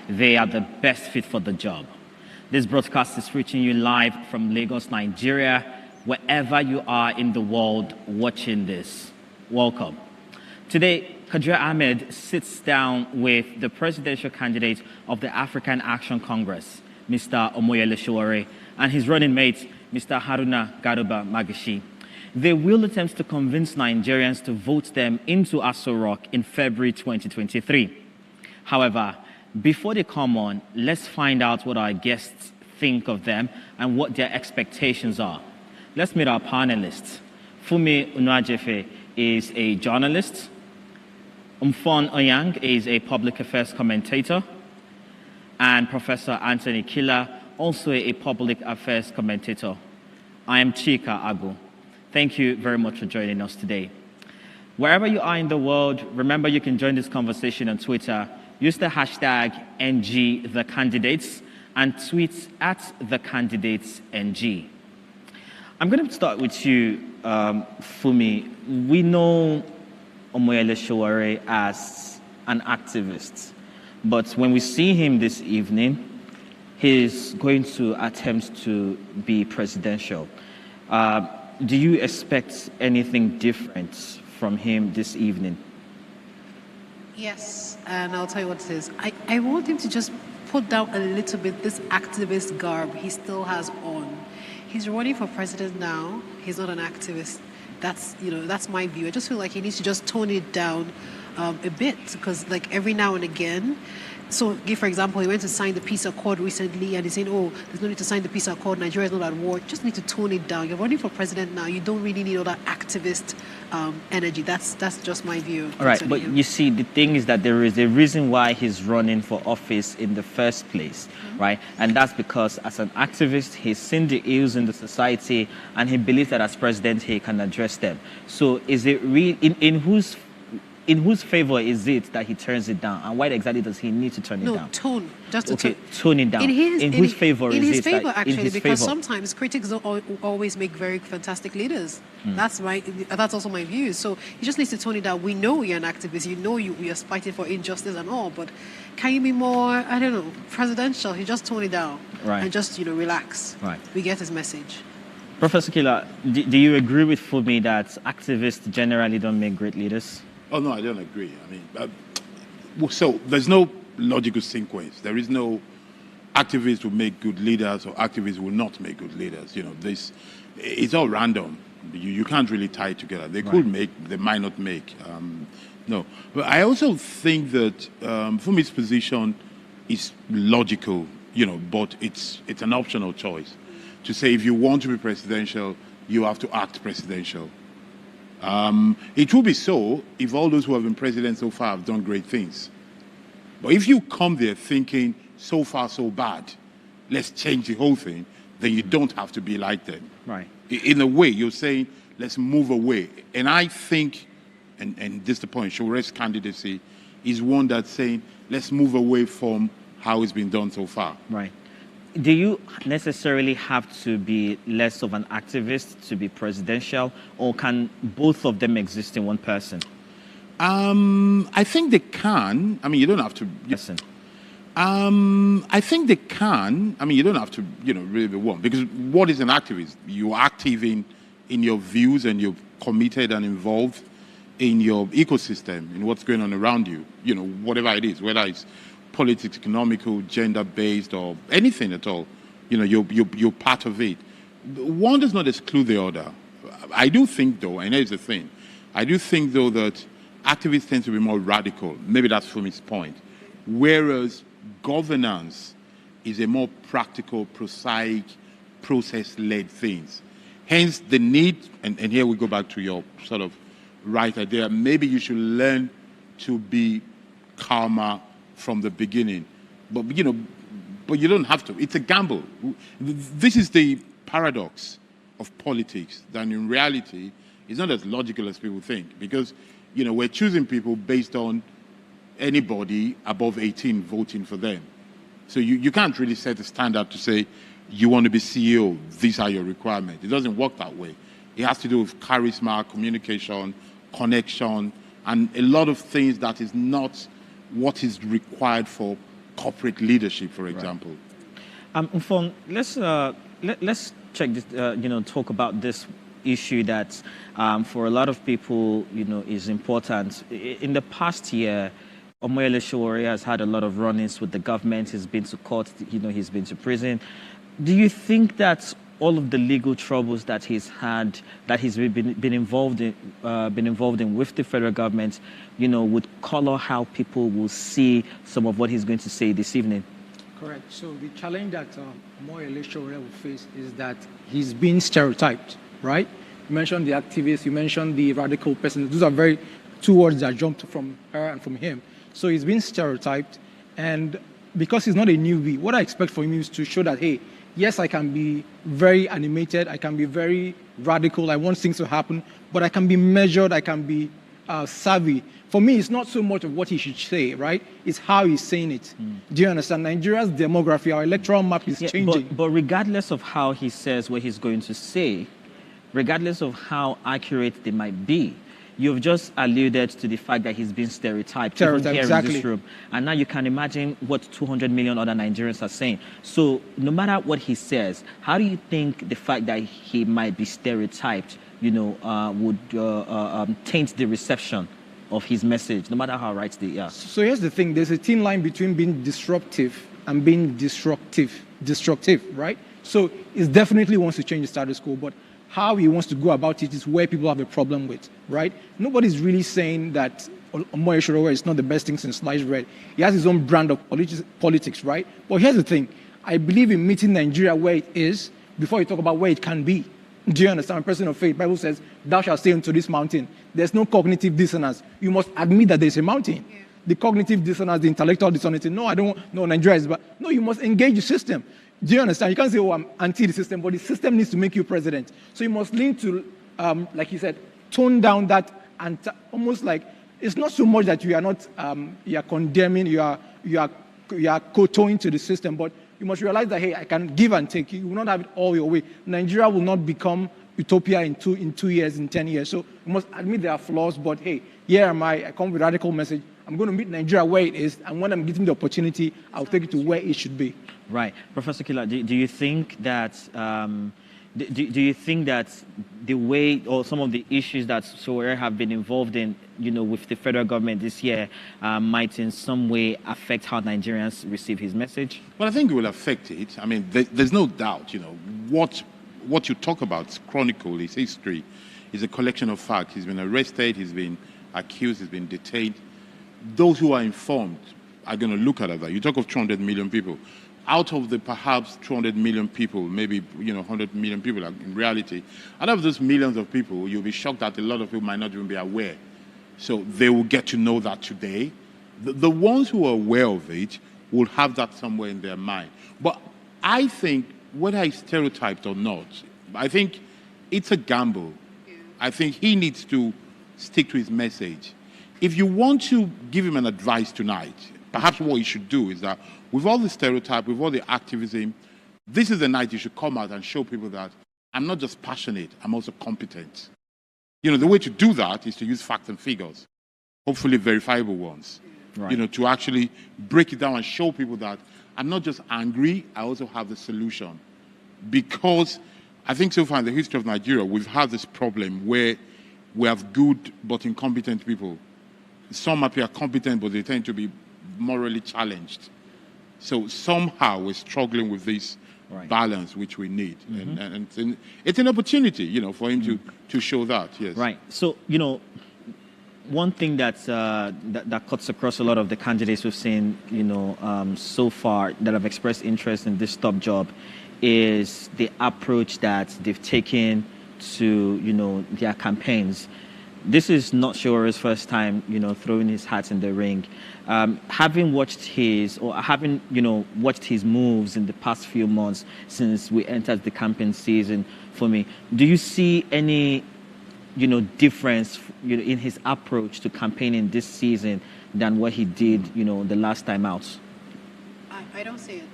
they are the best fit for the job. This broadcast is reaching you live from Lagos, Nigeria, wherever you are in the world watching this. Welcome. Today, Kadir Ahmed sits down with the presidential candidate of the African Action Congress, Mr. Omoyele Sowore, and his running mate, Mr. Haruna Garba Magashi. They will attempt to convince Nigerians to vote them into Aso Rock in February 2023. However, before they come on, let's find out what our guests think of them and what their expectations are. Let's meet our panelists. Fumi Unajefe is a journalist. Umfon Oyang is a public affairs commentator. And Professor Anthony Killer, also a public affairs commentator. I am Chika Agu. Thank you very much for joining us today. Wherever you are in the world, remember you can join this conversation on Twitter. Use the hashtag #NGTheCandidates and tweet at @TheCandidatesNG. I'm going to start with you, Fumi. We know Omoyele Sowore as an activist, but when we see him this evening, he's going to attempt to be presidential. Do you expect anything different from him this evening? Yes, and I'll tell you what it is. I want him to just put down a little bit this activist garb he still has on. He's running for president now. He's not an activist. That's my view. I just feel like he needs to just tone it down a bit, because like every now and again. So, for example, he went to sign the peace accord recently, and he's saying, "Oh, there's no need to sign the peace accord. Nigeria is not at war." You just need to tone it down. You're running for president now. You don't really need all that activist energy. That's just my view. All right, but you see, the thing is that there is a reason why he's running for office in the first place, right? And that's because as an activist, he's seen the ills in the society, and he believes that as president, he can address them. So, is it in whose favor is it that he turns it down, and why exactly does he need to turn it down? No, tone. Just to tone it down. In whose favor is it? In his favor, actually, because sometimes critics don't always make very fantastic leaders. That's also my view. So he just needs to tone it down. We know you're an activist. You know you are fighting for injustice and all, but can you be more, I don't know, presidential? He just tone it down and just relax. Right. We get his message. Professor Killer, do you agree with Fumi that activists generally don't make great leaders? Oh, no, I don't agree. I mean, so there's no logical sequence. There is no activists will make good leaders or activists will not make good leaders. It's all random. You can't really tie it together. They could make, they might not make. No. But I also think that Fumi's position is logical, but it's an optional choice. To say if you want to be presidential, you have to act presidential. It will be so if all those who have been president so far have done great things. But if you come there thinking, so far so bad, let's change the whole thing, then you don't have to be like them. Right. In a way, you're saying, let's move away. And I think, and this is the point, Sowore's candidacy is one that's saying, let's move away from how it's been done so far. Right. Do you necessarily have to be less of an activist to be presidential, or can both of them exist in one person? I think they can. I mean, you don't have to. Listen. I think they can. I mean, you don't have to, really be one. Because what is an activist? You're active in your views, and you're committed and involved in your ecosystem, in what's going on around you. Whatever it is, whether it's politics, economical, gender-based, or anything at all, you're part of it. One does not exclude the other. I do think, though, and here's the thing, I do think, though, that activists tend to be more radical. Maybe that's from his point. Whereas governance is a more practical, prosaic, process-led thing. Hence the need, and here we go back to your sort of right idea, maybe you should learn to be calmer from the beginning. But you don't have to. It's a gamble. This is the paradox of politics, that in reality, it's not as logical as people think, because we're choosing people based on anybody above 18 voting for them. So you can't really set a standard to say, you want to be CEO, these are your requirements. It doesn't work that way. It has to do with charisma, communication, connection, and a lot of things that is not what is required for corporate leadership, for example. Mfon, let's check this, talk about this issue that for a lot of people, is important. In the past year, Omoyele Sowore has had a lot of run-ins with the government. He's been to court, he's been to prison. Do you think that all of the legal troubles that he's had, that he's been involved in with the federal government, would color how people will see some of what he's going to say this evening? Correct. So the challenge that Omoyele Sowore will face is that he's being stereotyped, right? You mentioned the activist, you mentioned the radical person. Those are two words that jumped from her and from him. So he's been stereotyped, and because he's not a newbie, what I expect from him is to show that, hey, yes, I can be very animated, I can be very radical, I want things to happen, but I can be measured, I can be savvy. For me, it's not so much of what he should say, right? It's how he's saying it. Do you understand? Nigeria's demography, our electoral map is changing. But regardless of how he says what he's going to say, regardless of how accurate they might be, you've just alluded to the fact that he's been stereotyped here exactly. in this room. And now you can imagine what 200 million other Nigerians are saying. So no matter what he says, how do you think the fact that he might be stereotyped, would taint the reception of his message, no matter how right they are? So here's the thing. There's a thin line between being disruptive and being destructive, right? So he definitely wants to change the status quo, but how he wants to go about it is where people have a problem with, right? Nobody's really saying that Omoyele Sowore is not the best thing since sliced bread. He has his own brand of politics, right? But here's the thing. I believe in meeting Nigeria where it is before you talk about where it can be. Do you understand? I'm a person of faith. Bible says, thou shalt say unto this mountain. There's no cognitive dissonance. You must admit that there's a mountain. Yeah. The cognitive dissonance, the intellectual dissonance. No, I don't want, no, Nigeria is bad. No, you must engage the system. Do you understand? You can't say, oh, I'm anti the system, but the system needs to make you president. So you must lean to, like you said, tone down that, and almost like, it's not so much that you are not, you are condemning, you are kowtowing to the system, but you must realize that, hey, I can give and take. You will not have it all your way. Nigeria will not become utopia in 2 years, in 10 years. So you must admit there are flaws, but hey, here am I come with a radical message. I'm going to meet Nigeria where it is, and when I'm getting the opportunity, I'll take it to where it should be. Right. Professor Kila, do you think that do you think that the way or some of the issues that Sowore have been involved in, with the federal government this year, might in some way affect how Nigerians receive his message? Well, I think it will affect it. I mean, there's no doubt, what you talk about, chronicle, his history, is a collection of facts. He's been arrested, he's been accused, he's been detained. Those who are informed are going to look at that. You talk of 200 million people. Out of the perhaps 200 million people, maybe 100 million people in reality, out of those millions of people, you'll be shocked that a lot of people might not even be aware. So they will get to know that today. The ones who are aware of it will have that somewhere in their mind. But I think, whether he's stereotyped or not, I think it's a gamble. I think he needs to stick to his message. If you want to give him an advice tonight, perhaps what you should do is that with all the stereotype, with all the activism, this is the night you should come out and show people that I'm not just passionate, I'm also competent. The way to do that is to use facts and figures, hopefully verifiable ones, right. To actually break it down and show people that I'm not just angry, I also have the solution. Because I think so far in the history of Nigeria, we've had this problem where we have good but incompetent people. Some appear competent, but they tend to be morally challenged. So somehow we're struggling with this balance which we need. Mm-hmm. And it's an opportunity, for him to show that, yes. Right. So, one thing that cuts across a lot of the candidates we've seen, so far that have expressed interest in this top job is the approach that they've taken to, their campaigns. This is not Sowore's first time, throwing his hat in the ring. Having watched his moves in the past few months since we entered the campaign season, for me, do you see any, difference, in his approach to campaigning this season than what he did, the last time out? I don't see it.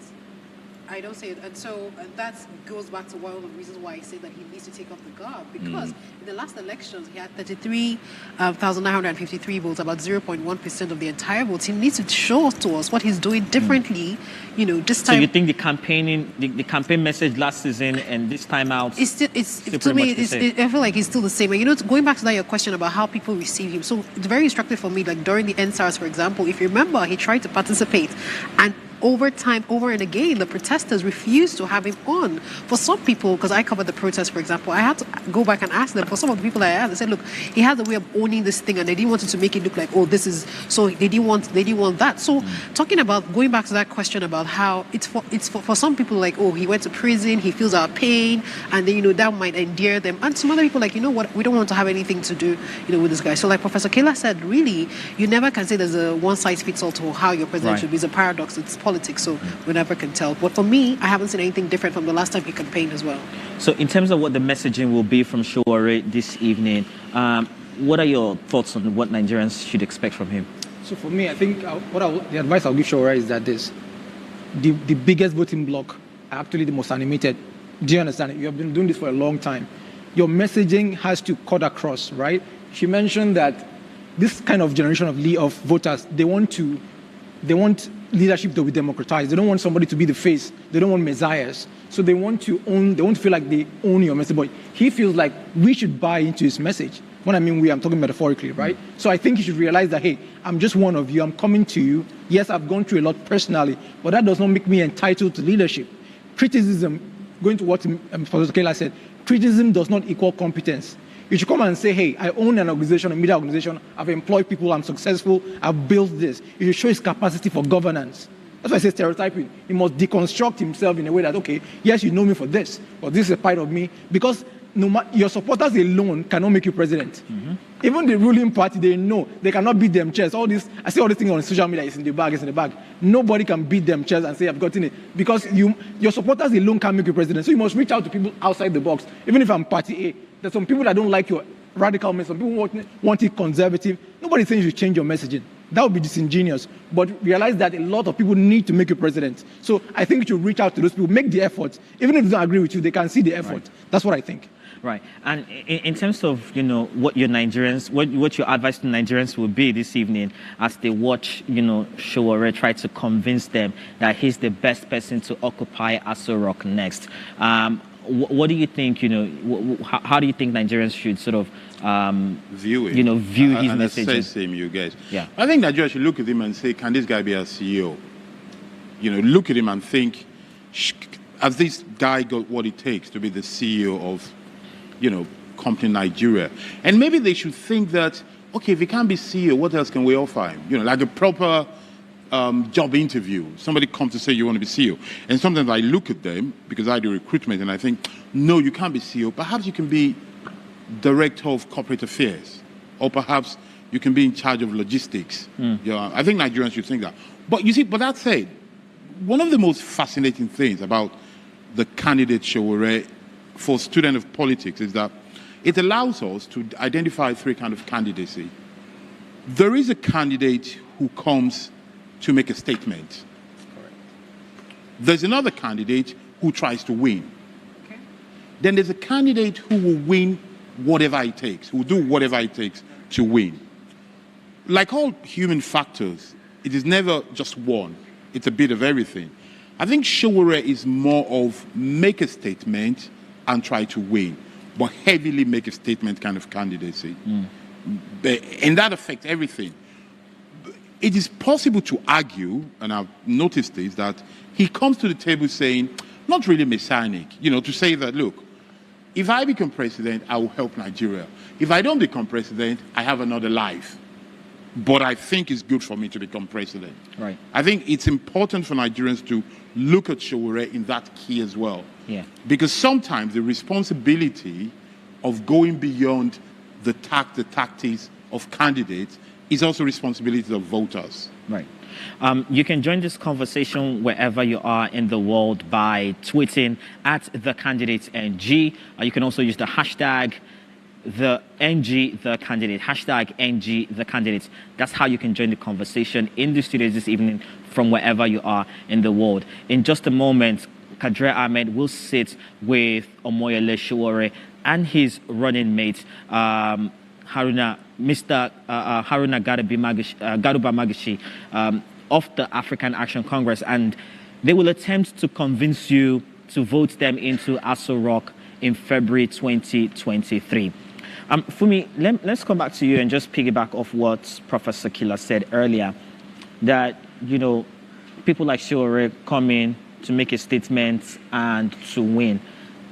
I don't say it. And so that goes back to one of the reasons why I say that he needs to take off the garb. Because in the last elections, he had 33,953 votes, about 0.1% of the entire votes. He needs to show to us what he's doing differently, this time. So you think the campaign message last season and this time out I feel like he's still the same. And going back to that, your question about how people receive him. So it's very instructive for me, like during the NSARS, for example, if you remember, he tried to participate and over and again, the protesters refused to have him on. For some people, because I covered the protests, for example, I had to go back and ask them. For some of the people I asked, they said, look, he has a way of owning this thing, and they didn't want it to make it look like, oh, this is, so they didn't want that. So talking about, going back to that question about how it's for some people like, oh, he went to prison, he feels our pain, and then, that might endear them. And some other people like, you know what, we don't want to have anything to do, with this guy. So like Professor Kayla said, really, you never can say there's a one-size-fits-all to how your president should be. It's a paradox. It's politics, so we never can tell. But for me, I haven't seen anything different from the last time he campaigned as well. So in terms of what the messaging will be from Sowore this evening, what are your thoughts on what Nigerians should expect from him? So for me, I think the advice I'll give Sowore is that the biggest voting bloc are actually the most animated. Do you understand it? You have been doing this for a long time. Your messaging has to cut across, right? She mentioned that this kind of generation of voters, they want leadership to be democratized. They don't want somebody to be the face. They don't want messiahs. So they want to feel like they own your message. But he feels like we should buy into his message. When I mean we, I'm talking metaphorically, right? So I think he should realize that, hey, I'm just one of you. I'm coming to you. Yes, I've gone through a lot personally, but that does not make me entitled to leadership. Criticism, going to what Professor Kayla said, criticism does not equal competence. You should come and say, hey, I own an organization, a media organization, I've employed people, I'm successful, I've built this. You should show his capacity for governance. That's why I say stereotyping. He must deconstruct himself in a way that, okay, yes, you know me for this, but this is a part of me. Because your supporters alone cannot make you president. Even the ruling party, they know they cannot beat them chairs. I see all these things on social media, it's in the bag. Nobody can beat them chairs and say, I've gotten it. Because your supporters alone can't make you president. So you must reach out to people outside the box. Even if I'm party A, there's some people that don't like your radical message. Some people want it conservative. Nobody's saying you should change your messaging. That would be disingenuous. But realize that a lot of people need to make you president. So I think you should reach out to those people, make the effort. Even if they don't agree with you, they can see the effort. Right. That's what I think. Right. And in terms of, what your Nigerians, what your advice to Nigerians will be this evening as they watch, Sowore try to convince them that he's the best person to occupy Aso Rock next. What do you think, how do you think Nigerians should sort of view it? View his and message? assess him, you guys. Yeah. I think Nigeria should look at him and say, can this guy be a CEO? Look at him and think, has this guy got what it takes to be the CEO of, company Nigeria? And maybe they should think that, okay, if he can't be CEO, what else can we offer him? Like a proper job interview. Somebody comes to say you want to be CEO. And sometimes I look at them, because I do recruitment, and I think, no, you can't be CEO. Perhaps you can be director of corporate affairs. Or perhaps you can be in charge of logistics. I think Nigerians should think that. But you see, but that said, one of the most fascinating things about the candidate Sowore for student of politics is that it allows us to identify three kinds of candidacy. There is a candidate who comes to make a statement. Correct. There's another candidate who tries to win. Okay. Then there's a candidate who will win whatever it takes, who will do whatever it takes to win. Like all human factors, it is never just one. It's a bit of everything. I think Sowore is more of make a statement and try to win, but heavily make a statement kind of candidacy. And that affects everything. It is possible to argue, and I've noticed this, that he comes to the table saying, not really messianic, to say that, look, if I become president, I will help Nigeria. If I don't become president, I have another life. But I think it's good for me to become president. Right. I think it's important for Nigerians to look at Sowore in that key as well. Yeah. Because sometimes the responsibility of going beyond the tactics of candidates is also responsibility of voters. Right. You can join this conversation wherever you are in the world by tweeting at @thecandidatesNG. You can also use the hashtag #NG_the_candidate, hashtag #NG_the_candidates. That's how you can join the conversation in the studios this evening from wherever you are in the world. In just a moment, Kadre Ahmed will sit with Omoyele Sowore and his running mate, Haruna, Mr. Haruna Garuba Magashi of the African Action Congress, and they will attempt to convince you to vote them into Aso Rock in February 2023. Fumi, let's come back to you and just piggyback off what Professor Killer said earlier, that, people like Sowore come in to make a statement and to win.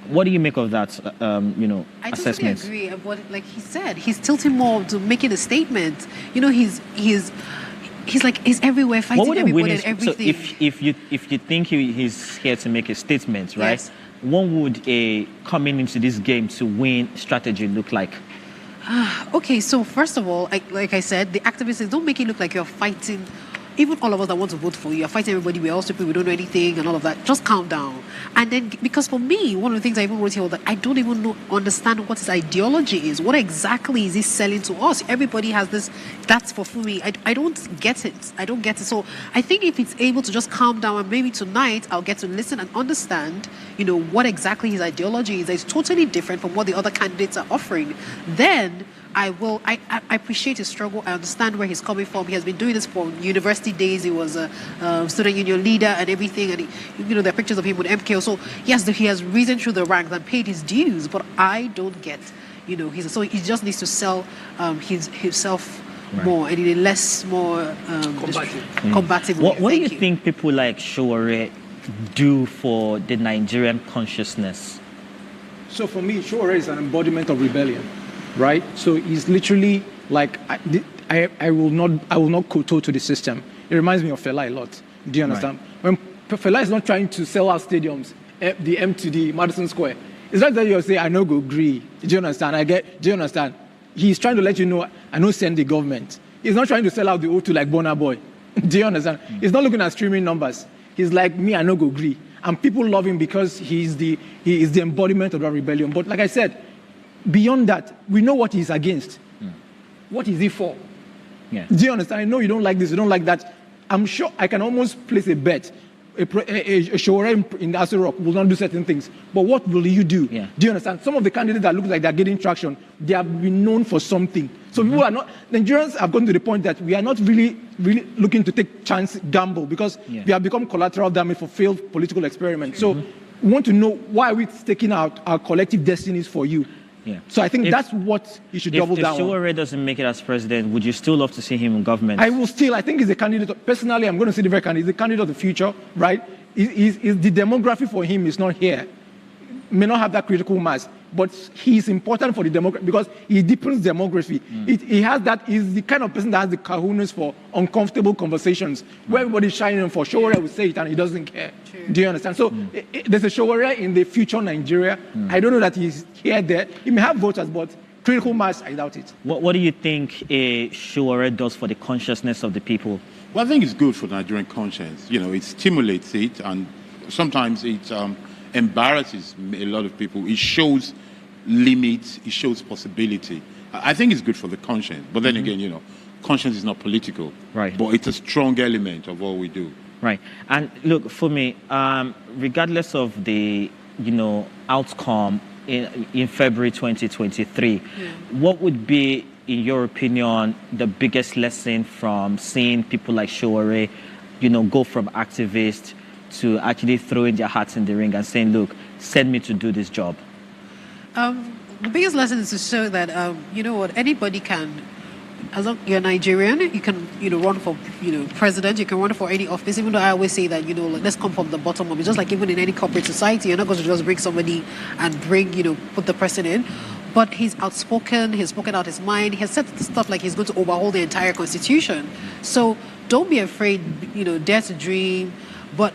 What do you make of that, I assessment? totally agree. But like he said, he's tilting more to making a statement. He's everywhere fighting everybody and everything. So if you think he's here to make a statement, right? Yes. What would a coming into this game to win strategy look like? Okay, so first of all, like I said, the activists say, don't make it look like you're fighting. Even all of us that want to vote for you, you're fighting everybody. We're all stupid. We don't know anything and all of that. Just calm down. And then, because for me, one of the things I even wrote here was that I don't even understand what his ideology is. What exactly is he selling to us? Everybody has this. That's for me. I don't get it. I don't get it. So I think if he's able to just calm down, and maybe tonight I'll get to listen and understand, what exactly his ideology is. It's totally different from what the other candidates are offering. Then I appreciate his struggle. I understand where he's coming from. He has been doing this for university days. He was a student union leader and everything. And there are pictures of him with MKO. So yes, he has risen through the ranks and paid his dues. But I don't get, so he just needs to sell himself more and in a more combative way. What do you think people like Sowore do for the Nigerian consciousness? So for me, Sowore is an embodiment of rebellion, right? So he's literally like, I will not kowtow to the system. It reminds me of Fela a lot. Do you understand? Right. When Fela is not trying to sell out stadiums, the M to the Madison Square, it's not that you'll say, I no go agree. Do you understand? Do you understand? He's trying to let you know, I know send the government. He's not trying to sell out the O2 like Burna Boy. Do you understand? He's not looking at streaming numbers. He's like, me, I no go agree. And people love him because he is the embodiment of that rebellion. But like I said, beyond that, we know what he's against. What is he for? Yeah. Do you understand? I know you don't like this, you don't like that. I'm sure I can almost place a bet. A Sowore in the Aso Rock will not do certain things. But what will you do? Yeah. Do you understand? Some of the candidates that look like they're getting traction, they have been known for something. So people are not, Nigerians have gone to the point that we are not really looking to take chance gamble because we have become collateral damage for failed political experiments. So we want to know, why are we staking out our collective destinies for you? Yeah. So I think that's what you should double down on. If Sowore doesn't make it as president, would you still love to see him in government? I think he's a candidate. Personally, I'm going to say the very candidate. He's the candidate of the future, right? The demography for him is not here. May not have that critical mass, but he's important for the demography because he deepens demography. He has that. He's the kind of person that has the kahunas for uncomfortable conversations where everybody's shining for. Sowore will say it and he doesn't care. True. Do you understand? So there's a Sowore in the future Nigeria. I don't know that he's here there. He may have voters, but critical mass, I doubt it. What do you think a Sowore does for the consciousness of the people? Well, I think it's good for Nigerian conscience. It stimulates it, and sometimes it embarrasses a lot of people. It shows limits. It shows possibility. I think it's good for the conscience. But then again, conscience is not political. Right. But it's a strong element of what we do. Right. And look, for me, regardless of the, outcome in February 2023, what would be, in your opinion, the biggest lesson from seeing people like Sowore, go from activist to actually throwing their hats in the ring and saying, look, send me to do this job? The biggest lesson is to show that, anybody can, as long as you're Nigerian, you can, run for, president, you can run for any office, even though I always say that, let's come from the bottom up. It's just like even in any corporate society, you're not going to just bring somebody and put the person in. But he's outspoken, he's spoken out his mind, he has said stuff like he's going to overhaul the entire constitution. So don't be afraid, dare to dream. But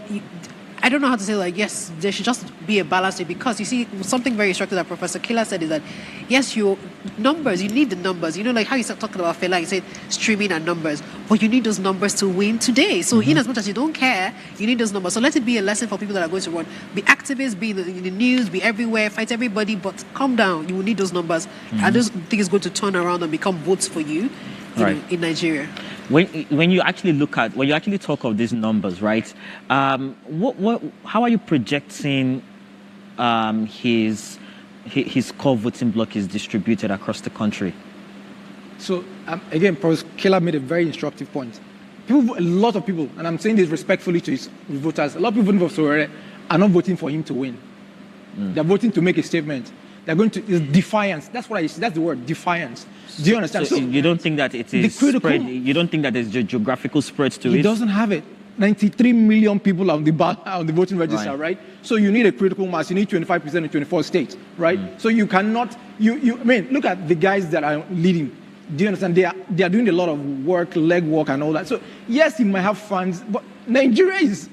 I don't know how to say, yes, there should just be a balance there, because you see, something very instructive that Professor Killer said is that, yes, you need the numbers. Like how you started talking about Fela, you said streaming and numbers, but you need those numbers to win today. So in as much as you don't care, you need those numbers. So let it be a lesson for people that are going to run. Be activists, be in the news, be everywhere, fight everybody, but calm down. You will need those numbers. I just think it's going to turn around and become votes for you. in Nigeria. When you actually talk of these numbers, right? How are you projecting his core voting bloc is distributed across the country? So again, Professor Kela made a very instructive point. A lot of people, and I'm saying this respectfully to his voters, a lot of people voting for Sowore are not voting for him to win. They're voting to make a statement. They're going to, it's defiance. That's the word, defiance. Do you understand? So you don't think that it is spread, you don't think that there's geographical spread to it? He doesn't have it. 93 million people on the voting register, right? So you need a critical mass. You need 25% in 24 states, right? So you cannot, I mean, look at the guys that are leading. Do you understand? They are doing a lot of work, leg work and all that. So yes, he might have funds, but Nigeria is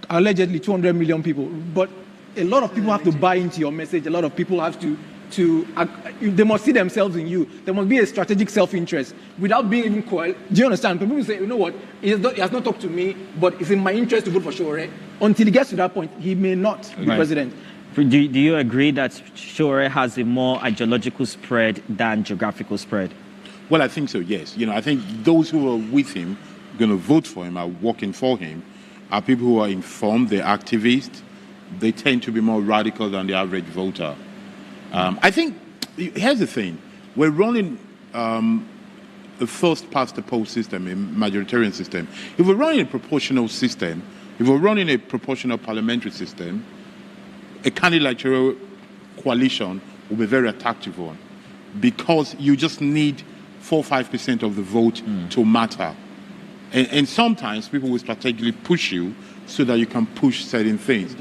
allegedly 200 million people. But a lot of people have to buy into your message. A lot of people have to they must see themselves in you. There must be a strategic self-interest without being even coy. Do you understand? People say, you know what, he has not talked to me, but it's in my interest to vote for Sowore. Until he gets to that point, he may not be president. Do you agree that Sowore has a more ideological spread than geographical spread? Well, I think so, yes. You know, I think those who are with him, going to vote for him, are working for him, are people who are informed, they're activists. They tend to be more radical than the average voter. I think, here's the thing. We're running a first-past-the-post system, a majoritarian system. If we're running a proportional system, if we're running a proportional parliamentary system, a candidate coalition will be a very attractive one because you just need 4 or 5% of the vote to matter. And sometimes people will strategically push you so that you can push certain things.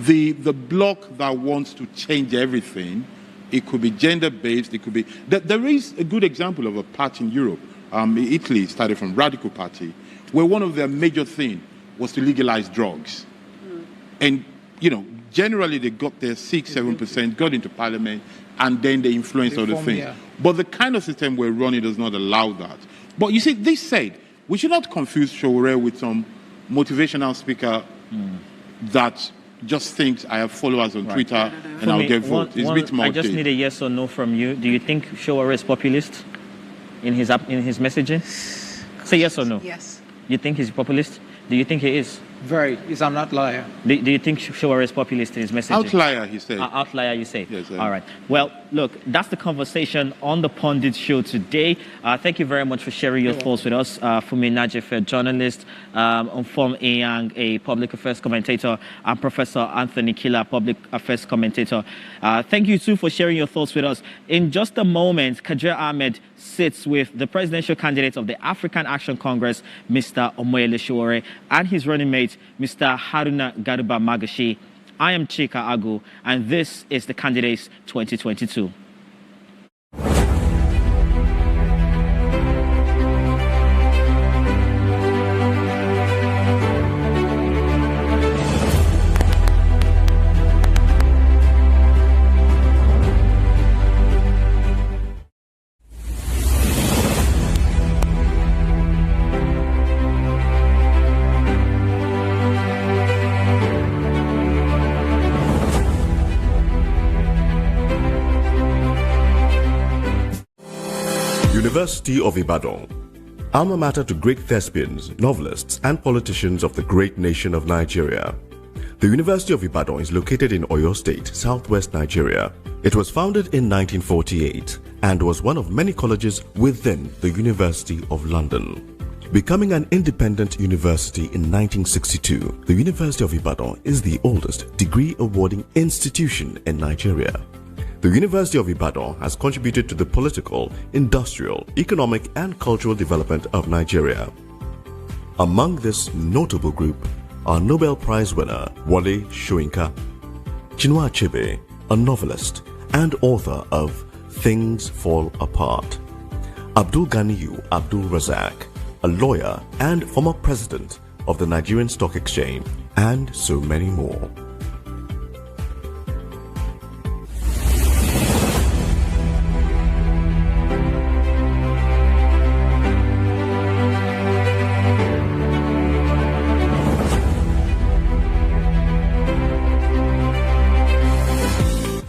The bloc that wants to change everything, it could be gender-based, it could be... There is a good example of a party in Europe. Italy started from Radical Party, where one of their major things was to legalize drugs. And, you know, generally they got their 6-7%, got into parliament, and then they influenced other things. Yeah. But the kind of system we're running does not allow that. But you see, this said, we should not confuse Sowore with some motivational speaker that just thinks I have followers on Twitter and I'll get votes. It's a bit more. I just need a yes or no from you. Do you think Sowore is populist in his messaging? Say yes or no. Yes. You think he's populist? Do you think he is? Very. He's an outlier. Do you think Sowore is populist in his messaging? Outlier, he said. Outlier, you say? Yes. All right. Well, look, that's the conversation on the Pundit Show today. Thank you very much for sharing your thoughts with us. Fumi Najefe, journalist, Onform Eyang, a public affairs commentator, and Professor Anthony Kila, public affairs commentator. Thank you, too, for sharing your thoughts with us. In just a moment, Kadir Ahmed sits with the presidential candidate of the African Action Congress, Mr. Omoyele Sowore, and his running mate, Mr. Haruna Garba Magashi. I am Chika Agu, and this is the Candidates 2022. University of Ibadan, alma mater to great thespians, novelists, and politicians of the great nation of Nigeria. The University of Ibadan is located in Oyo State, southwest Nigeria. It was founded in 1948 and was one of many colleges within the University of London. Becoming an independent university in 1962, the University of Ibadan is the oldest degree-awarding institution in Nigeria. The University of Ibadan has contributed to the political, industrial, economic, and cultural development of Nigeria. Among this notable group are Nobel Prize winner Wole Soyinka, Chinua Achebe, a novelist and author of Things Fall Apart, Abdul Ganiyu Abdul Razak, a lawyer and former president of the Nigerian Stock Exchange, and so many more.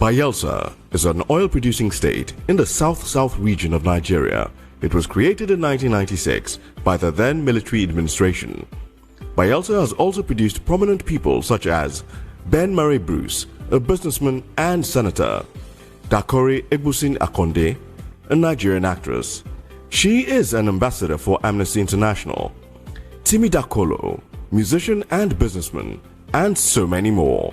Bayelsa is an oil-producing state in the south-south region of Nigeria, It was created in 1996 by the then military administration. Bayelsa has also produced prominent people such as Ben Murray Bruce, a businessman and senator, Dakore Egbusin Akonde, a Nigerian actress. She is an ambassador for Amnesty International, Timi Dakolo, musician and businessman, and so many more.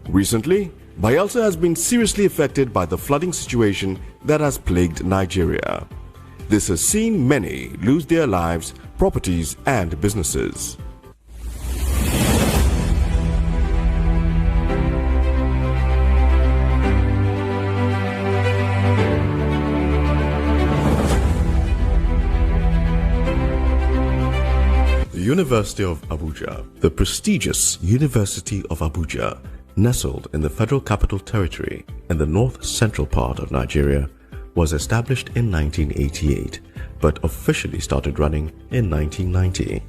Recently, Bayelsa has been seriously affected by the flooding situation that has plagued Nigeria. This has seen many lose their lives, properties, and businesses. The University of Abuja, the prestigious University of Abuja, nestled in the Federal Capital Territory in the north-central part of Nigeria, was established in 1988 but officially started running in 1990.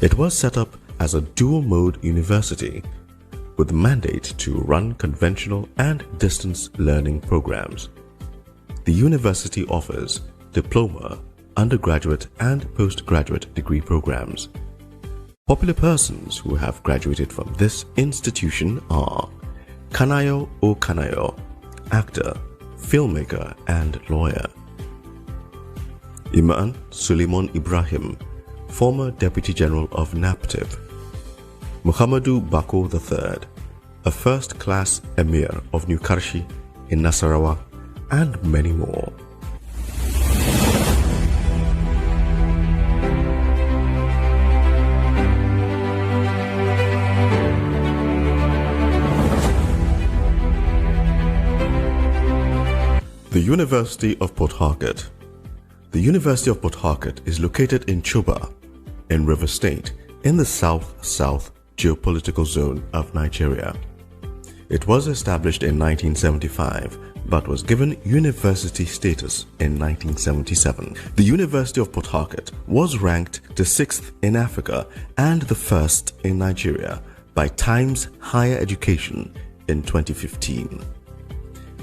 It was set up as a dual-mode university with the mandate to run conventional and distance learning programs. The university offers diploma, undergraduate and postgraduate degree programs. Popular persons who have graduated from this institution are Kanayo O. Kanayo, actor, filmmaker and lawyer. Iman Suleiman Ibrahim, former Deputy General of NAPTIP. Muhammadu Bako III, a first-class Emir of New Karshi in Nasarawa, and many more. The University of Port Harcourt. The University of Port Harcourt is located in Chuba, in River State, in the south-south geopolitical zone of Nigeria. It was established in 1975 but was given university status in 1977. The University of Port Harcourt was ranked the 6th in Africa and the 1st in Nigeria by Times Higher Education in 2015.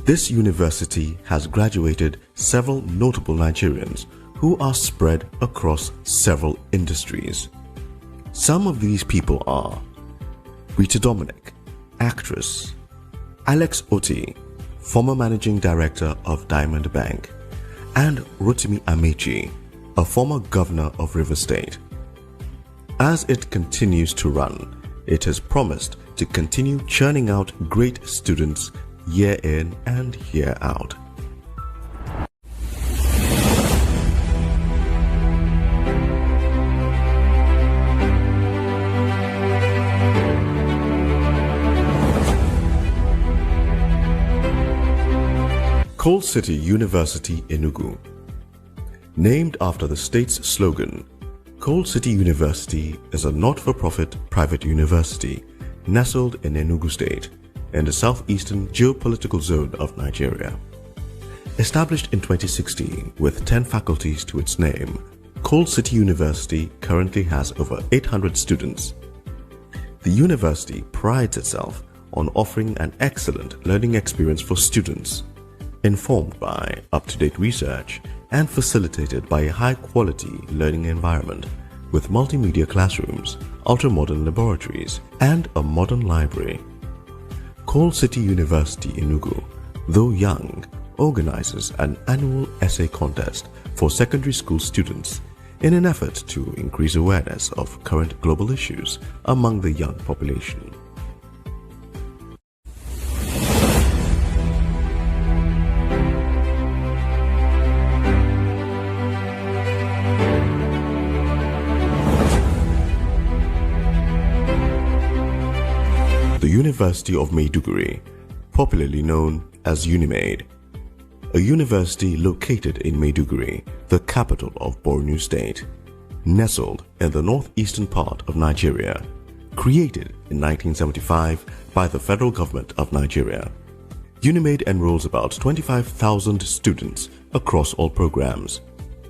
This university has graduated several notable Nigerians who are spread across several industries. Some of these people are Rita Dominic, actress; Alex Oti, former managing director of Diamond Bank; and Rotimi Amechi, a former governor of River State. As it continues to run, it has promised to continue churning out great students year in and year out. Coal City University Enugu. Named after the state's slogan, Coal City University is a not-for-profit private university nestled in Enugu State, in the southeastern geopolitical zone of Nigeria. Established in 2016 with 10 faculties to its name, Coal City University currently has over 800 students. The university prides itself on offering an excellent learning experience for students, informed by up-to-date research and facilitated by a high-quality learning environment with multimedia classrooms, ultra-modern laboratories, and a modern library. Coal City University Enugu, though young, organizes an annual essay contest for secondary school students in an effort to increase awareness of current global issues among the young population. The University of Maiduguri, popularly known as UNIMAID, a university located in Maiduguri, the capital of Borno State, nestled in the northeastern part of Nigeria, created in 1975 by the federal government of Nigeria. UNIMAID enrolls about 25,000 students across all programs.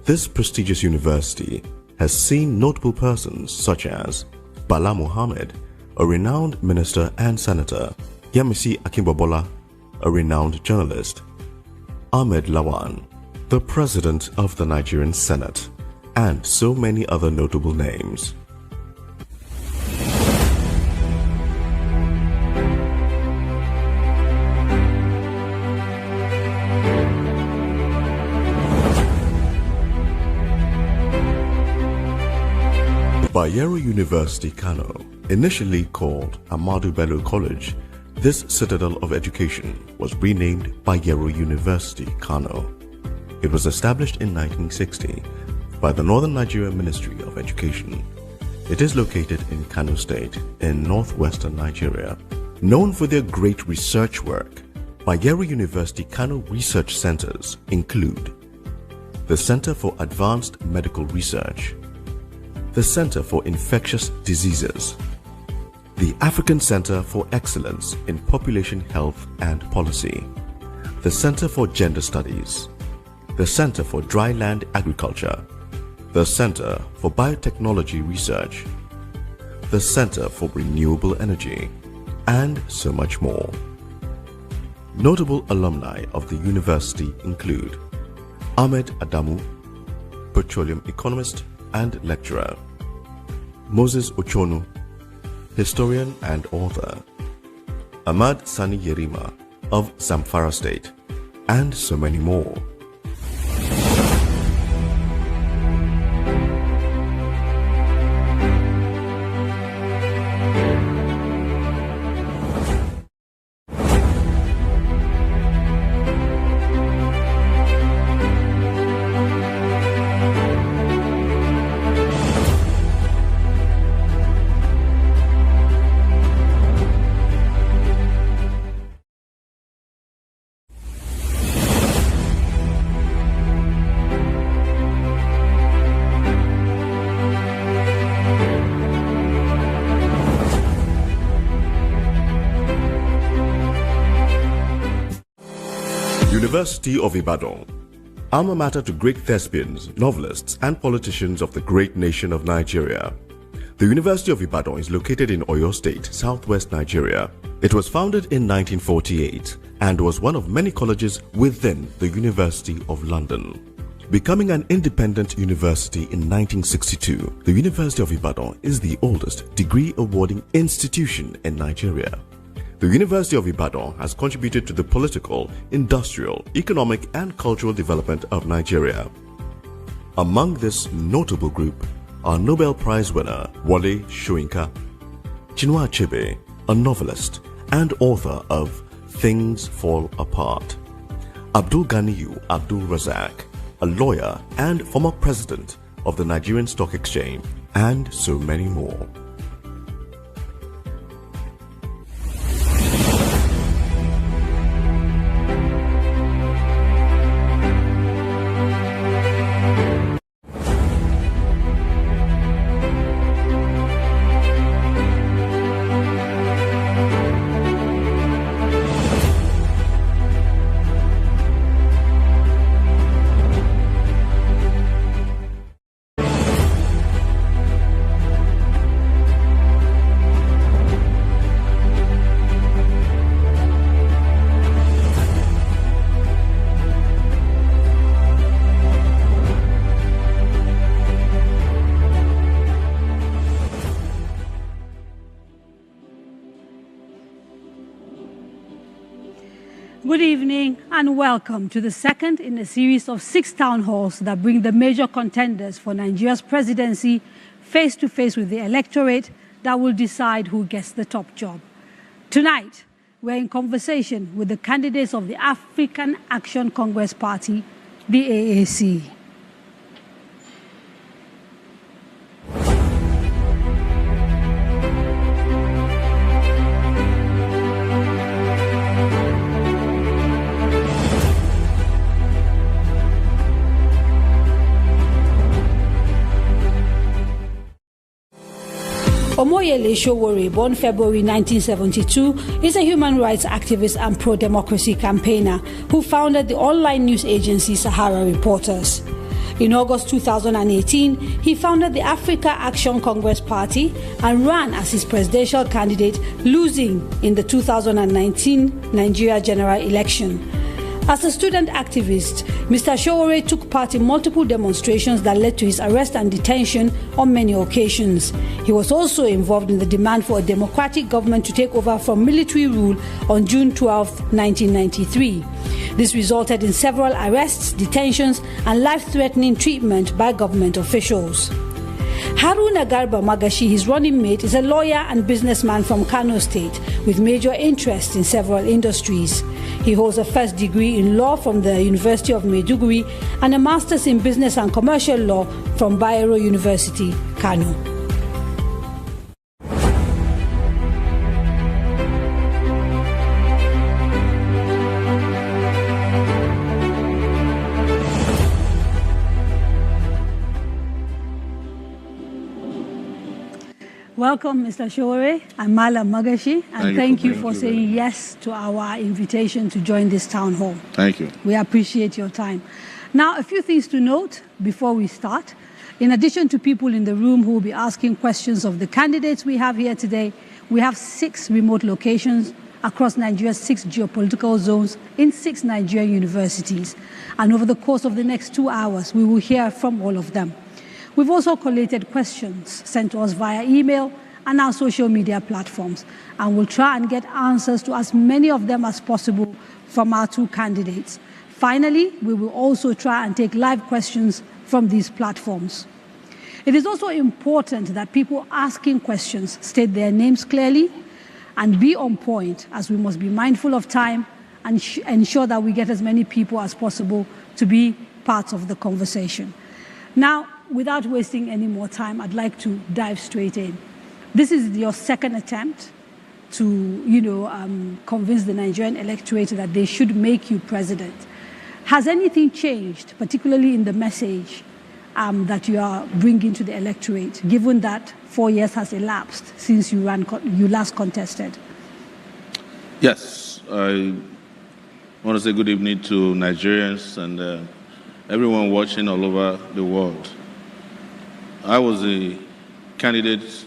This prestigious university has seen notable persons such as Bala Mohammed, a renowned minister and senator; Yemisi Akimbobola, a renowned journalist; Ahmed Lawan, the President of the Nigerian Senate, and so many other notable names. Bayero University, Kano, initially called Ahmadu Bello College, this citadel of education was renamed Bayero University, Kano. It was established in 1960 by the Northern Nigeria Ministry of Education. It is located in Kano State in northwestern Nigeria. Known for their great research work, Bayero University Kano research centers include the Center for Advanced Medical Research, the Center for Infectious Diseases, the African Center for Excellence in Population Health and Policy, the Center for Gender Studies, the Center for Dryland Agriculture, the Center for Biotechnology Research, the Center for Renewable Energy, and so much more. Notable alumni of the university include Ahmed Adamu, petroleum economist and lecturer, Moses Ochonu, historian and author, Ahmad Sani Yerima of Zamfara State, and so many more. University of Ibadan, alma mater to great thespians, novelists, and politicians of the great nation of Nigeria. The University of Ibadan is located in Oyo State, southwest Nigeria. It was founded in 1948 and was one of many colleges within the University of London. Becoming an independent university in 1962, the University of Ibadan is the oldest degree-awarding institution in Nigeria. The University of Ibadan has contributed to the political, industrial, economic, and cultural development of Nigeria. Among this notable group are Nobel Prize winner Wole Soyinka, Chinua Achebe, a novelist and author of Things Fall Apart, Abdul Ganiyu Abdul Razak, a lawyer and former president of the Nigerian Stock Exchange, and so many more. Good evening and welcome to the second in a series of 6 town halls that bring the major contenders for Nigeria's presidency face to face with the electorate that will decide who gets the top job. Tonight, we're in conversation with the candidates of the African Action Congress Party, the AAC. Omoyele Sowore, born February 1972, is a human rights activist and pro-democracy campaigner who founded the online news agency Sahara Reporters. In August 2018, he founded the Africa Action Congress Party and ran as his presidential candidate, losing in the 2019 Nigeria general election. As a student activist, Mr. Sowore took part in multiple demonstrations that led to his arrest and detention on many occasions. He was also involved in the demand for a democratic government to take over from military rule on June 12, 1993. This resulted in several arrests, detentions, and life-threatening treatment by government officials. Haruna Garba Magashi, his running mate, is a lawyer and businessman from Kano State with major interests in several industries. He holds a first degree in law from the University of Maiduguri and a master's in business and commercial law from Bayero University, Kano. Welcome, Mr. Sowore and Malam Magashi, and thank you for saying yes to our invitation to join this town hall. Thank you. We appreciate your time. Now, a few things to note before we start. In addition to people in the room who will be asking questions of the candidates we have here today, we have 6 remote locations across Nigeria's 6 geopolitical zones in 6 Nigerian universities. And over the course of the next 2 hours, we will hear from all of them. We've also collated questions sent to us via email and our social media platforms, and we'll try and get answers to as many of them as possible from our 2 candidates. Finally, we will also try and take live questions from these platforms. It is also important that people asking questions state their names clearly and be on point, as we must be mindful of time and ensure that we get as many people as possible to be part of the conversation. Now, without wasting any more time, I'd like to dive straight in. This is your second attempt to, convince the Nigerian electorate that they should make you president. Has anything changed, particularly in the message that you are bringing to the electorate, given that 4 years has elapsed since you last contested? Yes, I want to say good evening to Nigerians and everyone watching all over the world. I was a candidate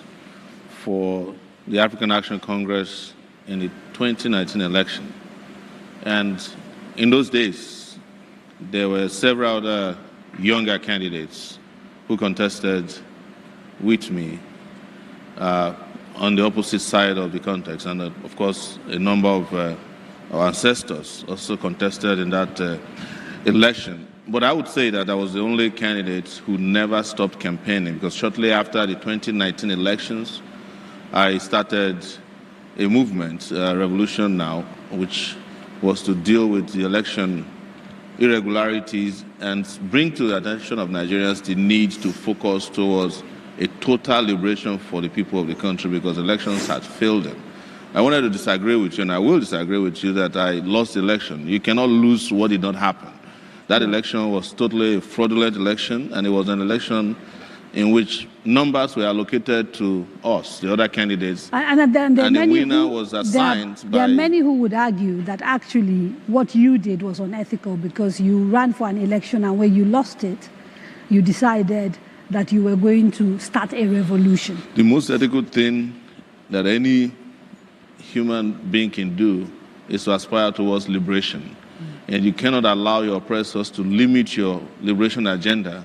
for the African Action Congress in the 2019 election. And in those days, there were several other younger candidates who contested with me on the opposite side of the context. And of course, a number of our ancestors also contested in that election. But I would say that I was the only candidate who never stopped campaigning, because shortly after the 2019 elections, I started a movement, Revolution Now, which was to deal with the election irregularities and bring to the attention of Nigerians the need to focus towards a total liberation for the people of the country, because elections had failed them. I wanted to disagree with you, and I will disagree with you, that I lost the election. You cannot lose what did not happen. That election was totally a fraudulent election, and it was an election in which numbers were allocated to us, the other candidates, and the winner was assigned There are many who would argue that actually what you did was unethical, because you ran for an election, and when you lost it, you decided that you were going to start a revolution. The most ethical thing that any human being can do is to aspire towards liberation. And you cannot allow your oppressors to limit your liberation agenda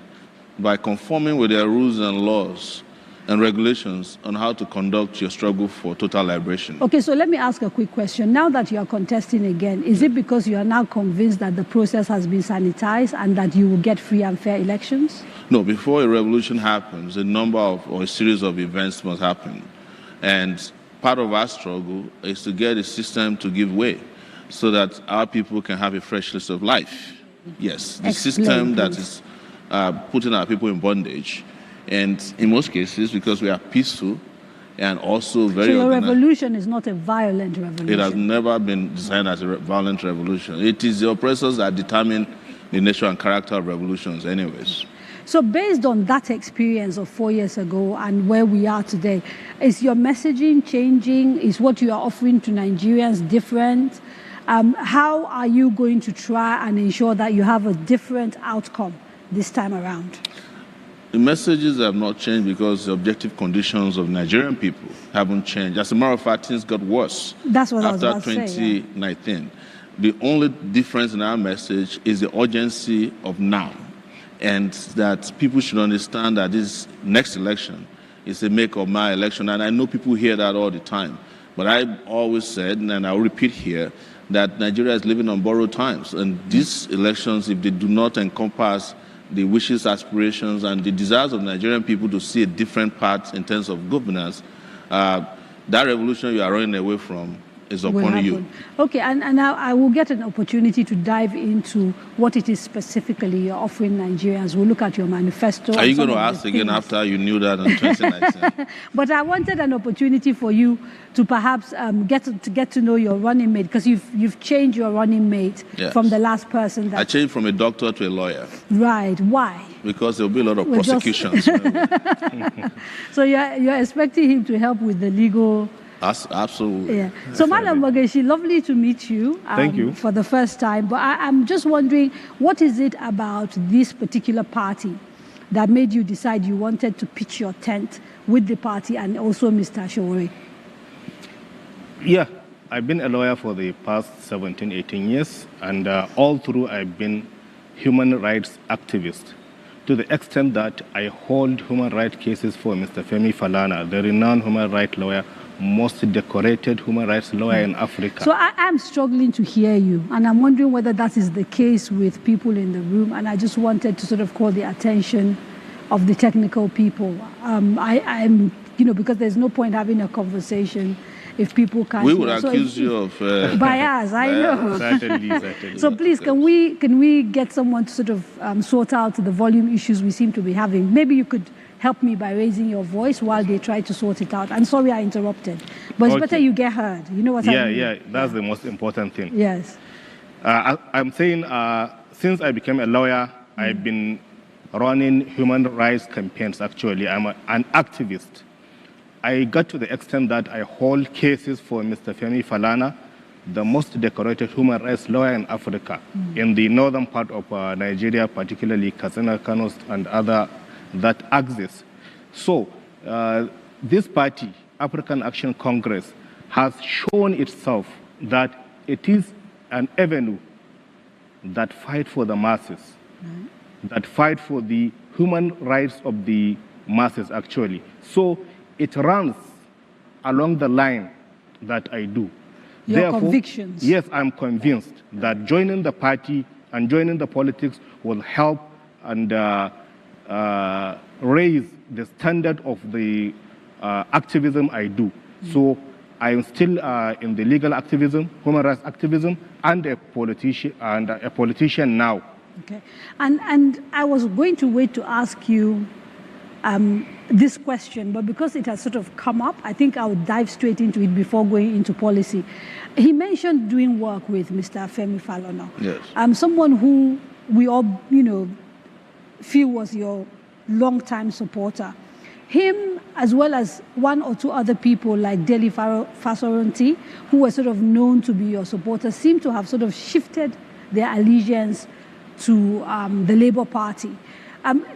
by conforming with their rules and laws and regulations on how to conduct your struggle for total liberation. Okay, so let me ask a quick question. Now that you are contesting again, is it because you are now convinced that the process has been sanitized and that you will get free and fair elections? No, before a revolution happens, a number of or a series of events must happen. And part of our struggle is to get the system to give way, so that our people can have a fresh lease of life. Yes, the system that is putting our people in bondage. And in most cases, because we are peaceful and also very So your organized. revolution is not a violent revolution? It has never been designed as a violent revolution. It is the oppressors that determine the nature and character of revolutions anyways. So based on that experience of 4 years ago and where we are today, is your messaging changing? Is what you are offering to Nigerians different? How are you going to try and ensure that you have a different outcome this time around? The messages have not changed because the objective conditions of Nigerian people haven't changed. As a matter of fact, things got worse That's what I was after about to say, 2019. The only difference in our message is the urgency of now, and that people should understand that this next election is a make or my election. And I know people hear that all the time, but I always said, and I'll repeat here, that Nigeria is living on borrowed times. And these elections, if they do not encompass the wishes, aspirations, and the desires of Nigerian people to see a different path in terms of governance, that revolution you are running away from is upon you. Okay, and now I will get an opportunity to dive into what it is specifically you're offering Nigerians. We'll look at your manifesto. Are you going to ask again after you knew that in 2019? But I wanted an opportunity for you to perhaps get to know your running mate, because you've changed your running mate from the last person. That I changed from a doctor to a lawyer. Right. Why? Because there will be a lot of prosecutions. So you're expecting him to help with the legal. Absolutely. Yeah. So, Madam Magashi, lovely to meet you. Thank you. For the first time. But I'm just wondering, what is it about this particular party that made you decide you wanted to pitch your tent with the party and also Mr. Sowore? Yeah, I've been a lawyer for the past 17, 18 years, and all through I've been human rights activist, to the extent that I hold human rights cases for Mr. Femi Falana, the renowned human rights lawyer, most decorated human rights lawyer in Africa. So I'm struggling to hear you, and I'm wondering whether that is the case with people in the room, and I just wanted to sort of call the attention of the technical people. I'm, because there's no point having a conversation if people can't. We would accuse you of bias. I know. Certainly. So please, can we get someone to sort of sort out the volume issues we seem to be having? Maybe you could help me by raising your voice while they try to sort it out. I'm sorry I interrupted, but it's better you get heard. You know what I mean? Yeah, that's the most important thing. Yes. I'm saying since I became a lawyer, I've been running human rights campaigns, actually. I'm an activist. I got to the extent that I hold cases for Mr. Femi Falana, the most decorated human rights lawyer in Africa, in the northern part of Nigeria, particularly Katsina, Kano, and other that axis. So this party, African Action Congress, has shown itself that it is an avenue that fight for the masses, that fight for the human rights of the masses, actually. So it runs along the line that I do. Your convictions. Yes, I'm convinced that joining the party and joining the politics will help and raise the standard of the activism I do. So I am still in the legal activism, human rights activism, and a politician now. Okay, and I was going to wait to ask you this question, but because it has sort of come up, I think I would dive straight into it before going into policy. He mentioned doing work with Mr. Femi Falana. Yes. Someone who we all, feel was your long-time supporter. Him, as well as one or two other people like Dele Fasoranti, who were sort of known to be your supporters, seem to have sort of shifted their allegiance to the Labour Party.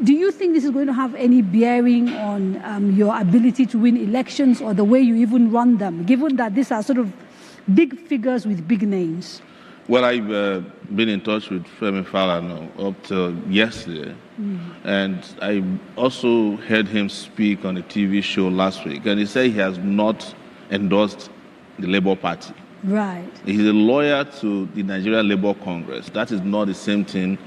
Do you think this is going to have any bearing on your ability to win elections or the way you even run them, given that these are sort of big figures with big names? Well, I've been in touch with Femi Falana up till yesterday, and I also heard him speak on a TV show last week, and he said he has not endorsed the Labour Party. Right. He's a lawyer to the Nigeria Labour Congress. That is not the same thing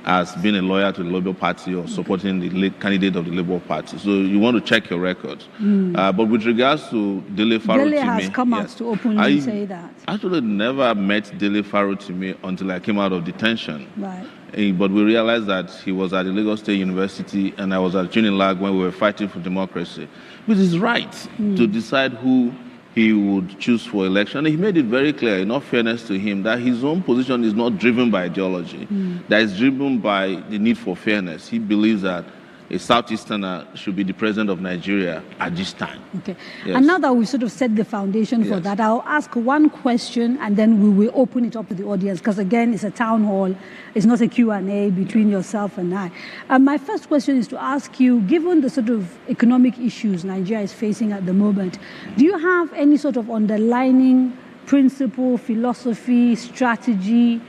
as being a lawyer to the Labour Party or supporting the candidate of the Labour Party. So you want to check your record. But with regards to Dele Farotimi... Dele has come out to openly say that. I actually never met Dele Farotimi until I came out of detention. Right. But we realized that he was at the Lagos State University and I was at Unilag when we were fighting for democracy. Which is right to decide who he would choose for election. And he made it very clear, in all fairness to him, that his own position is not driven by ideology, that is driven by the need for fairness. He believes that a Southeasterner should be the president of Nigeria at this time. Okay. Yes. And now that we've sort of set the foundation for that, I'll ask one question and then we will open it up to the audience, because again, it's a town hall. It's not a Q&A between yourself and I. My first question is to ask you, given the sort of economic issues Nigeria is facing at the moment, do you have any sort of underlining principle, philosophy, strategy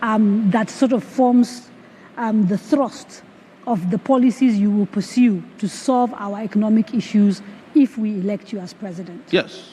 that sort of forms the thrust of the policies you will pursue to solve our economic issues if we elect you as president? Yes.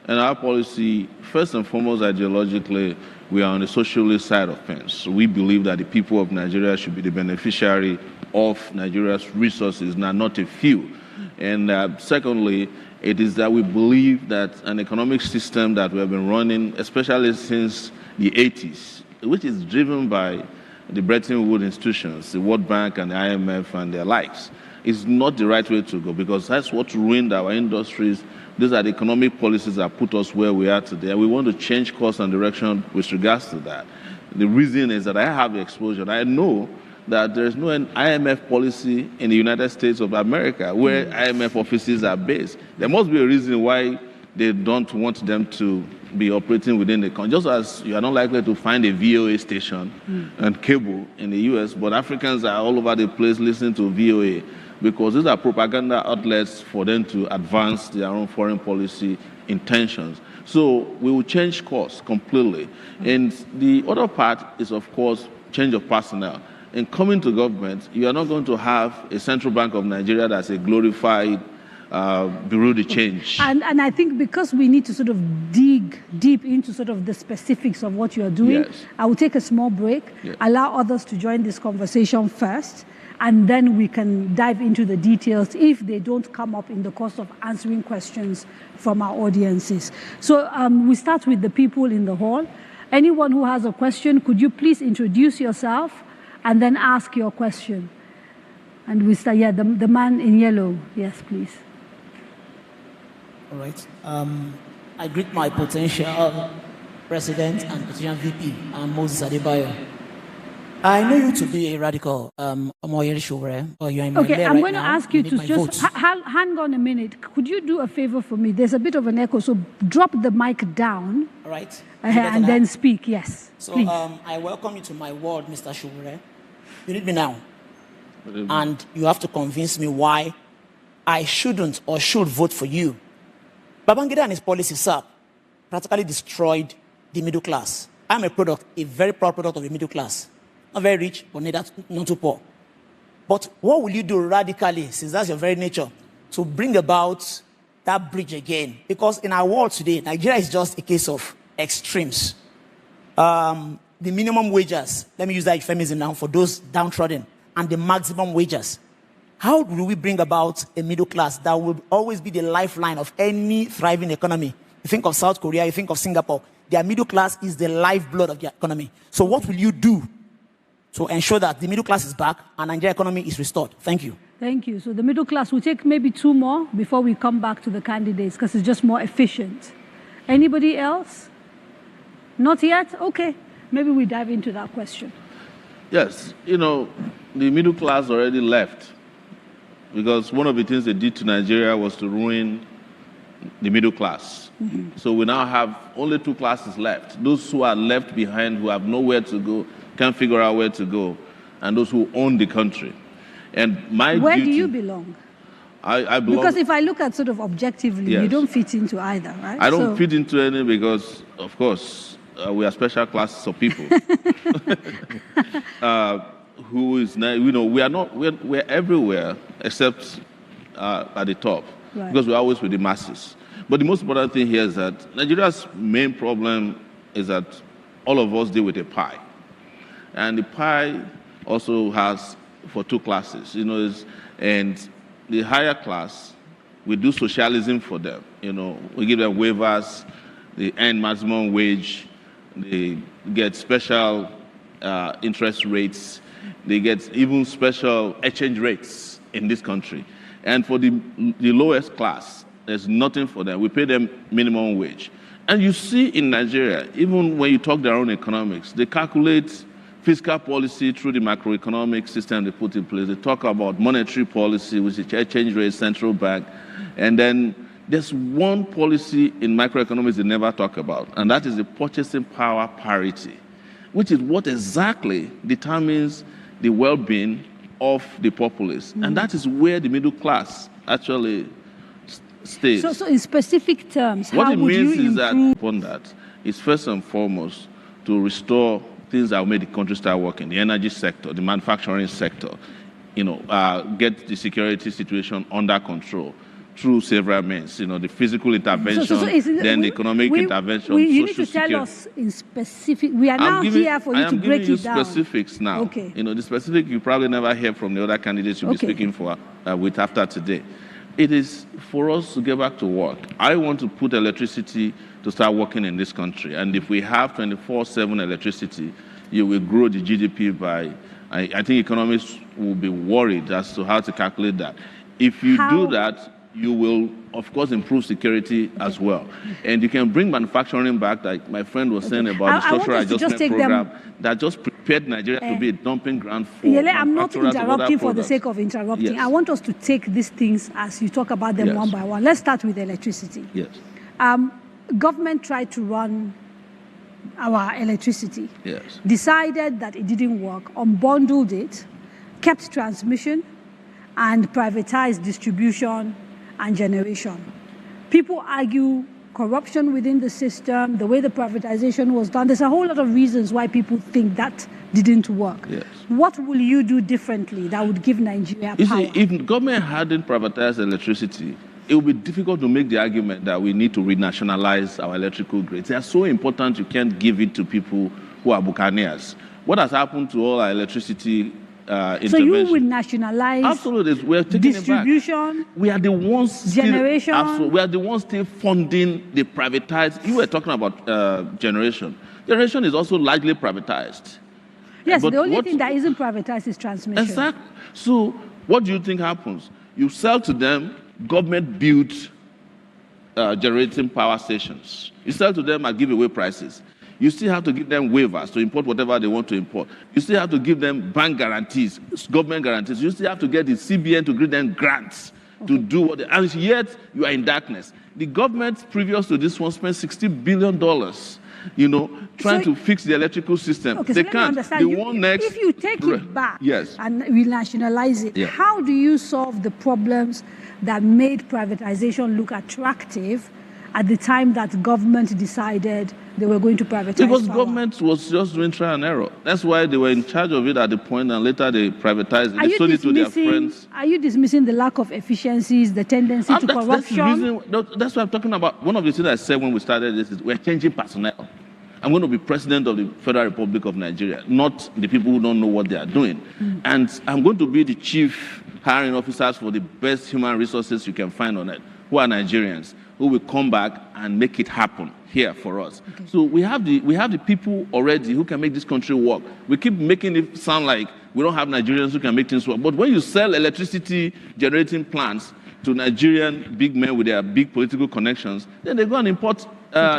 And our policy, first and foremost, ideologically, we are on the socialist side of things. We believe that the people of Nigeria should be the beneficiary of Nigeria's resources, not a few. And secondly, it is that we believe that an economic system that we have been running, especially since the 80s, which is driven by the Bretton Woods institutions, the World Bank and the IMF and their likes, is not the right way to go, because that's what ruined our industries. These are the economic policies that put us where we are today. And we want to change course and direction with regards to that. The reason is that I have the exposure. I know that there is no IMF policy in the United States of America where IMF offices are based. There must be a reason why they don't want them to be operating within the country. Just as you are not likely to find a VOA station and cable in the US, but Africans are all over the place listening to VOA, because these are propaganda outlets for them to advance their own foreign policy intentions. So we will change course completely. And the other part is, of course, change of personnel. In coming to government, you are not going to have a Central Bank of Nigeria that's a glorified bureau de change. And I think because we need to sort of dig deep into sort of the specifics of what you are doing, Yes. I will take a small break, allow others to join this conversation first, and then we can dive into the details if they don't come up in the course of answering questions from our audiences. So we start with the people in the hall. Anyone who has a question, could you please introduce yourself and then ask your question? And we start, the man in yellow. Yes, please. All right. I greet my potential president and potential VP, Moses Adebayo. I know you to be a radical, Omoyele Sowore, but you're in my Okay, I'm right going to now. ask you need to my just vote. hang on a minute. Could you do a favor for me? There's a bit of an echo, so drop the mic down All right. and then speak. Yes, So please. I welcome you to my world, Mr. Sowore. You need me now. And you have to convince me why I shouldn't or should vote for you. Babangida and his policy, sir, practically destroyed the middle class. I'm a product, a very proud product of the middle class. Not very rich, but not too poor. But what will you do radically, since that's your very nature, to bring about that bridge again? Because in our world today, Nigeria is just a case of extremes. The minimum wages, let me use that euphemism now, for those downtrodden, and the maximum wages. How do we bring about a middle class that will always be the lifeline of any thriving economy? You think of South Korea, you think of Singapore. Their middle class is the lifeblood of their economy. So what will you do to ensure that the middle class is back and Nigerian economy is restored? Thank you. Thank you. So the middle class, we'll take maybe two more before we come back to the candidates, because it's just more efficient. Anybody else? Not yet? Okay. Maybe we dive into that question. Yes, the middle class already left, because one of the things they did to Nigeria was to ruin the middle class. So we now have only two classes left. Those who are left behind, who have nowhere to go, can't figure out where to go, and those who own the country. And Where do you belong? I belong. Because if I look at sort of objectively, you Yes. don't fit into either, right? I don't fit into any, because, of course, we are special classes of people. Who is, we're everywhere except at the top, Right. because we're always with the masses. But the most important thing here is that Nigeria's main problem is that all of us deal with a pie. And the pie also has for two classes, and the higher class, we do socialism for them. We give them waivers, they earn maximum wage, they get special interest rates, they get even special exchange rates in this country. And for the lowest class, there's nothing for them. We pay them minimum wage. And you see in Nigeria, even when you talk their own economics, they calculate fiscal policy through the macroeconomic system they put in place. They talk about monetary policy, which is exchange rate, central bank. And then there's one policy in macroeconomics they never talk about, and that is the purchasing power parity, which is what exactly determines the well-being of the populace. And that is where the middle class actually stays. So in specific terms, What how it would means you is that improve? upon that is first and foremost to restore things that will make the country start working, the energy sector, the manufacturing sector, get the security situation under control through several means, the physical intervention, then the economic intervention, you need social to tell security. us in specific. We are now here for you to break it down. I'm giving you specifics now. Okay. The specific you probably never hear from the other candidates you'll be speaking with after today. It is for us to get back to work. I want to put electricity to start working in this country. And if we have 24/7 electricity, you will grow the GDP by, I think economists will be worried as to how to calculate that. If you do that, you will, of course, improve security as well. And you can bring manufacturing back, like my friend was saying about the structural adjustment program that just prepared Nigeria to be a dumping ground for Yele, I'm not interrupting for the products. sake of interrupting. Yes. I want us to take these things as you talk about them one by one. Let's start with electricity. Yes. Government tried to run our electricity, Yes. decided that it didn't work, unbundled it, kept transmission, and privatized distribution and generation. People argue corruption within the system, the way the privatization was done. There's a whole lot of reasons why people think that didn't work. Yes. What will you do differently that would give Nigeria power? You see, if government hadn't privatized electricity, it would be difficult to make the argument that we need to renationalize our electrical grids. They are so important you can't give it to people who are buccaneers. What has happened to all our electricity intervention? So you will nationalize absolutely. We're taking distribution, it back. We are the ones generation. We are the ones still funding the privatized. You were talking about generation. Generation is also largely privatized. Yes, but the only thing that isn't privatized is transmission. Exactly. So what do you think happens? You sell to them, government built generating power stations. You sell to them at giveaway prices. You still have to give them waivers to import whatever they want to import. You still have to give them bank guarantees, government guarantees. You still have to get the CBN to give them grants to do what and yet you are in darkness. The government previous to this one spent $60 billion, trying to fix the electrical system. Okay, they so can't. If you take it back and renationalize it, how do you solve the problems that made privatization look attractive at the time that government decided they were going to privatize Because power? government was just doing trial and error. That's why they were in charge of it at the point, and later they privatized it. They sold it to their friends. Are you dismissing the lack of efficiencies, the tendency to corruption? That's what I'm talking about. One of the things I said when we started this is we're changing personnel. I'm going to be president of the Federal Republic of Nigeria, not the people who don't know what they are doing. And I'm going to be the chief hiring officers for the best human resources you can find on it, who are Nigerians, who will come back and make it happen here for us. Okay. So we have the people already who can make this country work. We keep making it sound like we don't have Nigerians who can make things work. But when you sell electricity generating plants to Nigerian big men with their big political connections, then they go and import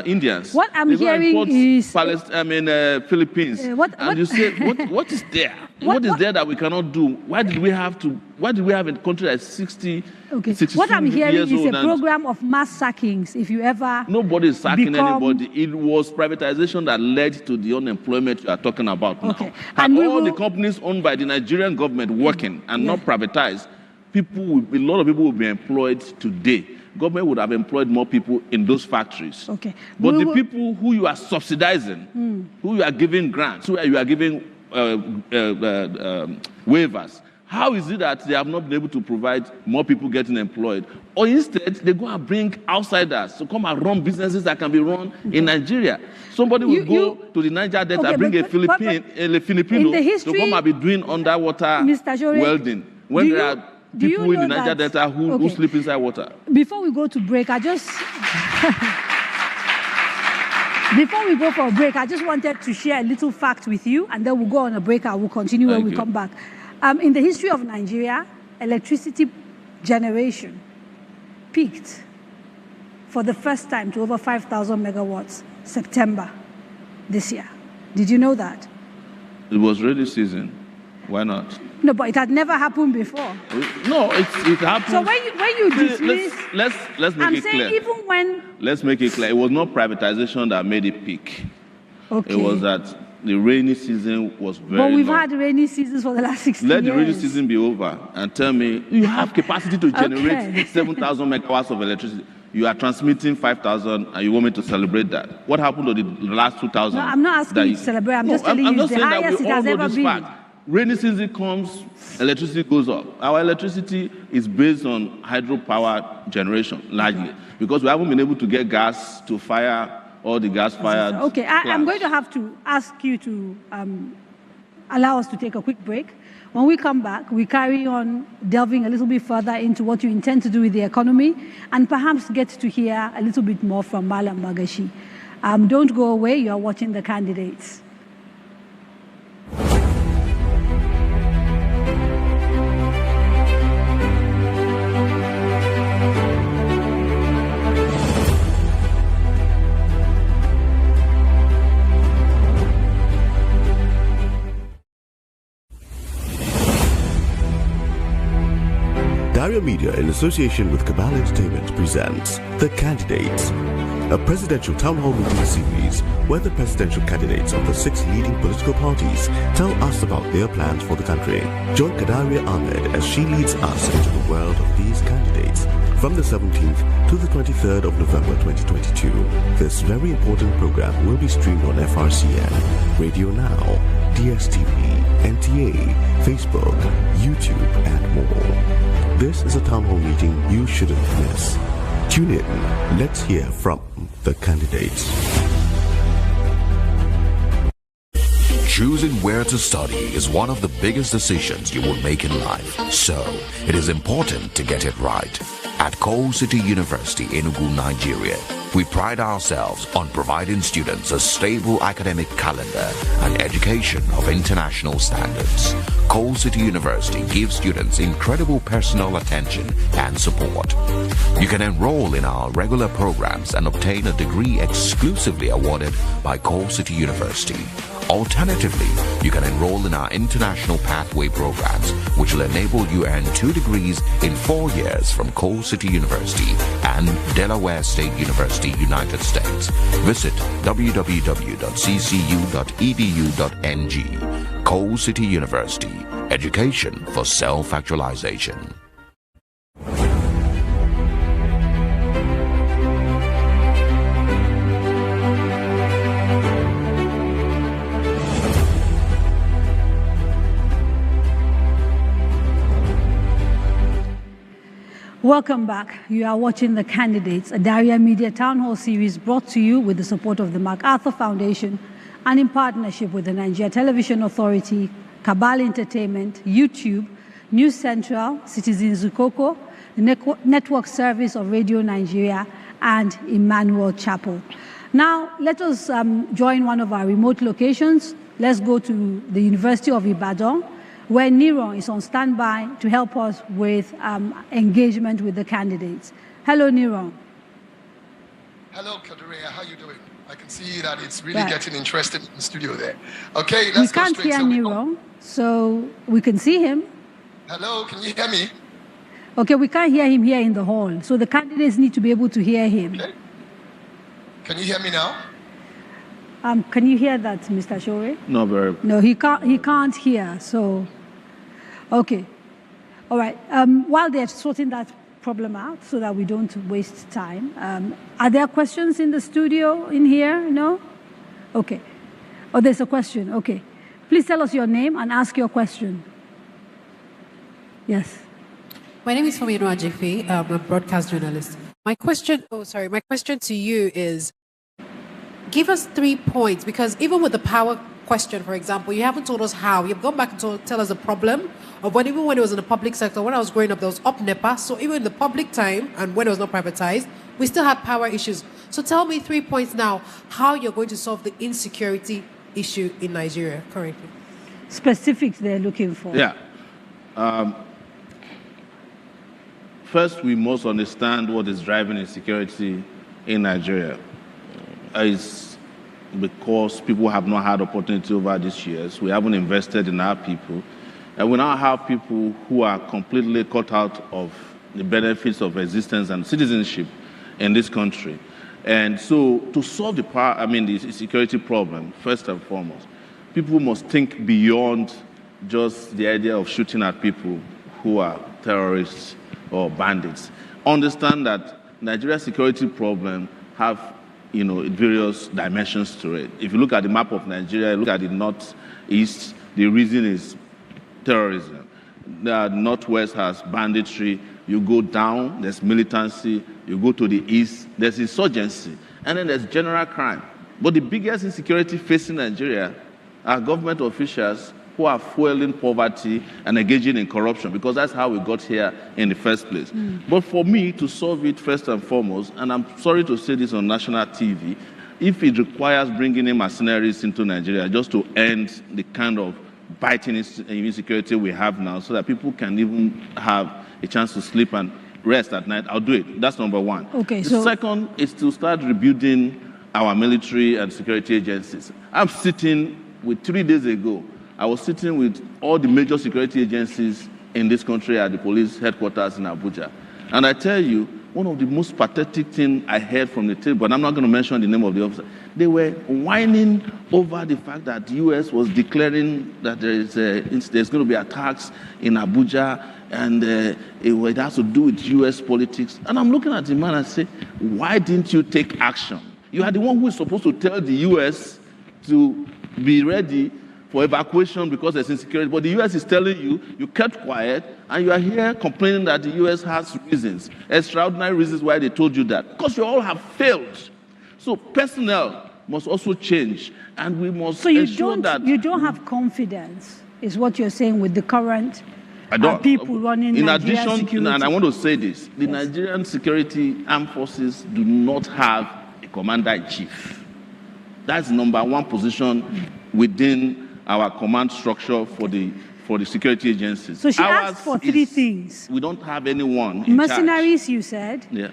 Indians. What I'm hearing is Philippines. And you say, what is there? What is there that we cannot do? Why did we have a country that's 60? Okay. 62 what I'm hearing years is old a program of mass sackings. If you ever nobody is sacking anybody. It was privatization that led to the unemployment you are talking about now. Okay. And all the companies owned by the Nigerian government working and not privatized, a lot of people will be employed today. Government would have employed more people in those factories. Okay. But the people who you are subsidizing, who you are giving grants, who you are giving waivers, how is it that they have not been able to provide more people getting employed? Or instead, they go and bring outsiders to come and run businesses that can be run in Nigeria. Somebody will go to the Niger Delta, bring a Filipino to come and be doing underwater welding. When there are people in the Niger Delta who sleep inside water. Before we go to break, Before we go for a break, I just wanted to share a little fact with you, and then we'll go on a break and we'll continue when we come back. In the history of Nigeria, electricity generation peaked for the first time to over 5,000 megawatts, September this year. Did you know that? It was rainy season. Why not? No, but it had never happened before. No, it happened. So when you dismiss... Let's make it clear. Even when... Let's make it clear. It was not privatization that made it peak. Okay. It was that the rainy season was very But we've long. had rainy seasons for the last 60 Let years. the rainy season be over and tell me, you have capacity to generate 7,000 megawatts of electricity. You are transmitting 5,000 and you want me to celebrate that. What happened to the last 2,000? No, I'm not asking you to celebrate. I'm just telling you it's the highest it has ever been. Fact. Rainy season comes, electricity goes up. Our electricity is based on hydropower generation, largely, because we haven't been able to get gas to fire all the gas-fired. Okay, I'm going to have to ask you to allow us to take a quick break. When we come back, we carry on delving a little bit further into what you intend to do with the economy and perhaps get to hear a little bit more from Malam Magashi. Don't go away. You are watching The Candidates. Daria Media, in association with Cabal Entertainment, presents The Candidates, a presidential town hall meeting series where the presidential candidates of the 6 leading political parties tell us about their plans for the country. Join Kadaria Ahmed as she leads us into the world of these candidates from the 17th to the 23rd of November 2022. This very important program will be streamed on FRCN, Radio Now, DSTV, NTA, Facebook, YouTube, and more. This is a town hall meeting you shouldn't miss. Tune in. Let's hear from the candidates. Choosing where to study is one of the biggest decisions you will make in life. So, it is important to get it right. At Coal City University, Enugu, Nigeria, we pride ourselves on providing students a stable academic calendar and education of international standards. Coal City University gives students incredible personal attention and support. You can enroll in our regular programs and obtain a degree exclusively awarded by Coal City University. Alternatively, you can enroll in our international pathway programs, which will enable you earn 2 degrees in 4 years from Coal City University and Delaware State University, United States. Visit www.ccu.edu.ng. Coal City University, education for self-actualization. Welcome back. You are watching The Candidates, a Daria Media Town Hall series brought to you with the support of the MacArthur Foundation and in partnership with the Nigeria Television Authority, Cabal Entertainment, YouTube, News Central, Citizen Zukoko, the Network Service of Radio Nigeria, and Emmanuel Chapel. Now, let us join one of our remote locations. Let's go to the University of Ibadan, where Niron is on standby to help us with engagement with the candidates. Hello, Niron. Hello, Kadaria. How are you doing? I can see that it's really getting interested in the studio there. Okay, let's go straight. We can't hear Niron, so we can see him. Hello, can you hear me? Okay, we can't hear him here in the hall, so the candidates need to be able to hear him. Okay. Can you hear me now? Can you hear that, Mr. Sowore? No, very. No, he can't hear, so... Okay. All right. While they're sorting that problem out so that we don't waste time, are there questions in the studio in here? No? Okay. Oh, there's a question. Okay. Please tell us your name and ask your question. Yes. My name is Fomino Ajefe. I'm a broadcast journalist. My question to you is, give us 3 points, because even with the power question, for example, you haven't told us how. You've gone back and tell us the problem of even when it was in the public sector. When I was growing up, there was UPNEPA. So even in the public time and when it was not privatized, we still had power issues. So tell me 3 points now, how you're going to solve the insecurity issue in Nigeria currently. Specifics they're looking for. Yeah. First, we must understand what is driving insecurity in Nigeria. It's because people have not had opportunity over these years. We haven't invested in our people. And we now have people who are completely cut out of the benefits of existence and citizenship in this country. And so to solve the security problem, first and foremost, people must think beyond just the idea of shooting at people who are terrorists or bandits. Understand that Nigeria's security problem have, various dimensions to it. If you look at the map of Nigeria, look at the northeast, the reason is terrorism. The northwest has banditry. You go down, there's militancy. You go to the east, there's insurgency. And then there's general crime. But the biggest insecurity facing Nigeria are government officials who are fueling poverty and engaging in corruption, because that's how we got here in the first place. But for me to solve it first and foremost, and I'm sorry to say this on national TV, if it requires bringing in mercenaries into Nigeria just to end the kind of biting insecurity we have now so that people can even have a chance to sleep and rest at night, I'll do it. That's number one. Okay, the second is to start rebuilding our military and security agencies. I'm sitting with 3 days ago, I was sitting with all the major security agencies in this country at the police headquarters in Abuja. And I tell you, one of the most pathetic things I heard from the table, but I'm not going to mention the name of the officer, they were whining over the fact that the U.S. was declaring that there's going to be attacks in Abuja, and it has to do with U.S. politics. And I'm looking at the man and say, why didn't you take action? You are the one who is supposed to tell the U.S. to be ready for evacuation because there's insecurity. But the U.S. is telling you, you kept quiet, and you are here complaining that the U.S. has reasons, extraordinary reasons why they told you that. Because you all have failed. So personnel must also change, and we must ensure that... So you don't have confidence, is what you're saying, with the current people running Nigerian security? And I want to say this, the Nigerian security armed forces do not have a commander-in-chief. That's number one position within our command structure for the security agencies. So she asked for 3 things. We don't have anyone in mercenaries, charge. You said. Yeah.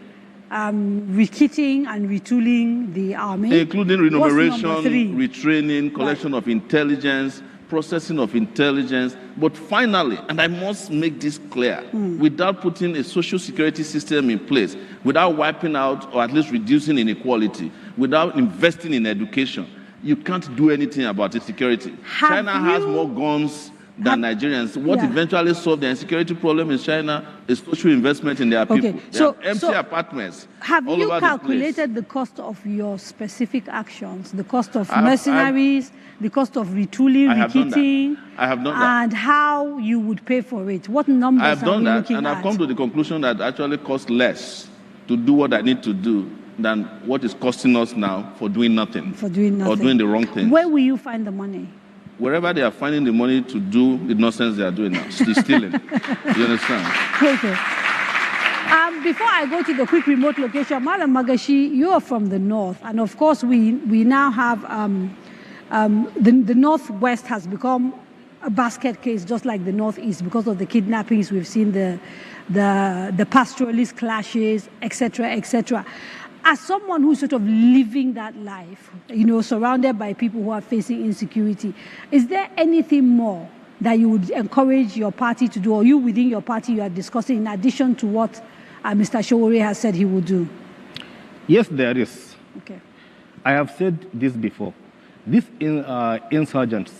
Rekitting and retooling the army. Including remuneration, retraining, collection of intelligence, processing of intelligence. But finally, and I must make this clear, without putting a social security system in place, without wiping out or at least reducing inequality, without investing in education, you can't do anything about insecurity. China has more guns than Nigerians. What eventually solved the insecurity problem in China is social investment in their people. They have empty apartments. Have you calculated the cost of your specific actions, the cost of mercenaries, the cost of retooling, rekitting? I have done that. And how you would pay for it? What numbers I have done that, looking and at? I've come to the conclusion that it actually costs less to do what I need to do than what is costing us now for doing nothing. For doing nothing. Or doing the wrong thing. Where will you find the money? Wherever they are finding the money to do the nonsense they are doing now, stealing. You understand? Okay. Before I go to the quick remote location, Madam Magashi, you are from the north, and of course we now have the northwest has become a basket case, just like the northeast, because of the kidnappings. We've seen the pastoralist clashes, etc., etc. As someone who's sort of living that life, surrounded by people who are facing insecurity, is there anything more that you would encourage your party to do, or you within your party you are discussing, in addition to what Mr. Sowore has said he would do? Yes, there is. Okay. I have said this before. These insurgents,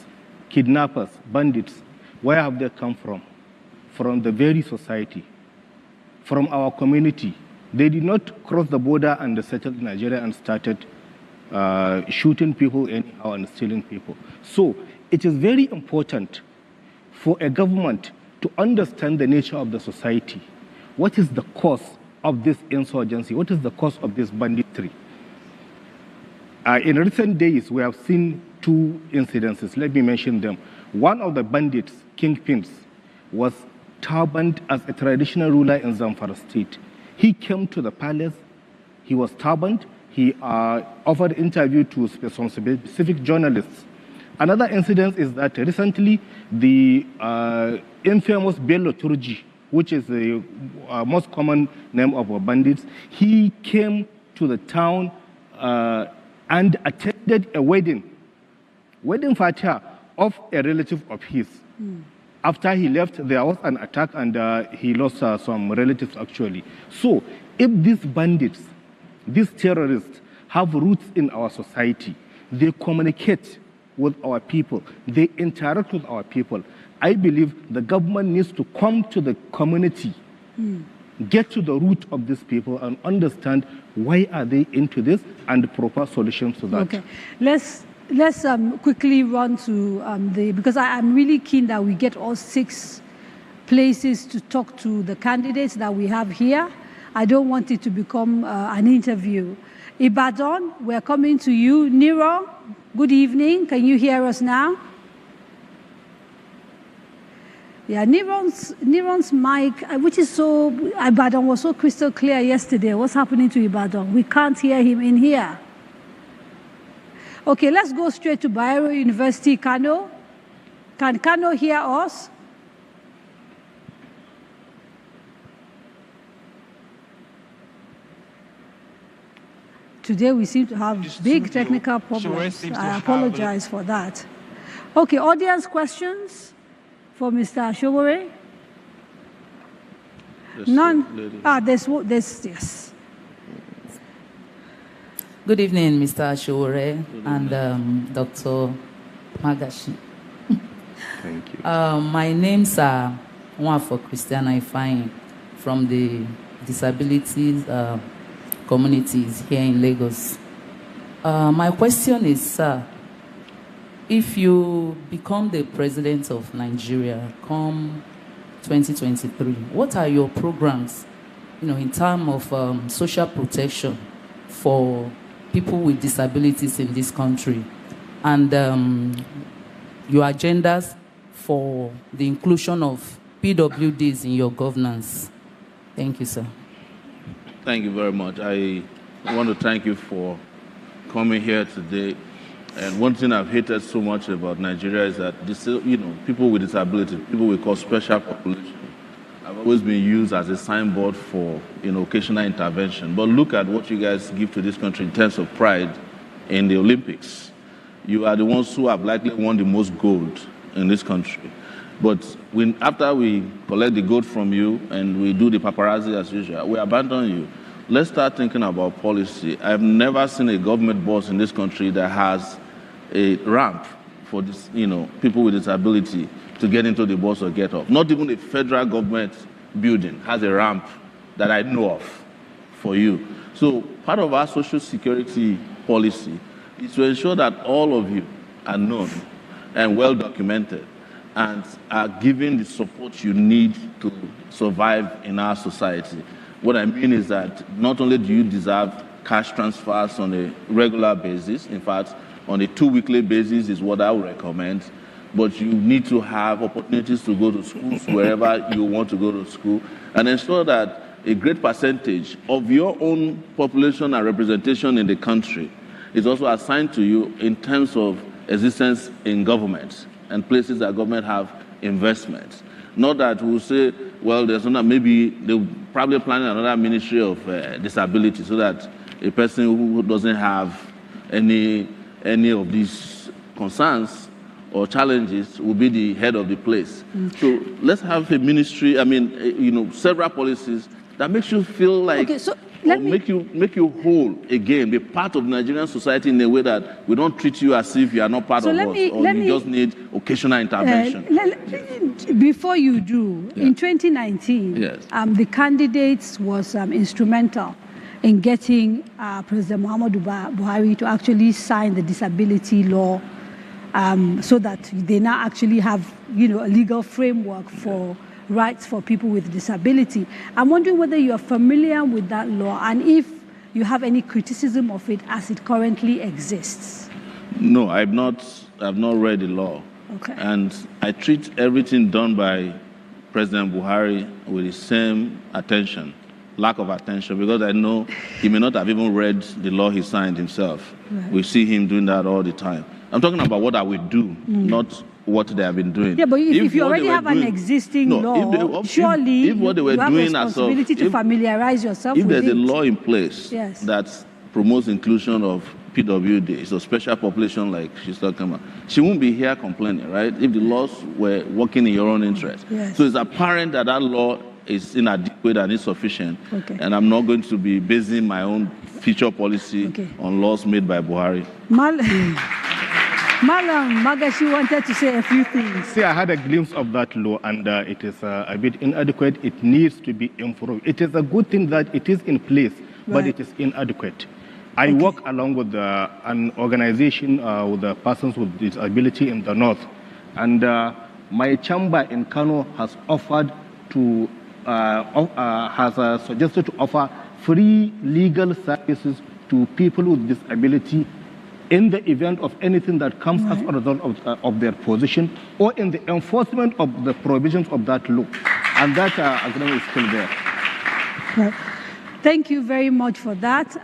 kidnappers, bandits, where have they come from? From the very society, from our community. They did not cross the border and settled in Nigeria and started shooting people anyhow and stealing people. So it is very important for a government to understand the nature of the society. What is the cause of this insurgency? What is the cause of this banditry? In recent days, we have seen 2 incidences. Let me mention them. One of the bandits, kingpins, was turbaned as a traditional ruler in Zamfara state. He came to the palace, he was turbaned, he offered interview to some specific journalists. Another incident is that recently the infamous Bello Turji, which is the most common name of bandits, he came to the town and attended a wedding fatah of a relative of his. After he left, there was an attack and he lost some relatives actually. So if these bandits, these terrorists have roots in our society, they communicate with our people, they interact with our people, I believe the government needs to come to the community get to the root of these people and understand why are they into this and propose solutions to that. Okay, let's quickly run to because I'm really keen that we get all 6 places to talk to the candidates that we have here. I don't want it to become an interview. Ibadan, we're coming to you. Nero, good evening. Can you hear us now? Yeah, Neron's mic, which is so, Ibadan was so crystal clear yesterday. What's happening to Ibadan? We can't hear him in here. Okay, let's go straight to Bayero University, Kano. Can Kano hear us? Today we seem to have big technical problems. I apologize for that. Okay, audience questions for Mr. Sowore? None? There's, yes. Good evening, Mr. Sowore and Dr. Magashi. Thank you. My name's Nwafo Christiana Ifeanyi from the disabilities communities here in Lagos. My question is, sir, if you become the president of Nigeria come 2023, what are your programs, in terms of social protection for people with disabilities in this country, and your agendas for the inclusion of PWDs in your governance? Thank you, sir. Thank you very much. I want to thank you for coming here today. And one thing I've hated so much about Nigeria is that people with disability, people we call special population, have always been used as a signboard for occasional intervention. But look at what you guys give to this country in terms of pride in the Olympics. You are the ones who have likely won the most gold in this country. But after we collect the gold from you and we do the paparazzi as usual, we abandon you. Let's start thinking about policy. I've never seen a government boss in this country that has a ramp for this, people with disability to get into the bus or get off. Not even the federal government building has a ramp that I know of for you. So part of our social security policy is to ensure that all of you are known and well documented and are given the support you need to survive in our society. What I mean is that not only do you deserve cash transfers on a regular basis, in fact, on a 2-weekly basis is what I would recommend, but you need to have opportunities to go to schools wherever you want to go to school, and ensure that a great percentage of your own population and representation in the country is also assigned to you in terms of existence in government and places that government have investments. Not that we'll say, well, there's not, maybe they'll probably plan another ministry of disability so that a person who doesn't have any of these concerns or challenges will be the head of the place. So let's have a ministry, several policies that makes you feel like, make you whole again, be part of Nigerian society in a way that we don't treat you as if you are not part of us, or you just need occasional intervention. Before you do, in 2019, the candidates was instrumental in getting President Muhammadu Buhari to actually sign the disability law, so that they now actually have, a legal framework for rights for people with disability. I'm wondering whether you are familiar with that law and if you have any criticism of it as it currently exists. No, I've not read the law. Okay. And I treat everything done by President Buhari with the same attention, lack of attention, because I know he may not have even read the law he signed himself. Right. We see him doing that all the time. I'm talking about what I would do, not what they have been doing. Yeah, but if you already have an existing law, surely if what they were you have doing responsibility to familiarize yourself with it. If there's a law in place that promotes inclusion of PWD, so special population like she's talking about, she won't be here complaining, right? If the laws were working in your own interest. Yes. So it's apparent that that law is inadequate and insufficient, and I'm not going to be basing my own future policy on laws made by Buhari. Malam Magashi wanted to say a few things. See, I had a glimpse of that law, and it is a bit inadequate. It needs to be improved. It is a good thing that it is in place, but it is inadequate. I work along with an organization with the persons with disability in the north, and my chamber in Kano has offered to suggested to offer free legal services to people with disability in the event of anything that comes as a result of their position or in the enforcement of the provisions of that law. And that agreement is still there. Right. Thank you very much for that.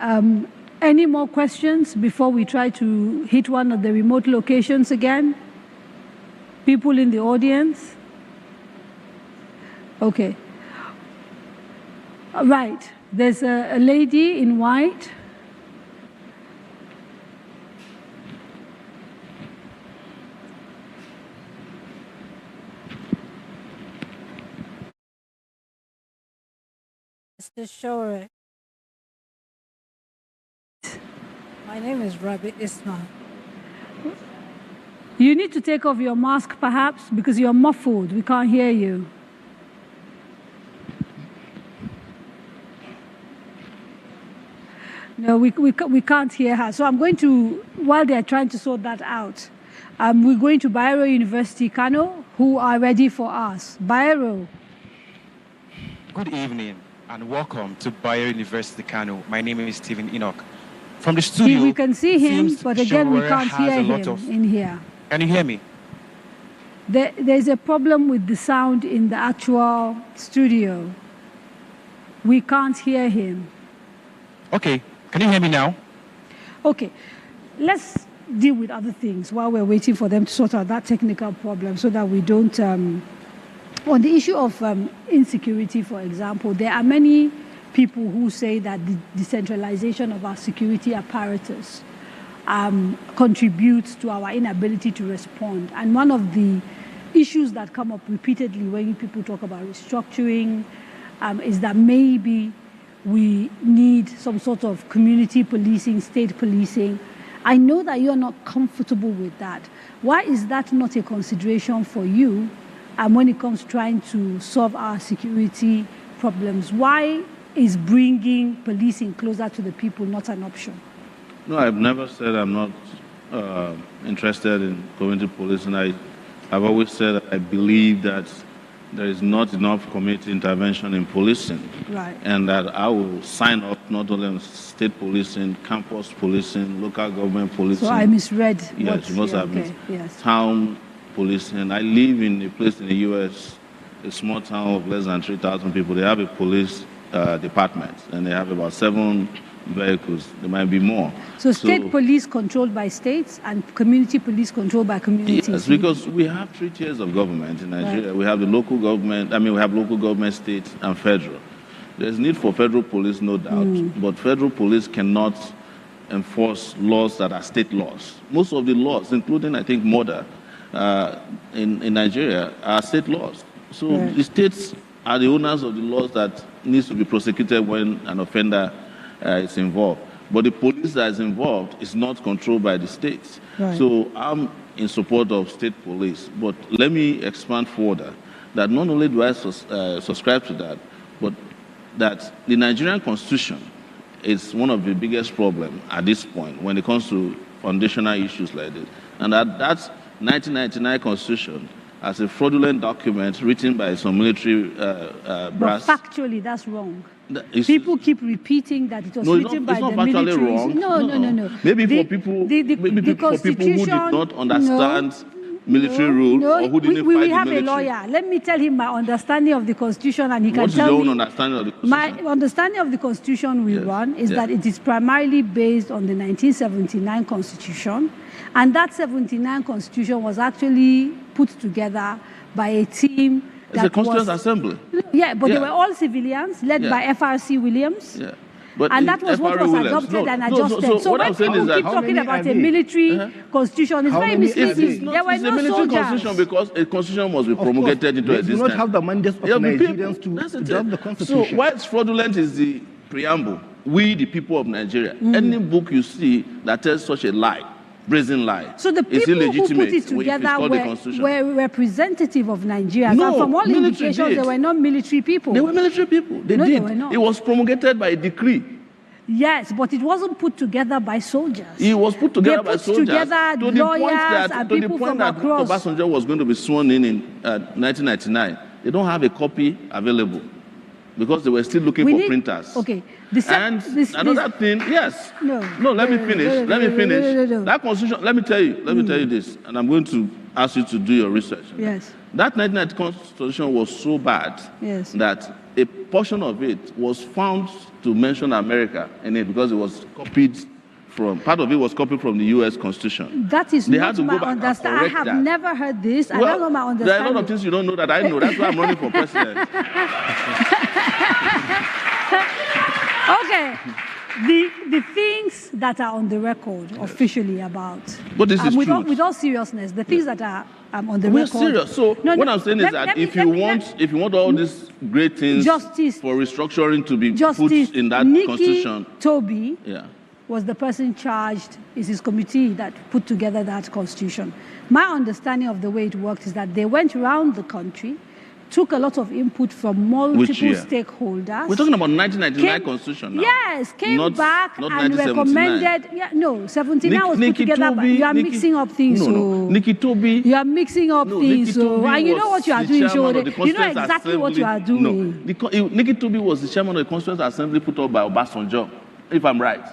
Any more questions before we try to hit one of the remote locations again? People in the audience? Okay. Right. There's a lady in white. Mr. Sowore. My name is Rabi Ismail. You need to take off your mask, perhaps, because you're muffled. We can't hear you. No, we can't hear her. So I'm going to, while they're trying to sort that out, we're going to Bayero University, Kano, who are ready for us. Bayero. Good evening and welcome to Bayero University, Kano. My name is Stephen Enoch. From the studio, we can see him, but again, we can't hear him in here. Can you hear me? There's a problem with the sound in the actual studio. We can't hear him. Okay. Can you hear me now? Okay. Let's deal with other things while we're waiting for them to sort out that technical problem so that we don't... on the issue of insecurity, for example, there are many people who say that the decentralization of our security apparatus contributes to our inability to respond. And one of the issues that come up repeatedly when people talk about restructuring is that maybe we need some sort of community policing, state policing. I know that you're not comfortable with that. Why is that not a consideration for you when it comes to trying to solve our security problems? Why is bringing policing closer to the people not an option? No, I've never said I'm not interested in community policing. I've always said that I believe that there is not enough community intervention in policing. Right. And that I will sign up not only on state policing, campus policing, local government policing. So I misread. Yes, you must have okay. Yes. Town policing. I live in a place in the U.S., a small town of less than 3,000 people. They have a police department, and they have about 7 vehicles. There might be more. So state police controlled by states and community police controlled by communities. Yes, because we have 3 tiers of government in Nigeria. Right. We have the local government, we have local government, state, and federal. There's need for federal police, no doubt, but federal police cannot enforce laws that are state laws. Most of the laws, including, I think, murder in Nigeria, are state laws. So the states are the owners of the laws that needs to be prosecuted when an offender is involved. But the police that is involved is not controlled by the states. Right. So I'm in support of state police. But let me expand further that not only do I subscribe to that, but that the Nigerian Constitution is one of the biggest problems at this point when it comes to foundational issues like this. And that 1999 Constitution as a fraudulent document written by some military brass. But factually, that's wrong. People keep repeating that it was written by the military. Wrong. No. Maybe for people who did not understand military rule or who didn't fight the military. We have a lawyer. Let me tell him my understanding of the Constitution, and he can tell me. What's your own understanding of the Constitution? My understanding of the Constitution we run is that it is primarily based on the 1979 Constitution, and that 79 Constitution was actually put together by a team. It's a Constituent Assembly. Yeah, but they were all civilians, led by FRC Williams. Yeah. And that was what was adopted and adjusted. So when people keep talking about a military constitution, it's very misleading. There were no soldiers. Constitution because a constitution must be promulgated into existence. We do not have the mandate of Nigerians to adopt the constitution. So why it's fraudulent is the preamble. We, the people of Nigeria. Any book you see that tells such a lie brazen lie. So the It's people who illegitimate put it together were representative of Nigeria. No, and from all military indications, did. they were not military people. They were military people. They No, did. they were not. It was promulgated by a decree. Yes, but it wasn't put together by soldiers. It was put together by soldiers. Together to the point lawyers that, and to the people point from that across. Obasanjo was going to be sworn in 1999. They don't have a copy available because they were still looking for printers. Okay. Another thing, yes. Let me finish. That constitution, let me tell you this, and I'm going to ask you to do your research. Yes. That 1990 constitution was so bad that a portion of it was found to mention America in it because it was copied from, part of it was copied from the U.S. Constitution. That is they not had to my go back understanding. I have that. never heard this. Well, I don't know my understanding. there are a lot of things you don't know that I know. That's why I'm running for president. Okay. The things that are on the record officially about, but this is true. With all seriousness, the things that are on the We're record. serious. So what I'm saying is that if you want all these great things for restructuring to be put in that constitution, Toby was the person charged. Is his committee that put together that constitution. My understanding of the way it worked is that they went around the country, took a lot of input from multiple stakeholders. We're talking about 1999 constitution now. Yes, came back not and 1979. recommended. 79 was put together, but you are mixing up things. Nikki Toby. You are mixing up things. And you know what you are doing, Sowore. You know exactly what you are doing. Nikki Toby was the chairman of the Constituent Assembly put up by Obasanjo, if I'm right.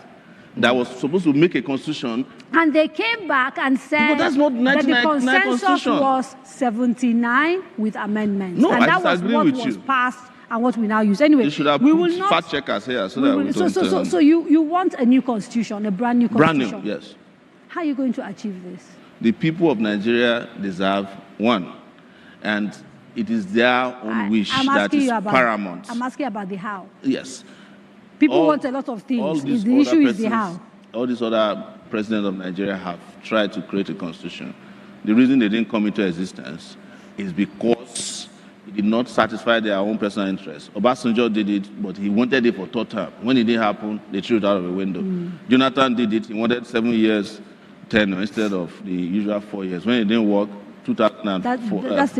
That was supposed to make a constitution. And they came back and said that the consensus was 79 with amendments. No, and that I was disagree what with was you. passed and what we now use. Anyway, you should have we put will not fact checkers here so that we don't. So you want a new constitution, a brand new constitution? Brand new, yes. How are you going to achieve this? The people of Nigeria deserve one, and it is their own wish that is paramount. I'm asking about the how. Yes. People want a lot of things. The issue is the how. All these other presidents of Nigeria have tried to create a constitution. The reason they didn't come into existence is because it did not satisfy their own personal interests. Obasanjo did it, but he wanted it for third term. When it didn't happen, they threw it out of the window. Jonathan did it. He wanted 7 years tenure instead of the usual 4 years. When it didn't work, 2004. That's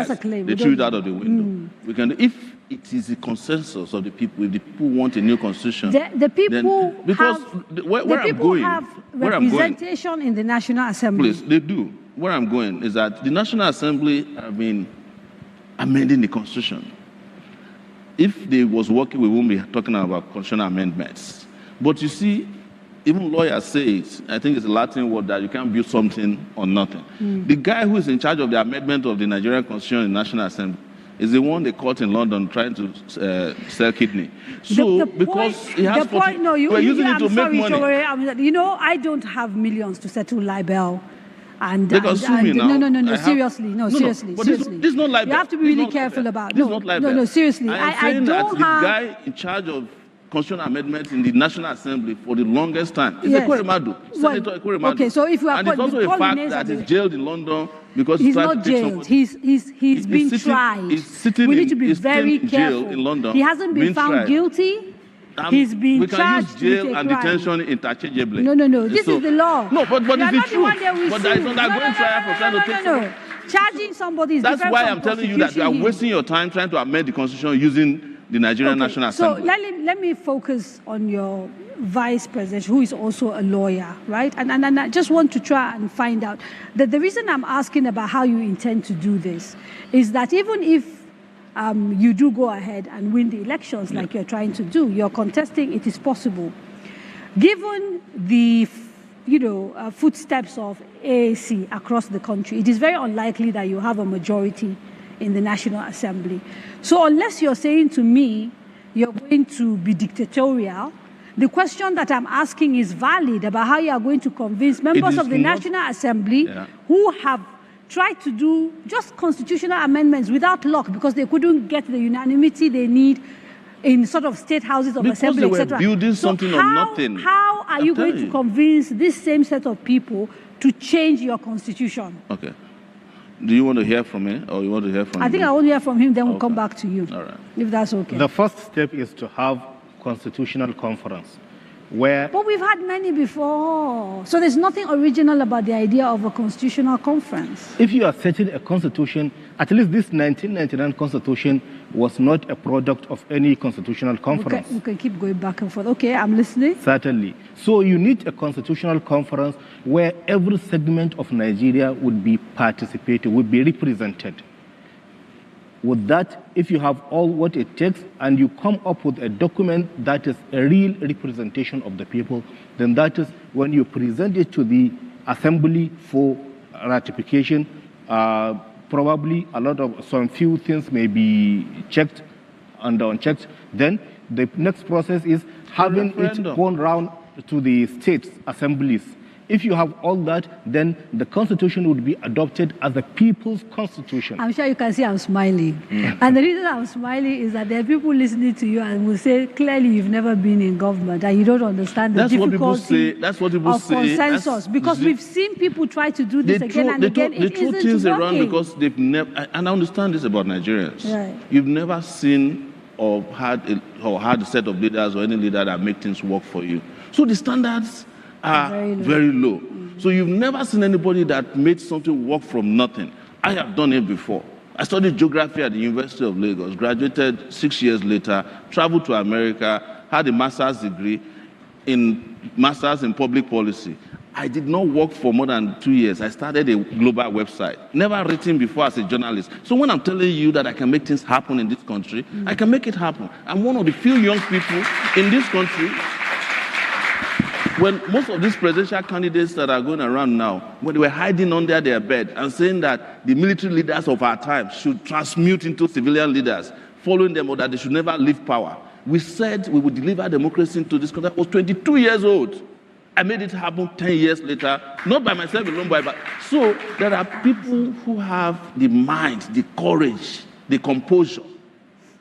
a claim. They threw it out of the window. We can, if it is the consensus of the people, if the people want a new constitution, the people have representation in the National Assembly. Please, they do. Where I'm going is that the National Assembly have been amending the constitution. If they was working, we wouldn't be talking about constitutional amendments. But you see, even lawyers say it. I think it's a Latin word that you can't build something on nothing. The guy who is in charge of the amendment of the Nigerian Constitution in the National Assembly is the one they caught in London trying to sell kidney. So because he has we're using it to make money. Sowore, I don't have millions to settle libel. And, they can sue me now. No, seriously. This is not libel. You have to be really careful about it. No, seriously. I don't have... the guy in charge of constitutional amendments in the National Assembly for the longest time. It's Ekweremadu, Senator Ekweremadu. Okay, so if you are... And it's also a fact that he's jailed in London because he's not jailed. He's been tried. He's sitting we need to be very careful. Jail in London. He hasn't been found guilty. He's been charged with a crime. We can use jail and detention interchangeably. No. This is the law. No, but it's the truth. But there is no going trial for trying to take... No. Charging somebody is different. That's why I'm telling you that you are wasting your time trying to amend the constitution using the Nigerian National Assembly. So let me focus on your vice president, who is also a lawyer, right? And I just want to try and find out that the reason I'm asking about how you intend to do this is that even if you do go ahead and win the elections like you're trying to do, you're contesting, it is possible. Given the footsteps of AAC across the country, it is very unlikely that you have a majority in the National Assembly. So unless you're saying to me you're going to be dictatorial, the question that I'm asking is valid about how you are going to convince members of the National Assembly who have tried to do just constitutional amendments without luck because they couldn't get the unanimity they need in sort of state houses of assembly, etc. Because they were building something on nothing. How are you going to convince this same set of people to change your constitution? Okay. Do you want to hear from me or you want to hear from I think I want to hear from him, then we'll come back to you. All right. If that's okay. The first step is to have constitutional conference. where... But we've had many before. So there's nothing original about the idea of a constitutional conference. If you are setting a constitution, at least this 1999 constitution was not a product of any constitutional conference. We can keep going back and forth. Okay, I'm listening. Certainly. So you need a constitutional conference where every segment of Nigeria would be participating, would be represented. With that, if you have all what it takes and you come up with a document that is a real representation of the people, then that is when you present it to the assembly for ratification. Probably some few things may be checked and unchecked. Then the next process is having it gone round to the states assemblies. If you have all that, then the constitution would be adopted as a people's constitution. I'm sure you can see I'm smiling. And the reason I'm smiling is that there are people listening to you and will say, clearly you've never been in government and you don't understand the difficulty of consensus. Because we've seen people try to do this again and again. They throw things around because they've never, and I understand this about Nigerians. Right. You've never seen or had a set of leaders or any leader that make things work for you. So the standards are very low. So you've never seen anybody that made something work from nothing. I have done it before. I studied geography at the University of Lagos, graduated 6 years later, traveled to America, had a master's degree in public policy. I did not work for more than 2 years. I started a global website, never written before as a journalist. So when I'm telling you that I can make things happen in this country, I can make it happen. I'm one of the few young people in this country. When most of these presidential candidates that are going around now, when they were hiding under their bed and saying that the military leaders of our time should transmute into civilian leaders, following them, or that they should never leave power, we said we would deliver democracy into this country. I was 22 years old. I made it happen 10 years later, not by myself alone, but so there are people who have the mind, the courage, the composure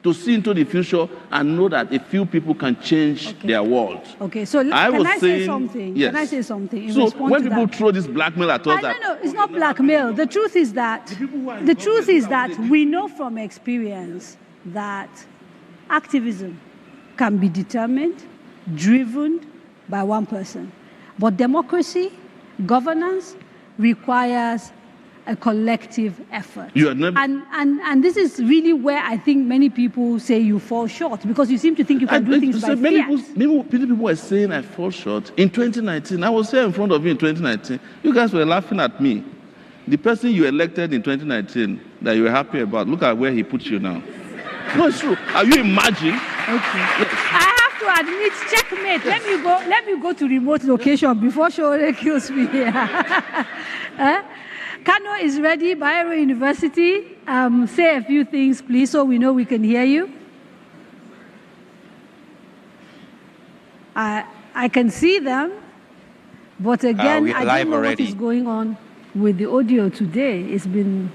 to see into the future and know that a few people can change their world. Okay, so can I say something? Yes. Can I say something? So when people throw this blackmail at us, no, it's not blackmail. The truth is that we know from experience that activism can be determined, driven by one person. But democracy, governance, requires a collective effort. And this is really where I think many people say you fall short, because you seem to think you can do things by many people were saying I fall short. In 2019, I was here in front of you in 2019. You guys were laughing at me. The person you elected in 2019 that you were happy about, look at where he put you now. No, it's true. Are you imagine? Okay. Yes. I have to admit, checkmate. Yes. Let me go to remote location before Sowore kills me here. Kano is ready. Bayero University. Say a few things, please, so we know we can hear you. I can see them, but again, I don't know what is going on with the audio today. It's been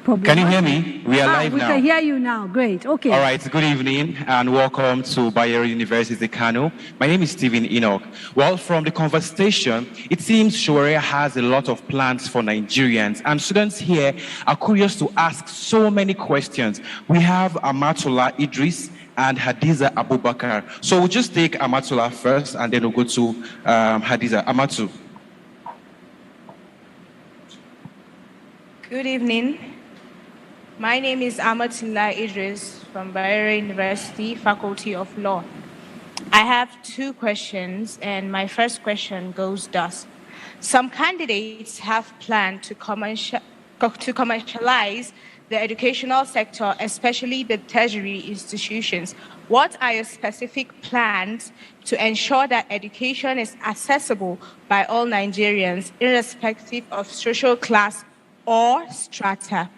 problematic. Can you hear me? We are live now. We can hear you now. Great. Okay. All right. Good evening and welcome to Bayero University, Kano. My name is Stephen Enoch. Well, from the conversation, it seems Sowore has a lot of plans for Nigerians, and students here are curious to ask so many questions. We have Amatola Idris and Hadiza Abubakar. So we'll just take Amatola first, and then we'll go to Hadiza. Amatu. Good evening. My name is Amatola Idris from Bayero University, Faculty of Law. I have two questions, and my first question goes thus. Some candidates have planned to commercialize the educational sector, especially the tertiary institutions. What are your specific plans to ensure that education is accessible by all Nigerians, irrespective of social class or strata?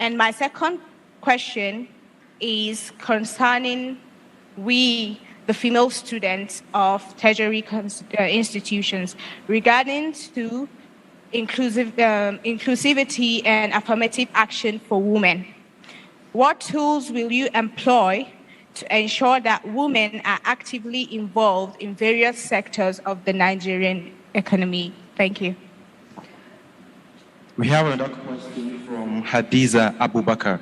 And my second question is concerning the female students of tertiary institutions, regarding to inclusivity and affirmative action for women. What tools will you employ to ensure that women are actively involved in various sectors of the Nigerian economy? Thank you. We have another question from Hadiza Abubakar.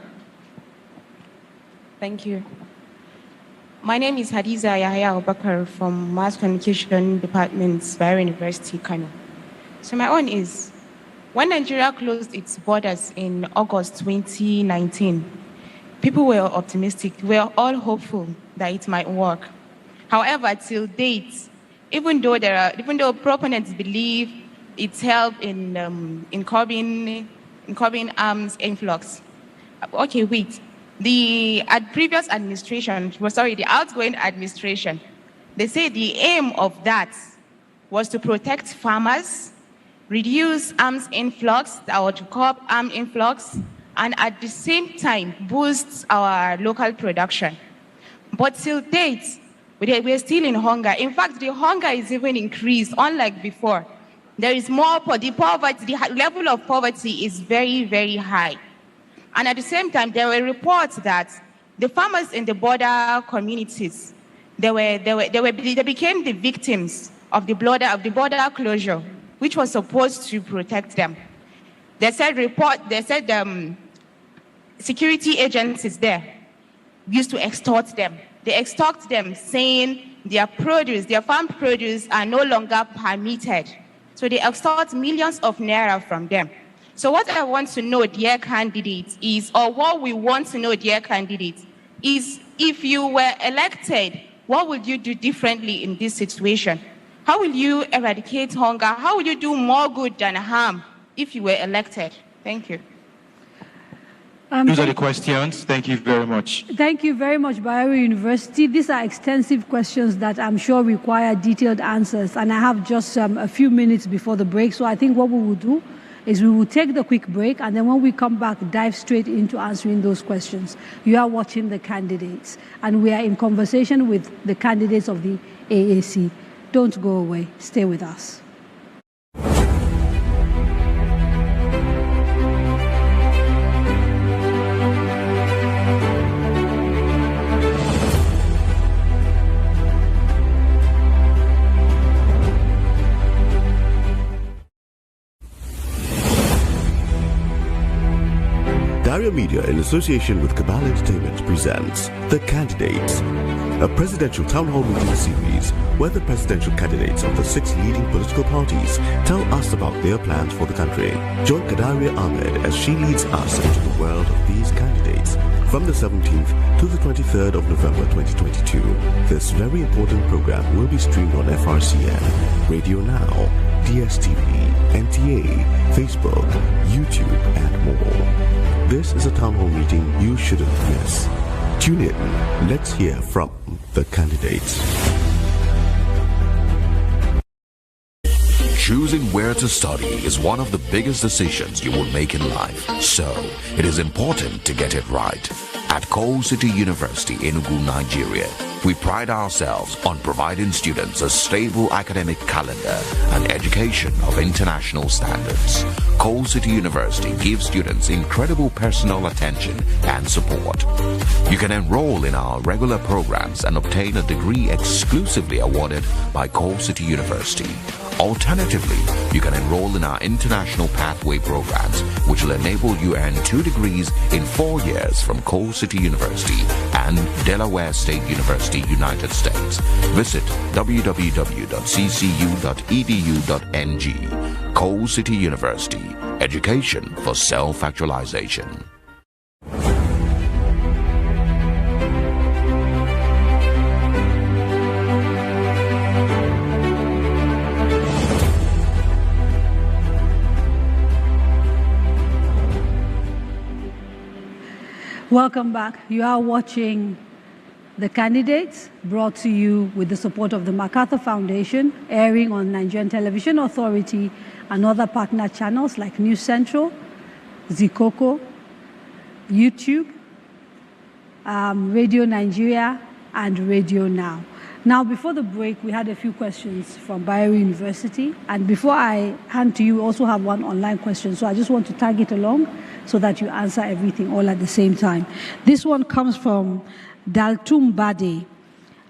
Thank you. My name is Hadiza Yahya Obakar from Mass Communication Department, Bayero University, Kano. So my own is, when Nigeria closed its borders in August 2019, people were optimistic. We were all hopeful that it might work. However, till date, even though proponents believe it's helped in curbing arms influx. Okay, wait. The previous administration, the outgoing administration, they say the aim of that was to protect farmers, reduce arms influx, or to curb arms influx, and at the same time boost our local production. But till date, we're still in hunger. In fact, the hunger is even increased, unlike before. There is more, the level of poverty is very, very high. And at the same time, there were reports that the farmers in the border communities, they became the victims of the border closure, which was supposed to protect them. They said security agencies there used to extort them. They extort them, saying their farm produce are no longer permitted. So they extort millions of naira from them. So what I want to know, dear candidates, what we want to know, dear candidates, is if you were elected, what would you do differently in this situation? How will you eradicate hunger? How will you do more good than harm if you were elected? Thank you. Those are the questions. Thank you very much. Thank you very much, Bayero University. These are extensive questions that I'm sure require detailed answers, and I have just a few minutes before the break, so I think what we will do is we will take the quick break, and then when we come back, dive straight into answering those questions. You are watching the candidates, and we are in conversation with the candidates of the AAC. Don't go away. Stay with us. Daria Media, in association with Cabal Entertainment, presents The Candidates, a presidential town hall meeting series where the presidential candidates of the 6 leading political parties tell us about their plans for the country. Join Kadaria Ahmed as she leads us into the world of these candidates from the 17th to the 23rd of November 2022. This very important program will be streamed on FRCN, Radio Now, DSTV, NTA, Facebook, YouTube, and more. This is a town hall meeting you shouldn't miss. Tune in. Let's hear from the candidates. Choosing where to study is one of the biggest decisions you will make in life. So, it is important to get it right. At Coal City University in Enugu, Nigeria, we pride ourselves on providing students a stable academic calendar and education of international standards. Coal City University gives students incredible personal attention and support. You can enroll in our regular programs and obtain a degree exclusively awarded by Coal City University. Alternatively, you can enroll in our international pathway programs, which will enable you earn 2 degrees in 4 years from Coal City University and Delaware State University, United States. Visit www.ccu.edu.ng. Coal City University, education for self-actualization. Welcome back. You are watching The Candidates, brought to you with the support of the MacArthur Foundation, airing on Nigerian Television Authority and other partner channels like News Central, Zikoko, YouTube, Radio Nigeria, and Radio Now. Now, before the break, we had a few questions from Bayero University. And before I hand to you, we also have one online question. So I just want to tag it along so that you answer everything all at the same time. This one comes from Daltum Bade.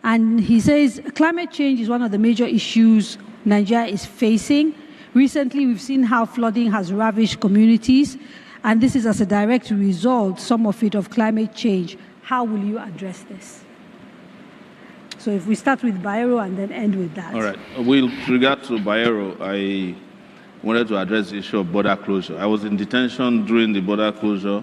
And he says, climate change is one of the major issues Nigeria is facing. Recently, we've seen how flooding has ravished communities. And this is as a direct result, some of it, of climate change. How will you address this? So if we start with Bayero and then end with that. All right. With regard to Bayero, I wanted to address the issue of border closure. I was in detention during the border closure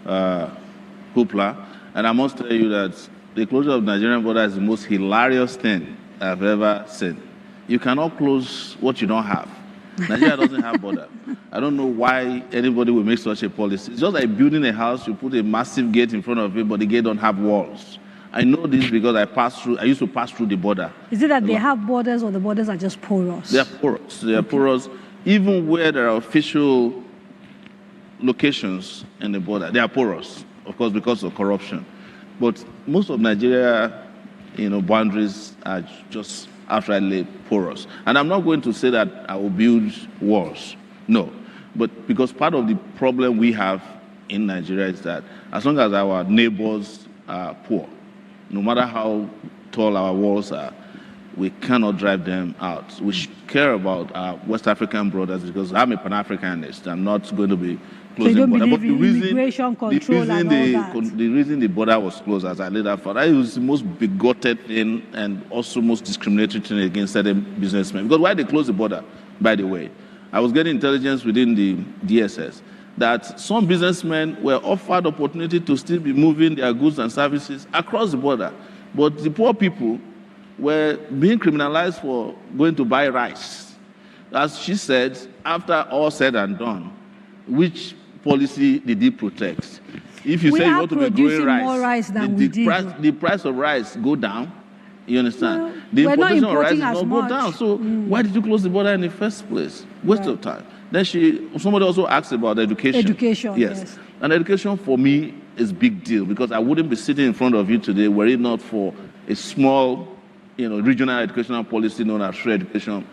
hoopla, and I must tell you that the closure of the Nigerian border is the most hilarious thing I've ever seen. You cannot close what you don't have. Nigeria doesn't have border. I don't know why anybody will make such a policy. It's just like building a house, you put a massive gate in front of it, but the gate don't have walls. I know this because I used to pass through the border. Is it that they have borders or the borders are just porous? They are porous. They are porous. Even where there are official locations in the border, they are porous, of course, because of corruption. But most of Nigeria, boundaries are just outrightly porous. And I'm not going to say that I will build walls. No. But because part of the problem we have in Nigeria is that as long as our neighbors are poor, no matter how tall our walls are, we cannot drive them out. We should care about our West African brothers because I'm a Pan-Africanist. I'm not going to be closing border. But the reason the border was closed, as I later found, it was the most bigoted thing and also most discriminatory thing against certain businessmen. Because why they closed the border, by the way, I was getting intelligence within the DSS that some businessmen were offered opportunity to still be moving their goods and services across the border. But the poor people were being criminalized for going to buy rice. As she said, after all said and done, which policy did he protect? If you say you want to be growing rice, the price of rice go down. You understand? Well, the importation of rice not will go down. So why did you close the border in the first place? Waste of time. Then somebody also asked about education. Education, yes. And education for me is big deal because I wouldn't be sitting in front of you today were it not for a small, regional educational policy known as free education,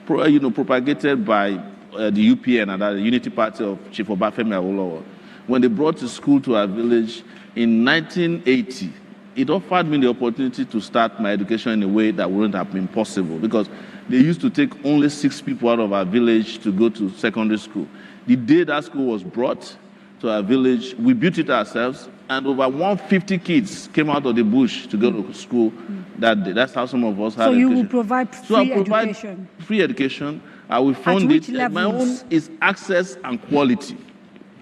propagated by the UPN and the Unity Party of Chief Obafemi Awolowo. When they brought the school to our village in 1980, it offered me the opportunity to start my education in a way that wouldn't have been possible because they used to take only 6 people out of our village to go to secondary school. The day that school was brought to our village, we built it ourselves, and over 150 kids came out of the bush to go to school that day. That's how some of us had education. So you will provide free education? Free education. I will fund it. My own is access and quality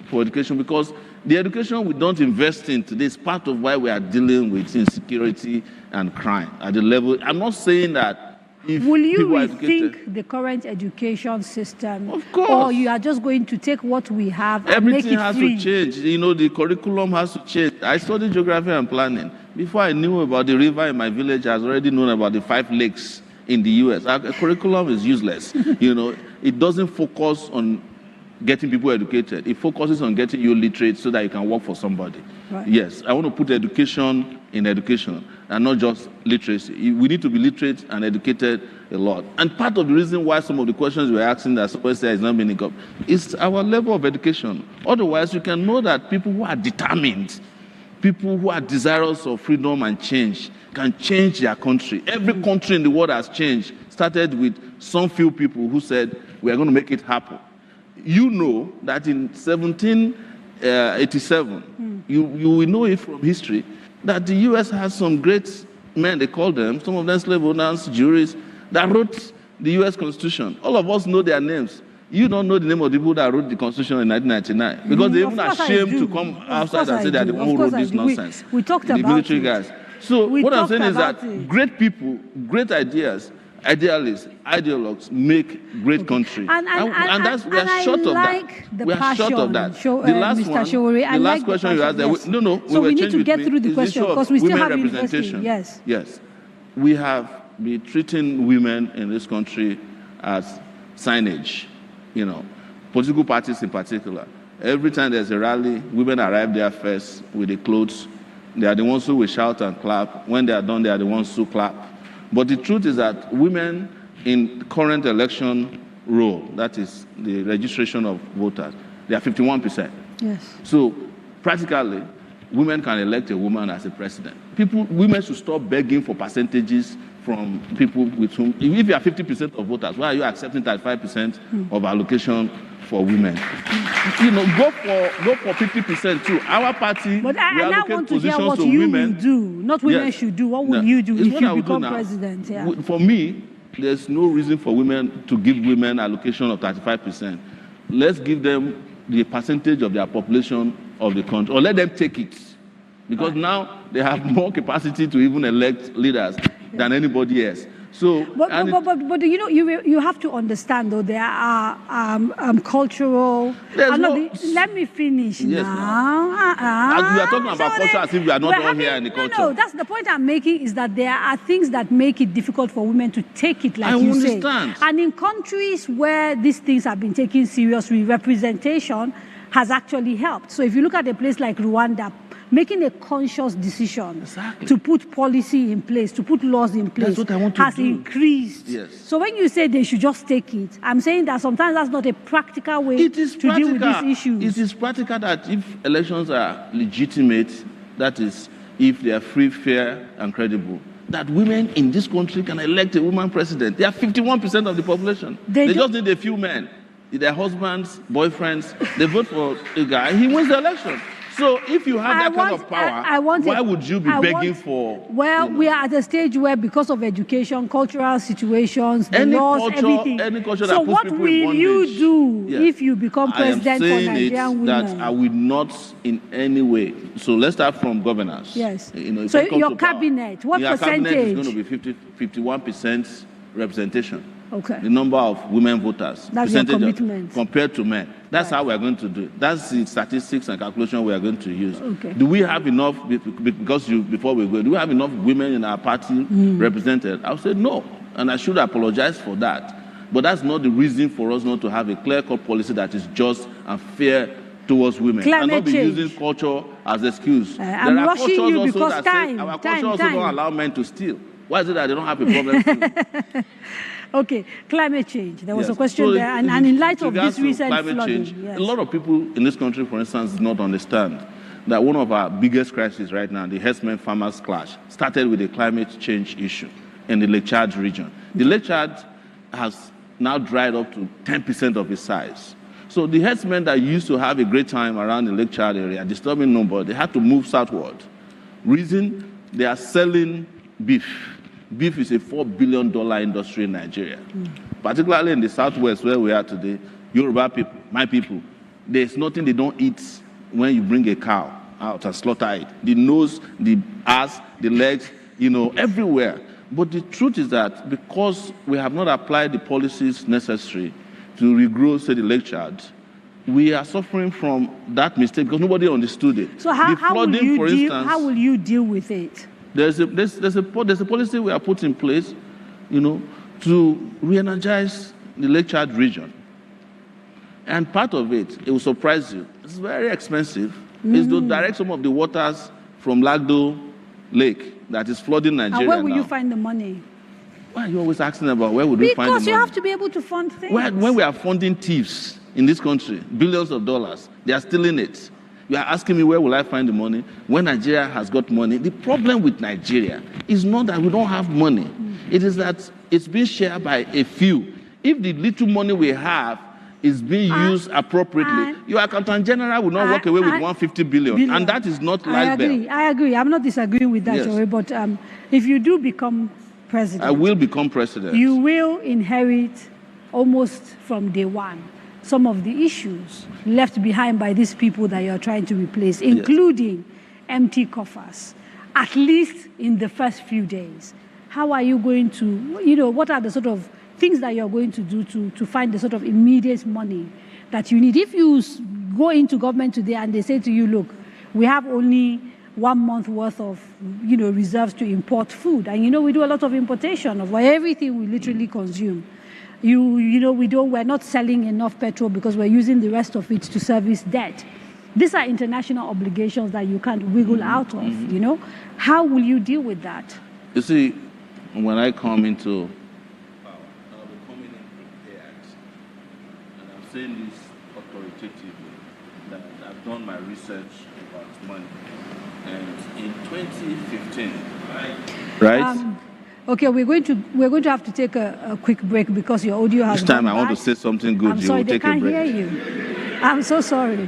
for education because the education we don't invest in today is part of why we are dealing with insecurity and crime at the level. I'm not saying that will you rethink the current education system? Of course. Or you are just going to take what we have and everything make it has free? To change. The curriculum has to change. I studied geography and planning. Before I knew about the river in my village, I was already known about the 5 lakes in the U.S. Our curriculum is useless. It doesn't focus on getting people educated. It focuses on getting you literate so that you can work for somebody. Right. Yes, I want to put education in education and not just literacy. We need to be literate and educated a lot. And part of the reason why some of the questions we're asking that somebody says is not being up is our level of education. Otherwise, you can know that people who are determined, people who are desirous of freedom and change can change their country. Every country in the world has changed. Started with some few people who said, we are going to make it happen. You know that in 1787, you will know it from history, that the U.S. has some great men, they call them, some of them slave owners, jurists, that wrote the U.S. Constitution. All of us know their names. You don't know the name of the people that wrote the Constitution in 1999 because they're even ashamed to come outside and say that they who wrote this nonsense. We talked about the military guys. So what I'm saying is that great people, great ideas, idealists, ideologues make great country. And that's, we are short of that. We are short of that. The last one, the last question you asked, so we need to get through the question because we still have representation. Yes. We have been treating women in this country as signage, political parties in particular. Every time there's a rally, women arrive there first with the clothes. They are the ones who will shout and clap. When they are done, they are the ones who clap. But the truth is that women in current election roll, that is the registration of voters, they are 51%. Yes. So practically, women can elect a woman as a president. Women should stop begging for percentages from people with whom, if you are 50% of voters, why are you accepting 35% of allocation for women. You know, go for 50% too. Our party, but I now want to hear what you will do, not women should do. What will you do if you become president? Yeah. For me, there's no reason for women to give women allocation of 35%. Let's give them the percentage of their population of the country, or let them take it. Because now they have more capacity to even elect leaders than anybody else. So, but you know, you have to understand though, there are cultural. Let me finish now. As we are talking about culture, as if we are not all here in the culture. No, that's the point I'm making, is that there are things that make it difficult for women to take it, like you say. And in countries where these things have been taken seriously, representation has actually helped. So if you look at a place like Rwanda, making a conscious decision to put policy in place, to put laws in place, has increased. Yes. So when you say they should just take it, I'm saying that sometimes that's not a practical way to deal with these issues. It is practical that if elections are legitimate, that is, if they are free, fair, and credible, that women in this country can elect a woman president. They are 51% of the population. They just need a few men, their husbands, boyfriends. They vote for a guy, he wins the election. So if you have that kind of power, why would you be begging for? Well, we are at a stage where, because of education, cultural situations, the laws, everything. Any culture so that puts what people will in bondage, you do if you become president for Nigerian women? That I will not in any way. So let's start from governance. Yes. You know, so your cabinet, what percentage? Cabinet is going to be 51% representation. Okay. The number of women voters. That's your commitment. Compared to men. That's how we're going to do it. That's the statistics and calculation we are going to use. Okay. Do we have enough, because before we go, do we have enough women in our party represented? I would say no, and I should apologize for that. But that's not the reason for us not to have a clear-cut policy that is just and fair towards women. Climate and not be change. using culture as an excuse. I'm rushing you because our culture also don't allow men to steal. Why is it that they don't have a problem too? Okay, climate change. There was a question there, and in light of this recent flooding. Change, a lot of people in this country, for instance, do not understand that one of our biggest crises right now, the herdsmen-farmers clash, started with the climate change issue in the Lake Chad region. The Lake Chad has now dried up to 10% of its size. So the herdsmen that used to have a great time around the Lake Chad area, disturbing nobody, they had to move southward. Reason, they are selling beef. Beef is a $4 billion industry in Nigeria. Particularly in the southwest where we are today, Yoruba people, my people, there's nothing they don't eat when you bring a cow out and slaughter it. The nose, the ass, the legs, you know, everywhere. But the truth is that because we have not applied the policies necessary to regrow, say, the Lake Chad, we are suffering from that mistake because nobody understood it. So how will you deal with it? There's a policy we have put in place, you know, to re-energize the Lake Chad region. And part of it will surprise you. It's very expensive. It's to direct some of the waters from Lagdo Lake that is flooding Nigeria and where will now. you find the money? Why are you always asking about where would we find the money? Because you have to be able to fund things. When we are funding thieves in this country, billions of dollars, they are stealing it. You are asking me where will I find the money when Nigeria has got money. The problem with Nigeria is not that we don't have money. It is that it's being shared by a few. If the little money we have is being used appropriately, your accountant general will not walk away with 150 billion. And that is not like that. I agree. I'm not disagreeing with that, Sowore, but if you do become president, I will become president. You will inherit almost from day one some of the issues left behind by these people that you're trying to replace, including empty coffers, at least in the first few days. How are you going to, you know, what are the sort of things that you're going to do to find the sort of immediate money that you need? If you go into government today and they say to you, look, we have only 1 month worth of, you know, reserves to import food. And, you know, we do a lot of importation of everything we literally consume. You know, we're not selling enough petrol because we're using the rest of it to service debt. These are international obligations that you can't wiggle out of, you know. How will you deal with that? You see, when I come into power, I'll be coming in prepared. And I'm saying this authoritatively, that I've done my research about money. And in 2015, right? Okay, we're going to have to take a quick break because your audio has This time I gone want to bad. say something good. I'm You sorry, will they take a can't break. hear you. I'm so sorry.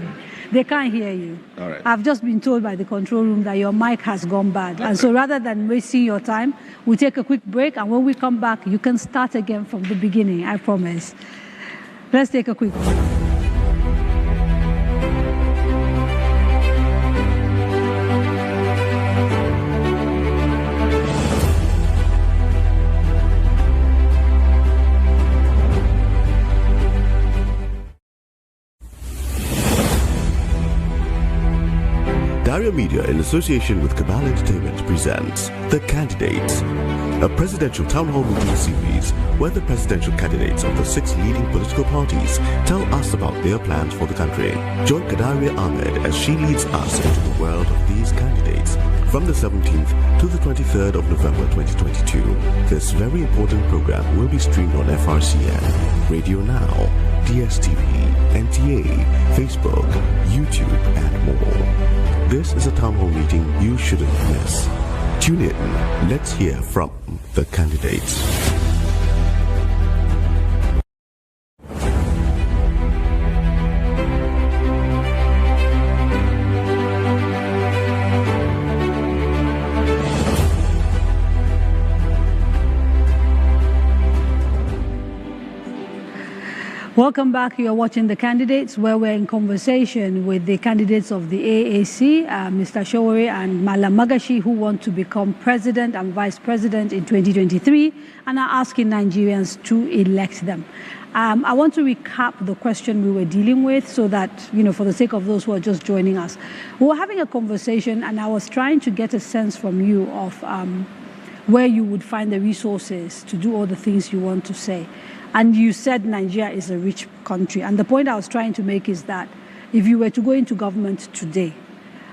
They can't hear you. All right. I've just been told by the control room that your mic has gone bad. And so rather than wasting your time, we'll take a quick break, and when we come back, you can start again from the beginning, I promise. Let's take a quick break. Daria Media, in association with Cabal Entertainment, presents The Candidates, a presidential town hall meeting series where the presidential candidates of the 6 leading political parties tell us about their plans for the country. Join Kadaria Ahmed as she leads us into the world of these candidates from the 17th to the 23rd of November 2022. This very important program will be streamed on FRCN, Radio Now, DSTV, NTA, Facebook, YouTube, and more. This is a town hall meeting you shouldn't miss. Tune in. Let's hear from the candidates. Welcome back. You're watching The Candidates, where we're in conversation with the candidates of the AAC, Mr. Sowore and Malam Magashi, who want to become president and vice president in 2023 and are asking Nigerians to elect them. I want to recap the question we were dealing with so that, for the sake of those who are just joining us. We were having a conversation, and I was trying to get a sense from you of where you would find the resources to do all the things you want to say. And you said Nigeria is a rich country. And the point I was trying to make is that if you were to go into government today,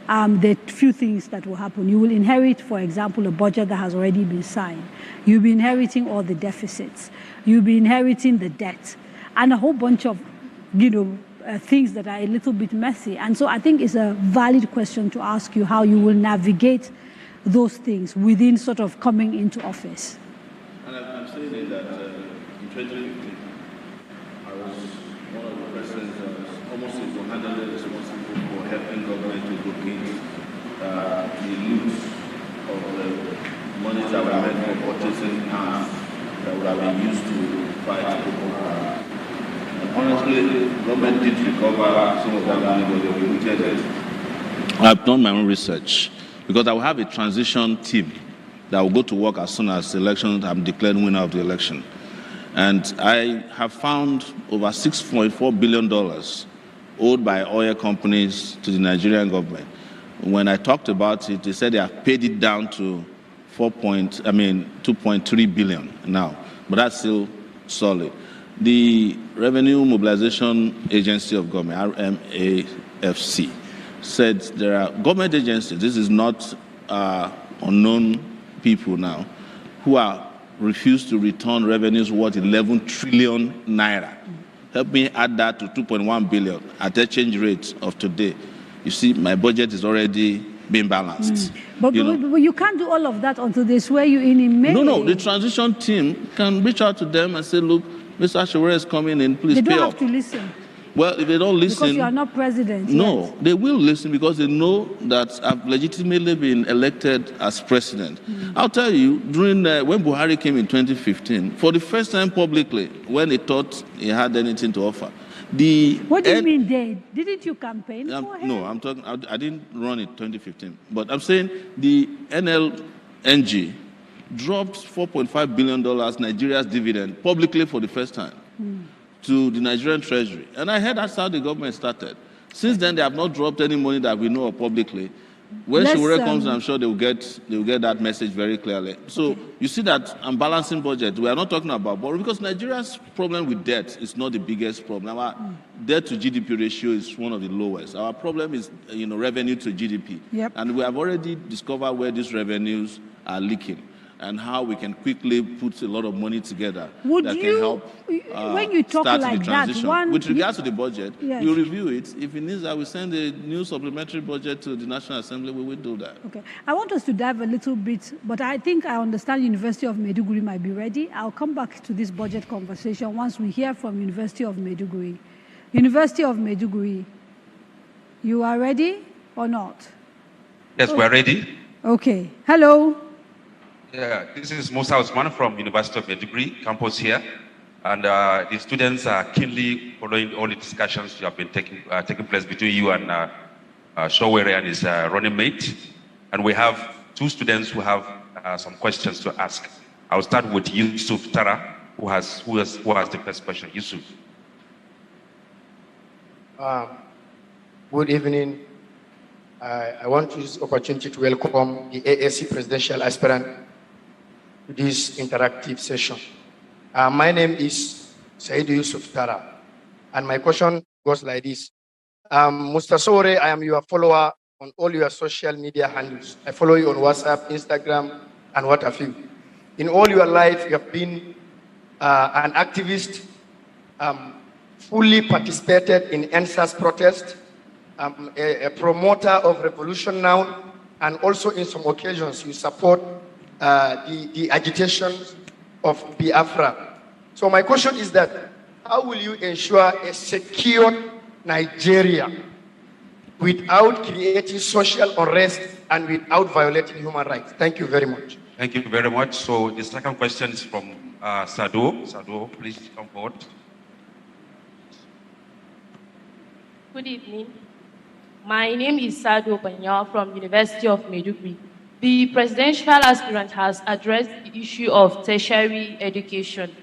there are few things that will happen. You will inherit, for example, a budget that has already been signed. You'll be inheriting all the deficits. You'll be inheriting the debt and a whole bunch of, things that are a little bit messy. And so I think it's a valid question to ask you how you will navigate those things within sort of coming into office. And I'm saying that in 2015, I was one of the presidents that was almost single-handedly responsible for helping government to locate the loot of the money that were meant for purchasing arms that would have been used to fight Boko Haram. And honestly, government did recover some of that money, but they were looted it. I've done my own research because I will have a transition team that will go to work as soon as the election, I'm declared winner of the election. And I have found over $6.4 billion owed by oil companies to the Nigerian government. When I talked about it, they said they have paid it down to 2.3 billion now, but that's still solid. The Revenue Mobilization Agency of Government, RMAFC, said there are government agencies, this is not unknown people now, who are refused to return revenues worth 11 trillion naira. Help me add that to 2.1 billion at the exchange rate of today. You see, my budget is already being balanced. But you can't do all of that until they swear you in May. No, the transition team can reach out to them and say, look, Mr. Sowore is coming in, please pay up. They don't have to listen. Well, if they don't listen... Because you are not president No, yet. they will listen because they know that I've legitimately been elected as president. I'll tell you, during when Buhari came in 2015, for the first time publicly, when he thought he had anything to offer, What do you mean they? Didn't you campaign for him? No, I didn't run in 2015. But I'm saying the NLNG dropped $4.5 billion Nigeria's dividend publicly for the first time. To the Nigerian Treasury. And I heard that's how the government started. Since then, they have not dropped any money that we know of publicly. When Sowore comes, I'm sure they will get that message very clearly. So you see that I'm balancing budget. We are not talking about borrowing because Nigeria's problem with debt is not the biggest problem. Our debt to GDP ratio is one of the lowest. Our problem is revenue to GDP. Yep. And we have already discovered where these revenues are leaking. and how we can quickly put a lot of money together Would that you, can help when you talk start like the transition. that, With regards to the budget, yes. we'll review it. If it needs that, we send a new supplementary budget to the National Assembly, we will do that. Okay. I want us to dive a little bit, but I think I understand University of Maiduguri might be ready. I'll come back to this budget conversation once we hear from University of Maiduguri. University of Maiduguri, you are ready or not? Yes, we're ready. Okay. Hello. Yeah, this is Musa Usman from University of Maiduguri campus here. And the students are keenly following all the discussions you have been taking place between you and Sowore and his running mate. And we have two students who have some questions to ask. I'll start with Yusuf Tara, who has the first question. Yusuf. Good evening. I want to use this opportunity to welcome the AAC presidential aspirant to this interactive session. My name is Said Yusuf Tara, and my question goes like this. Mr. Sowore, I am your follower on all your social media handles. I follow you on WhatsApp, Instagram, and what have you. In all your life, you have been an activist, fully participated in NSAS protest, a promoter of Revolution Now, and also in some occasions you support the agitation of Biafra. So my question is that, how will you ensure a secure Nigeria without creating social unrest and without violating human rights? Thank you very much. Thank you very much. So the second question is from Sado. Sado, please come forward. Good evening. My name is Sado Banya from University of Maiduguri. The presidential aspirant has addressed the issue of tertiary education.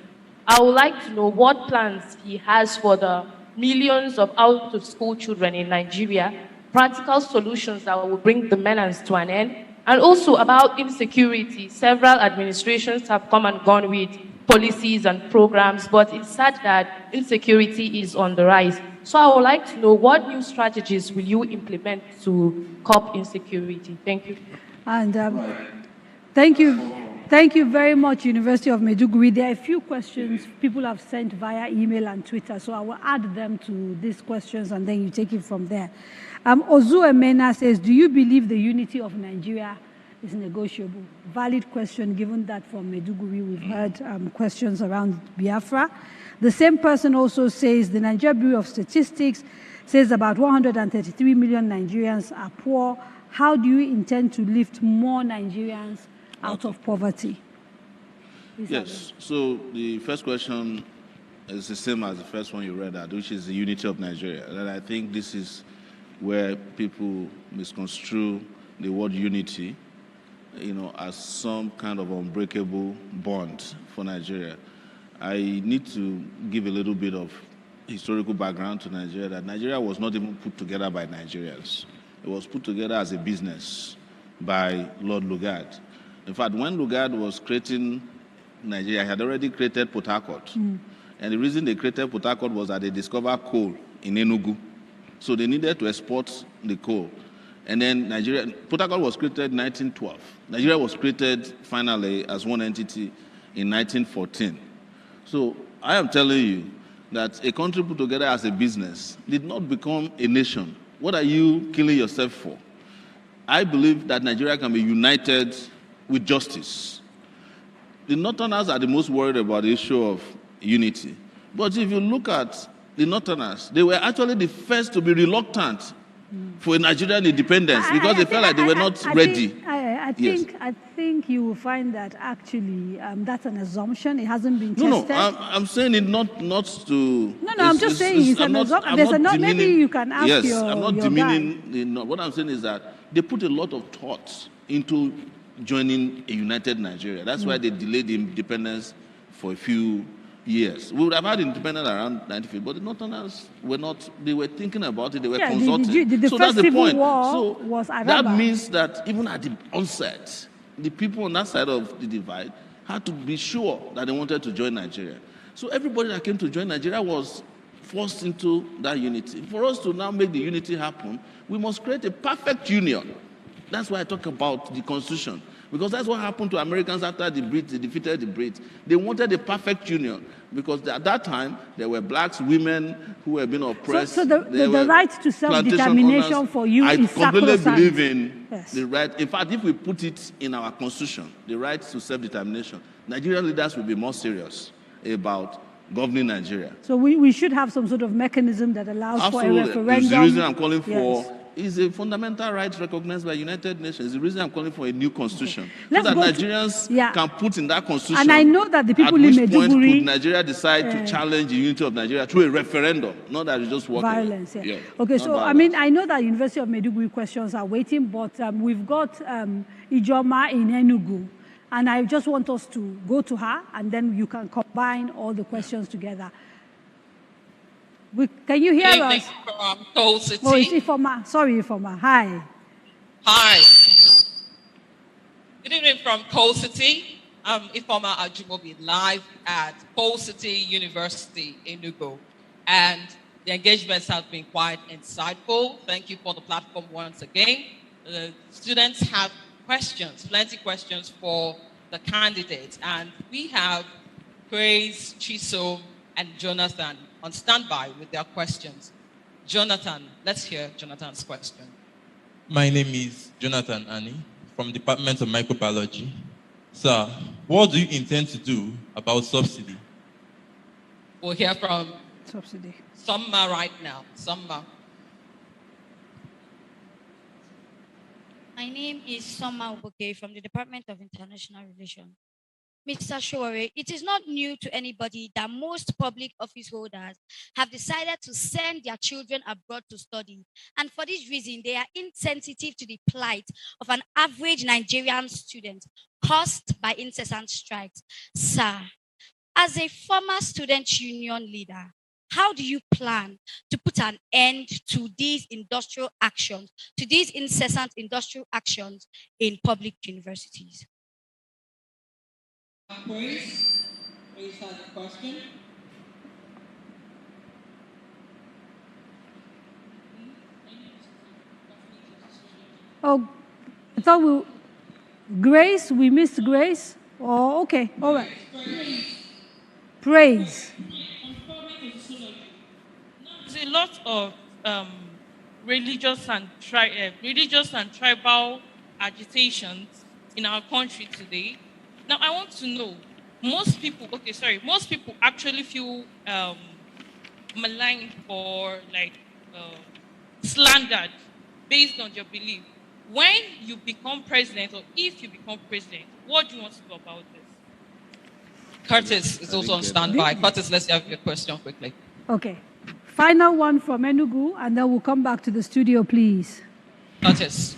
I would like to know what plans he has for the millions of out-of-school children in Nigeria, practical solutions that will bring the menace to an end, and also about insecurity. Several administrations have come and gone with policies and programs, but it's sad that insecurity is on the rise. So I would like to know what new strategies will you implement to curb insecurity? Thank you. And thank you very much, University of Maiduguri. There are a few questions people have sent via email and Twitter, so I will add them to these questions and then you take it from there. Ozu Emena says, do you believe the unity of Nigeria is negotiable? Valid question, given that from Maiduguri we've heard questions around Biafra. The same person also says the Nigeria Bureau of Statistics says about 133 million Nigerians are poor. How do you intend to lift more Nigerians out of poverty? Yes, so the first question is the same as the first one you read out, which is the unity of Nigeria. And I think this is where people misconstrue the word unity, as some kind of unbreakable bond for Nigeria. I need to give a little bit of historical background to Nigeria, that Nigeria was not even put together by Nigerians. It was put together as a business by Lord Lugard. In fact, when Lugard was creating Nigeria, he had already created Port Harcourt. And the reason they created Port Harcourt was that they discovered coal in Enugu. So they needed to export the coal. And then Port Harcourt was created in 1912. Nigeria was created finally as one entity in 1914. So I am telling you that a country put together as a business did not become a nation. What are you killing yourself for? I believe that Nigeria can be united with justice. The Northerners are the most worried about the issue of unity. But if you look at the Northerners, they were actually the first to be reluctant for Nigerian independence because they felt like they were not ready. I think you will find that actually that's an assumption. It hasn't been tested. No, I'm saying it not to. No, I'm just saying it's an assumption. Maybe you can ask yes, your I'm not your demeaning. What I'm saying is that they put a lot of thought into joining a united Nigeria. That's why they delayed the independence for a few years. We would have had independence around 95, but the Northerners were not. They were thinking about it. They were consulting. The so first that's the point. War was that means that even at the onset, the people on that side of the divide had to be sure that they wanted to join Nigeria. So everybody that came to join Nigeria was forced into that unity. For us to now make the unity happen, we must create a perfect union That's why I talk about the Constitution. Because that's what happened to Americans after the Brits, they defeated the Brits. They wanted a perfect union because at that time there were blacks, women who were being oppressed. So the right to self-determination for you is sacrosanct. I completely believe in yes. the right. In fact, if we put it in our Constitution, the right to self-determination, Nigerian leaders will be more serious about governing Nigeria. So we should have some sort of mechanism that allows Absolutely. for a referendum. The reason I'm calling for is a fundamental right recognized by United Nations. The reason I'm calling for a new constitution. Okay. So that Nigerians can put in that constitution. And I know that the people in Maiduguri... At which point could Nigeria decide to challenge the unity of Nigeria through a referendum, not that you just walk violence, away. Yeah. Okay, so violence. I mean, I know that University of Maiduguri questions are waiting, but we've got Ijoma in Enugu. And I just want us to go to her, and then you can combine all the questions together. Can you hear us? From Coal City. Oh, it's Ifoma. Sorry, Ifoma. Hi. Hi. Good evening from Coal City. I'm Ifoma Ajumobi, live at Coal City University in Enugu. And the engagements have been quite insightful. Thank you for the platform once again. The students have questions, plenty questions for the candidates. And we have Grace, Chisom, and Jonathan on standby with their questions. Jonathan, let's hear Jonathan's question. My name is Jonathan Ani from Department of Microbiology. Sir, what do you intend to do about subsidy? We'll hear from subsidy. Summa right now. Summa. My name is Summa Oboke from the Department of International Relations. Mr. Sowore, it is not new to anybody that most public office holders have decided to send their children abroad to study. And for this reason, they are insensitive to the plight of an average Nigerian student caused by incessant strikes. Sir, as a former student union leader, how do you plan to put an end to these industrial actions, to these incessant industrial actions in public universities? Grace has a question. Oh, I thought Grace, we missed Grace. Oh, okay, all right. Praise. There's a lot of religious and tribal agitations in our country today. Now, I want to know, most people actually feel maligned or slandered based on your belief. When you become president, or if you become president, what do you want to do about this? Curtis is also on standby. Curtis, let's have your question quickly. Okay. Final one from Enugu, and then we'll come back to the studio, please. Curtis.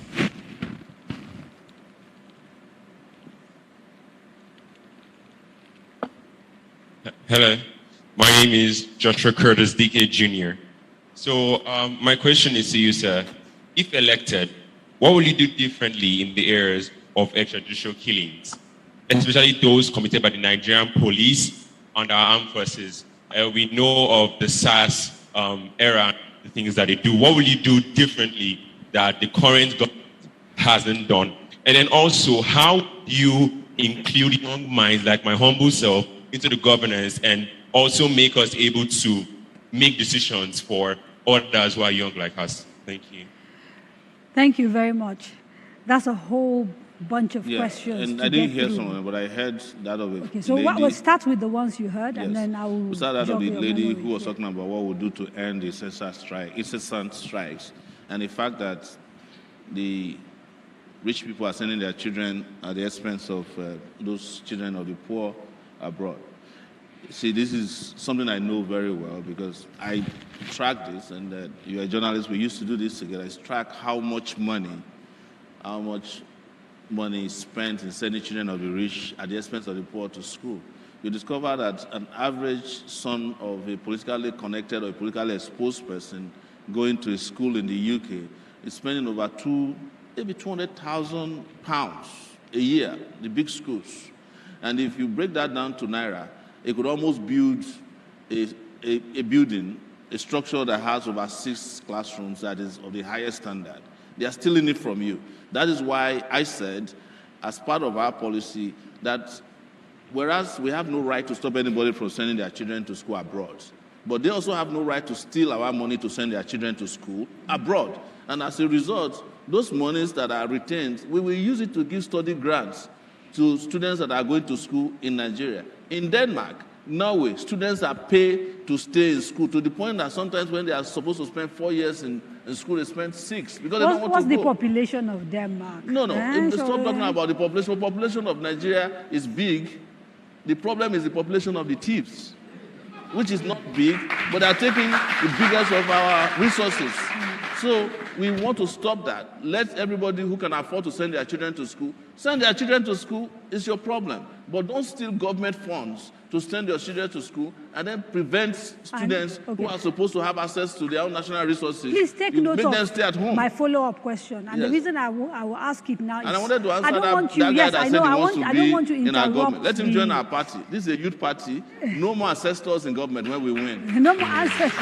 Hello, my name is Joshua Curtis, DK Jr. So my question is to you, sir. If elected, what will you do differently in the areas of extrajudicial killings, especially those committed by the Nigerian police and our armed forces? We know of the SARS era, the things that they do. What will you do differently that the current government hasn't done? And then also, how do you include young minds like my humble self into the governance and also make us able to make decisions for others who are young like us? Thank you. Thank you very much. That's a whole bunch of questions. And I didn't hear some of them, but I heard that of it. Okay, so we'll start with the ones you heard, and then I will. We'll start out of the lady who was talking about what we'll do to end the incessant strikes, and the fact that the rich people are sending their children at the expense of those children of the poor abroad. See, this is something I know very well because I track this, and you're a journalist, we used to do this together. I track how much money is spent in sending children of the rich at the expense of the poor to school. You discover that an average son of a politically connected or a politically exposed person going to a school in the UK is spending over maybe £200,000 a year, the big schools. And if you break that down to Naira, it could almost build a building, a structure that has over 6 classrooms that is of the highest standard. They are stealing it from you. That is why I said, as part of our policy, that whereas we have no right to stop anybody from sending their children to school abroad, but they also have no right to steal our money to send their children to school abroad. And as a result, those monies that are retained, we will use it to give study grants to students that are going to school in Nigeria. In Denmark, Norway, students are paid to stay in school to the point that sometimes when they are supposed to spend 4 years in school, they spend 6 because they don't want to go. What's the population of Denmark? No. Stop talking about the population. The population of Nigeria is big. The problem is the population of the thieves, which is not big, but they are taking the biggest of our resources. So we want to stop that. Let everybody who can afford to send their children to school, send their children to school. Is your problem. But don't steal government funds to send your children to school and then prevent students who are supposed to have access to their own national resources. Please take note make of them stay at home. my follow-up question. And Yes. the reason I will ask it now is... And I wanted to answer that that guy that said he wants to I don't want to be in our interrupt government. Let him join our party. This is a youth party. No more ancestors in government when we win. No more answers.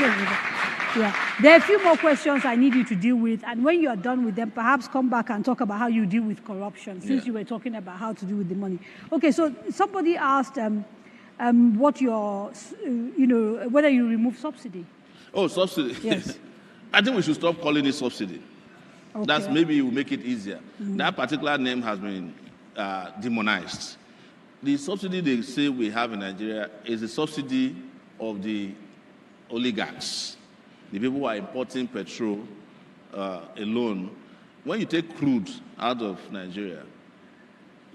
Yeah. There are a few more questions I need you to deal with, and when you are done with them, perhaps come back and talk about how you deal with corruption, since you were talking about how to deal with the money. Okay, so somebody asked what your, whether you remove subsidy. Oh, subsidy. Yes. I think we should stop calling it subsidy. Okay. That's maybe it will make it easier. That particular name has been demonized. The subsidy they say we have in Nigeria is a subsidy of the oligarchs, the people who are importing petrol alone. When you take crude out of Nigeria,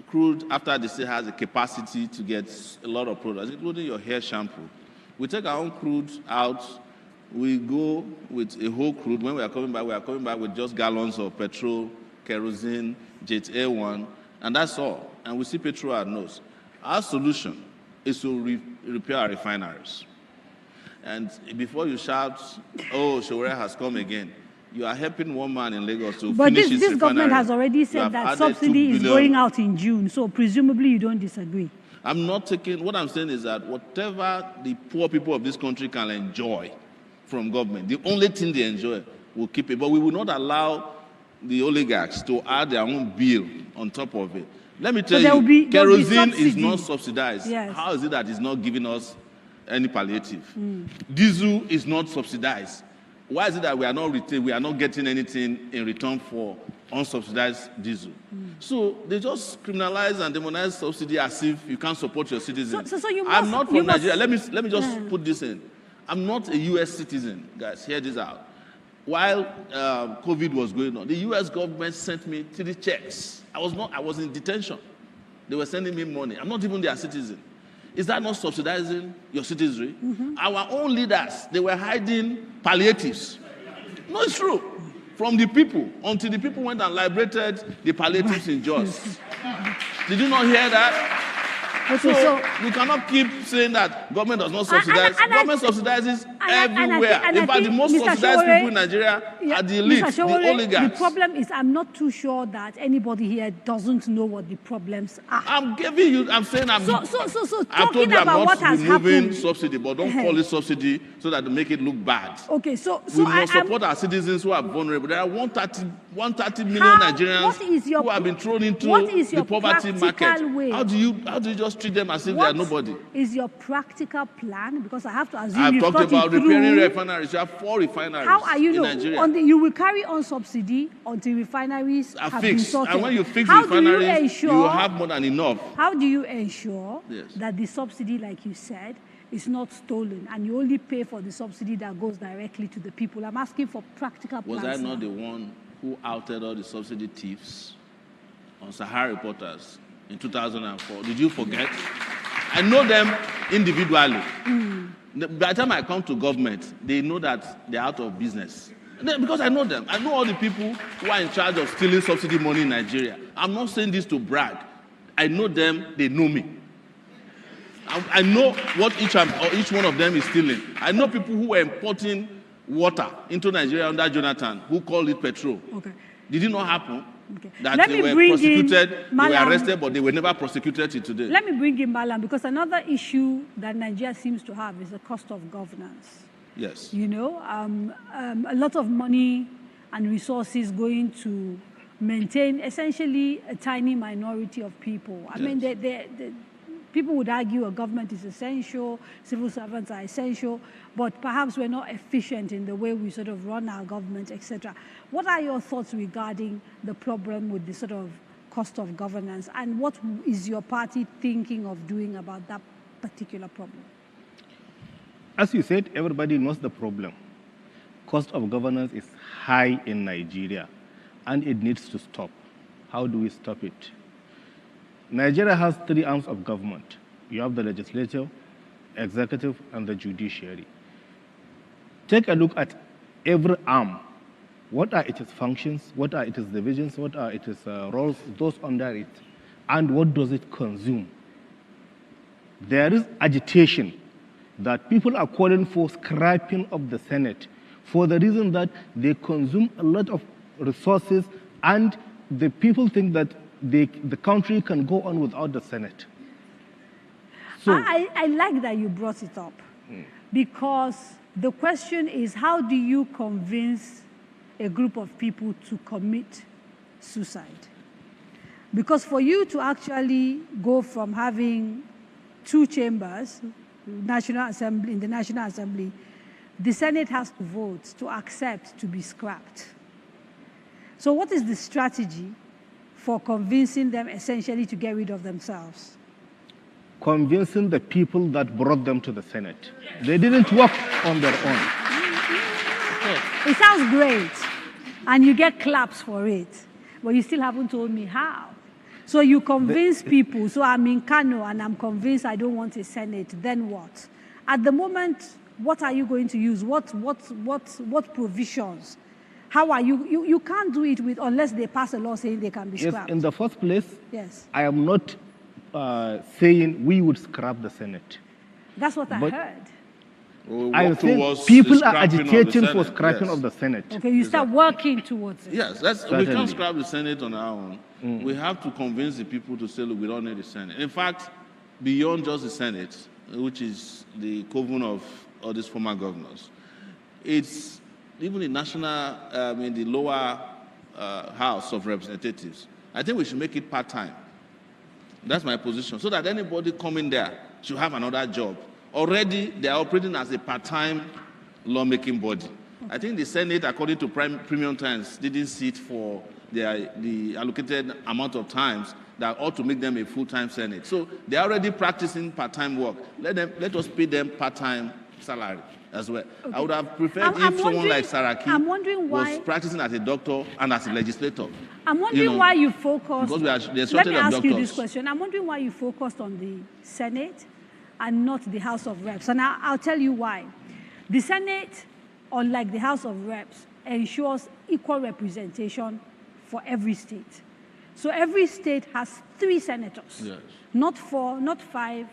crude, after the state has a capacity to get a lot of products, including your hair shampoo. We take our own crude out, we go with a whole crude. When we are coming back with just gallons of petrol, kerosene, jet A1, and that's all. And we see petrol at nose. Our solution is to repair our refineries. And before you shout, oh, Sowore has come again, you are helping one man in Lagos to finish his refinery. But this government has already said that subsidy is going out in June, so presumably you don't disagree. I'm not taking, what I'm saying is that whatever the poor people of this country can enjoy from government, the only thing they enjoy, we'll keep it. But we will not allow the oligarchs to add their own bill on top of it. Let me tell you, kerosene is not subsidized. Yes. How is it that it's not giving us any palliative? Diesel is not subsidized. Why is it that we are not getting anything in return for unsubsidized diesel? So they just criminalize and demonize subsidy as if you can't support your citizens. So you I'm not from Nigeria. Let me just put this in. I'm not a U.S. citizen, guys. Hear this out. While COVID was going on, the U.S. government sent me 3 checks. I was in detention. They were sending me money. I'm not even their citizen. Is that not subsidizing your citizenry? Our own leaders, they were hiding palliatives. No, it's true. From the people, until the people went and liberated the palliatives in Jos. Did you not hear that? Okay, so you cannot keep saying that government does not subsidize. Government subsidizes everywhere. In fact, the most subsidized people in Nigeria are the elite, the oligarchs. The problem is I'm not too sure that anybody here doesn't know what the problems are. I'm giving you, I'm saying I'm... So I've told you I'm what not has removing happened. subsidy, but don't call it subsidy so that to make it look bad. Okay, so we must support our citizens who are vulnerable. There are 130 million Nigerians who have been thrown into the poverty market. Way? How do you just treat them as if they are nobody? Is your practical plan? Because I have to assume I've you've talked thought about it through. repairing refineries. You have 4 refineries How are you in Nigeria. You will carry on subsidy until refineries are have fixed. been sorted. And when you fix How refineries, you will have more than enough. How do you ensure Yes. that the subsidy, like you said, is not stolen and you only pay for the subsidy that goes directly to the people? I'm asking for practical plans. Was I not the one who outed all the subsidy thieves on Sahara Reporters in 2004? Did you forget? I know them individually. By the time I come to government, they know that they're out of business. Because I know them. I know all the people who are in charge of stealing subsidy money in Nigeria. I'm not saying this to brag. I know them, they know me. I know what each one of them is stealing. I know people who were importing water into Nigeria under Jonathan, who called it petrol. Okay. Did it not happen? Okay. That they were prosecuted, they were arrested, but they were never prosecuted till today. Let me bring in Malam, because another issue that Nigeria seems to have is the cost of governance. Yes. You know, a lot of money and resources going to maintain essentially a tiny minority of people. I mean, people would argue a government is essential, civil servants are essential, but perhaps we're not efficient in the way we sort of run our government, etc. What are your thoughts regarding the problem with the sort of cost of governance, and what is your party thinking of doing about that particular problem? As you said, everybody knows the problem. Cost of governance is high in Nigeria, and it needs to stop. How do we stop it? Nigeria has 3 arms of government. You have the legislature, executive, and the judiciary. Take a look at every arm. What are its functions? What are its divisions? What are its roles, those under it? And what does it consume? There is agitation that people are calling for scrapping of the Senate for the reason that they consume a lot of resources, and the people think that the country can go on without the Senate. So, I like that you brought it up, because the question is, how do you convince a group of people to commit suicide? Because for you to actually go from having 2 chambers, National Assembly, in the National Assembly, the Senate has to vote to accept to be scrapped. So what is the strategy for convincing them essentially to get rid of themselves? Convincing the people that brought them to the Senate. They didn't work on their own. It sounds great, and you get claps for it, but you still haven't told me how. So you convince people, so I'm in Kano and I'm convinced I don't want a Senate, then what? At the moment, what are you going to use? What provisions? How are you can't do it with, unless they pass a law saying they can be scrapped. Yes, in the first place, yes. I am not saying we would scrap the Senate. That's what I heard. I think people are agitating for scrapping of the Senate. Okay, you start working towards it. Yes, we can't scrap the Senate on our own. We have to convince the people to say, look, we don't need the Senate. In fact, beyond just the Senate, which is the coven of all these former governors, it's even the the lower House of Representatives. I think we should make it part-time. That's my position, so that anybody coming there should have another job. Already, they are operating as a part-time lawmaking body. I think the Senate, according to premium times, didn't sit for the allocated amount of times that ought to make them a full-time Senate. So they're already practicing part-time work. Let us pay them part-time salary as well. Okay. I would have preferred if someone like Saraki was practicing as a doctor and as a legislator. I'm wondering why you focused. Because there's let me ask you this question. I'm wondering why you focused on the Senate and not the House of Reps. And I'll tell you why. The Senate, unlike the House of Reps, ensures equal representation for every state. So every state has 3 senators, yes. Not 4, not 5,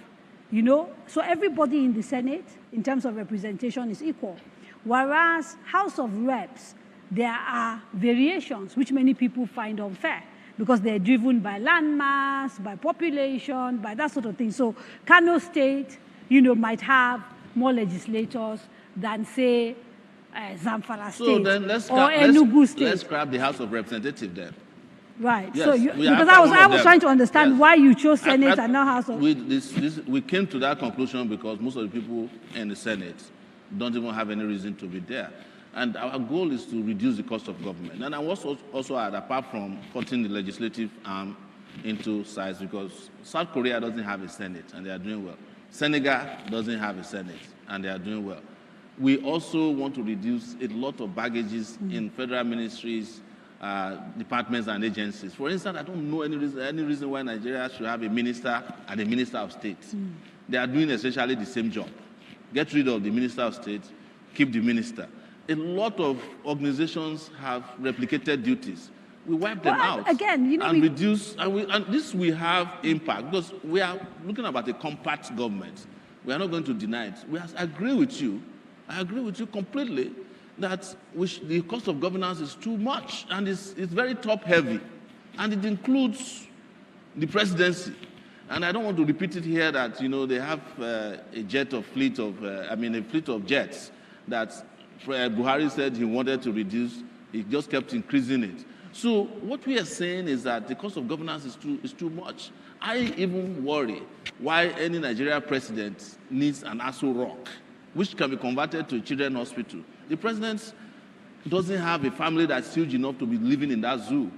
you know. So everybody in the Senate, in terms of representation, is equal. Whereas House of Reps, there are variations which many people find unfair, because they're driven by landmass, by population, by that sort of thing. So Kano State, you know, might have more legislators than, say, Zamfara State, so then or Enugu State. Let's grab the House of Representatives then. Right. Yes, so because I was trying to understand why you chose Senate and not House of. We came to that conclusion because most of the people in the Senate don't even have any reason to be there. And our goal is to reduce the cost of government. And I was also apart from cutting the legislative arm into size, because South Korea doesn't have a Senate and they are doing well. Senegal doesn't have a Senate and they are doing well. We also want to reduce a lot of baggages in federal ministries, departments and agencies. For instance, I don't know any reason why Nigeria should have a minister and a minister of state. They are doing essentially the same job. Get rid of the minister of state, keep the minister. A lot of organizations have replicated duties. We wipe them out again, you know, and reduce, and this will have impact, because we are looking about a compact government. We are not going to deny it. I agree with you completely that the cost of governance is too much, and it's very top-heavy, and it includes the presidency. And I don't want to repeat it here that, you know, they have a fleet of jets that Buhari said he wanted to reduce It just kept increasing it. So what we are saying is that the cost of governance is too much. I even worry why any Nigerian president needs an Aso Rock, which can be converted to a children's hospital. The president doesn't have a family that's huge enough to be living in that zoo,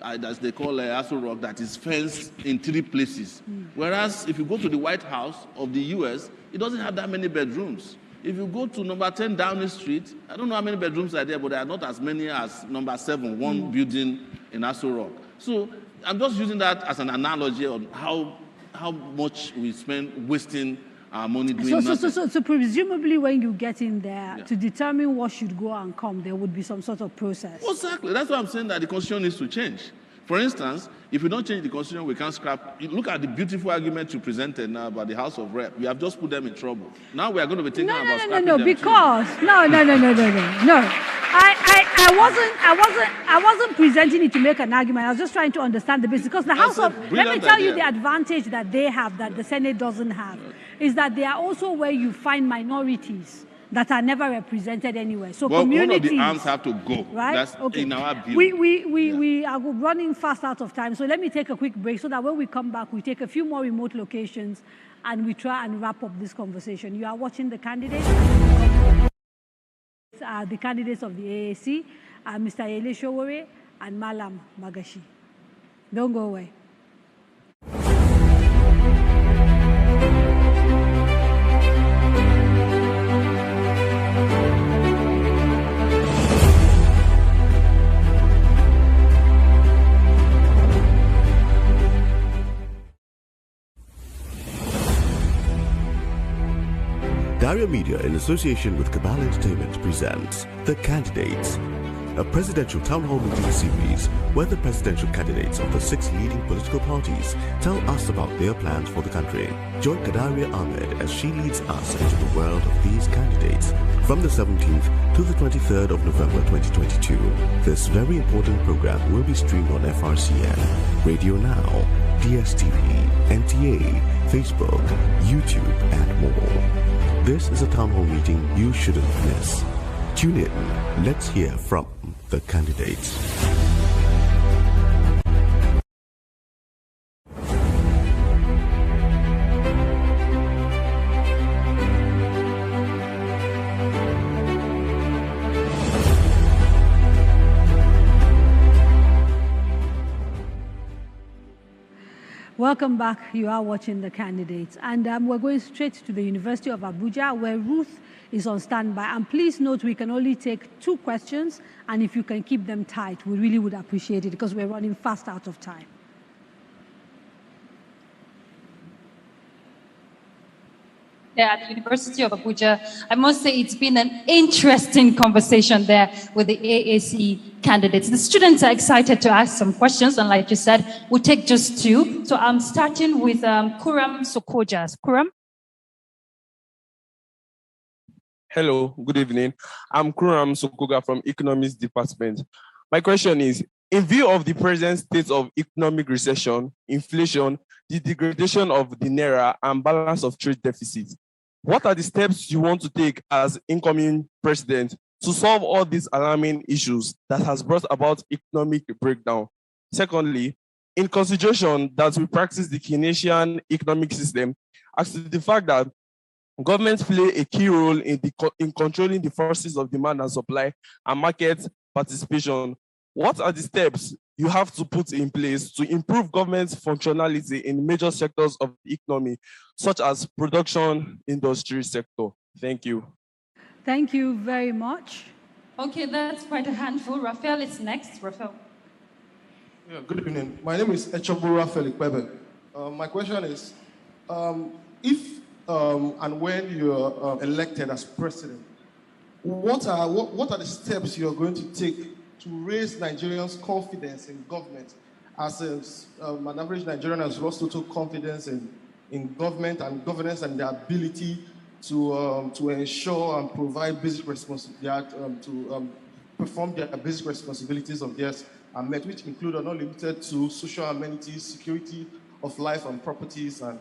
as they call Aso Rock, that is fenced in 3 places. Whereas if you go to the White House of the US, it doesn't have that many bedrooms. If you go to number 10 Downing Street, I don't know how many bedrooms are there, but there are not as many as number 7, one building in Aso Rock. So I'm just using that as an analogy on how much we spend wasting our money doing nothing. So presumably when you get in there, to determine what should go and come, there would be some sort of process. Exactly. That's why I'm saying that the Constitution needs to change. For instance, if we don't change the Constitution, we can't scrap. You look at the beautiful argument you presented now about the House of Rep. We have just put them in trouble. Now we are going to be thinking about scrapping them because too. No. I wasn't presenting it to make an argument. I was just trying to understand the business. Because the House of, let me tell you the advantage that they have that the Senate doesn't have, is that they are also where you find minorities that are never represented anywhere. So communities, one of the arms have to go. Right? That's in our view. We are running fast out of time. So let me take a quick break so that when we come back, we take a few more remote locations and we try and wrap up this conversation. You are watching The Candidates. The candidates of the AAC, Mr. Yele Sowore and Malam Magashi. Don't go away. Daria Media, in association with Cabal Entertainment, presents The Candidates, a presidential town hall meeting series where the presidential candidates of the 6 leading political parties tell us about their plans for the country. Join Kadaria Ahmed as she leads us into the world of these candidates from the 17th to the 23rd of November 2022. This very important program will be streamed on FRCN, Radio Now, DSTV, NTA, Facebook, YouTube, and more. This is a town hall meeting you shouldn't miss. Tune in. Let's hear from the candidates. Welcome back. You are watching The Candidates. And we're going straight to the University of Abuja, where Ruth is on standby. And please note, we can only take 2 questions. And if you can keep them tight, we really would appreciate it because we're running fast out of time. There at the University of Abuja, I must say it's been an interesting conversation there with the AAC candidates. The students are excited to ask some questions, and like you said, we'll take just 2. So I'm starting with Kuram Sokojas. Kuram? Hello, good evening. I'm Kuram Sokoga from Economics Department. My question is, in view of the present state of economic recession, inflation, the degradation of the Naira, and balance of trade deficit, what are the steps you want to take as incoming president to solve all these alarming issues that has brought about economic breakdown? Secondly, in consideration that we practice the Keynesian economic system, as to the fact that governments play a key role in controlling the forces of demand and supply and market participation, what are the steps you have to put in place to improve government's functionality in major sectors of the economy, such as production industry sector? Thank you. Thank you very much. Okay, that's quite a handful. Raphael is next. Raphael. Yeah, good evening. My name is Echobu Raphael Ikwebe. My question is, if and when you're elected as president, what are the steps you're going to take to raise Nigerians' confidence in government? As an average Nigerian has lost total confidence in government and governance and their ability to ensure and provide basic responsibilities, to perform their basic responsibilities of theirs are met, which include are not limited to social amenities, security of life and properties, and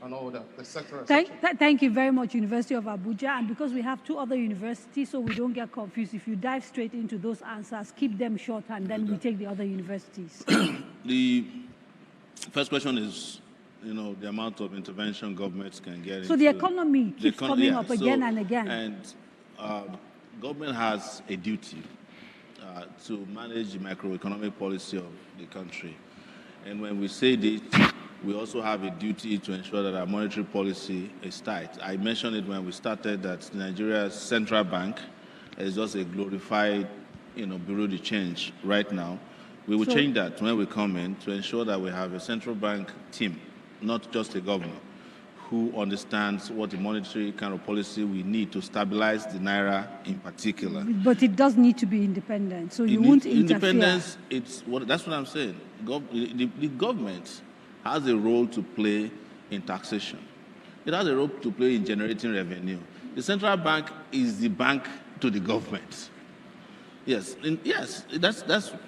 and all that, the sector. Thank you very much, University of Abuja. And because we have two other universities, so we don't get confused, if you dive straight into those answers, keep them short, and then we take the other universities. The first question is, the amount of intervention governments can get so into. The economy keeps coming up again and again. And government has a duty to manage the macroeconomic policy of the country. And when we say this, we also have a duty to ensure that our monetary policy is tight. I mentioned it when we started that Nigeria's central bank is just a glorified, bureau de change right now. We will change that when we come in to ensure that we have a central bank team, not just a governor, who understands what the monetary kind of policy we need to stabilize the naira in particular. But it does need to be independent, so you won't interfere. Independence, that's what I'm saying. The government has a role to play in taxation. It has a role to play in generating revenue. The central bank is the bank to the government. Yes, that's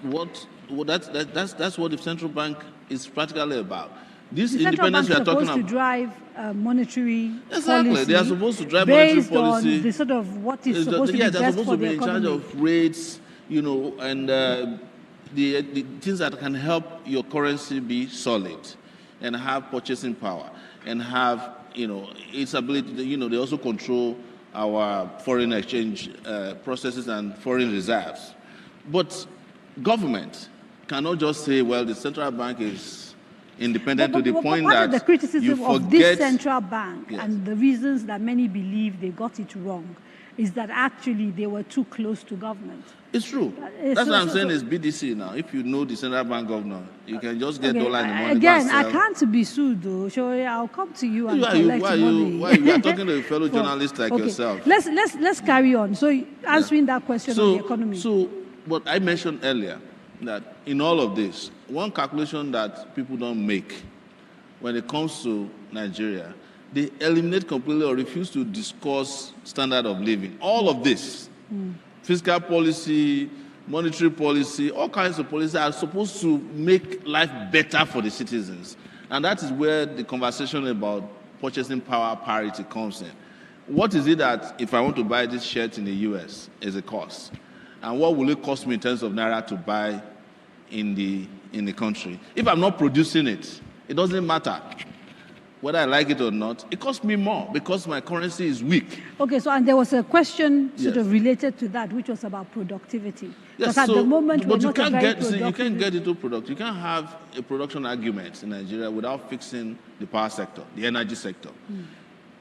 what the central bank is practically about. This independence we are talking about. The central bank is supposed to drive monetary policy. They are supposed to drive monetary policy based on the sort of what is supposed to be best they're supposed for to be the in economy. charge of rates, and the things that can help your currency be solid and have purchasing power and have, its ability to, they also control our foreign exchange processes and foreign reserves. But government cannot just say, well, the central bank is independent to the point that the criticism you forget, of this central bank and the reasons that many believe they got it wrong is that actually they were too close to government. It's true. That's what I'm saying is BDC now. If you know the central bank governor, you can just get dollar in the morning. Again, I can't be sued though. Sure, I'll come to you and collect money. Why you are talking to a fellow journalist like yourself? Let's carry on. So answering that question on the economy. So what I mentioned earlier, that in all of this, one calculation that people don't make when it comes to Nigeria, they eliminate completely or refuse to discuss standard of living. All of this, fiscal policy, monetary policy, all kinds of policies are supposed to make life better for the citizens. And that is where the conversation about purchasing power parity comes in. What is it that if I want to buy this shirt in the US is a cost? And what will it cost me in terms of naira to buy in the country? If I'm not producing it, it doesn't matter whether I like it or not. It costs me more because my currency is weak. Okay, so and there was a question sort of related to that, which was about productivity. Yes, because at the moment we're not you can't get into product. You can't have a production argument in Nigeria without fixing the power sector, the energy sector.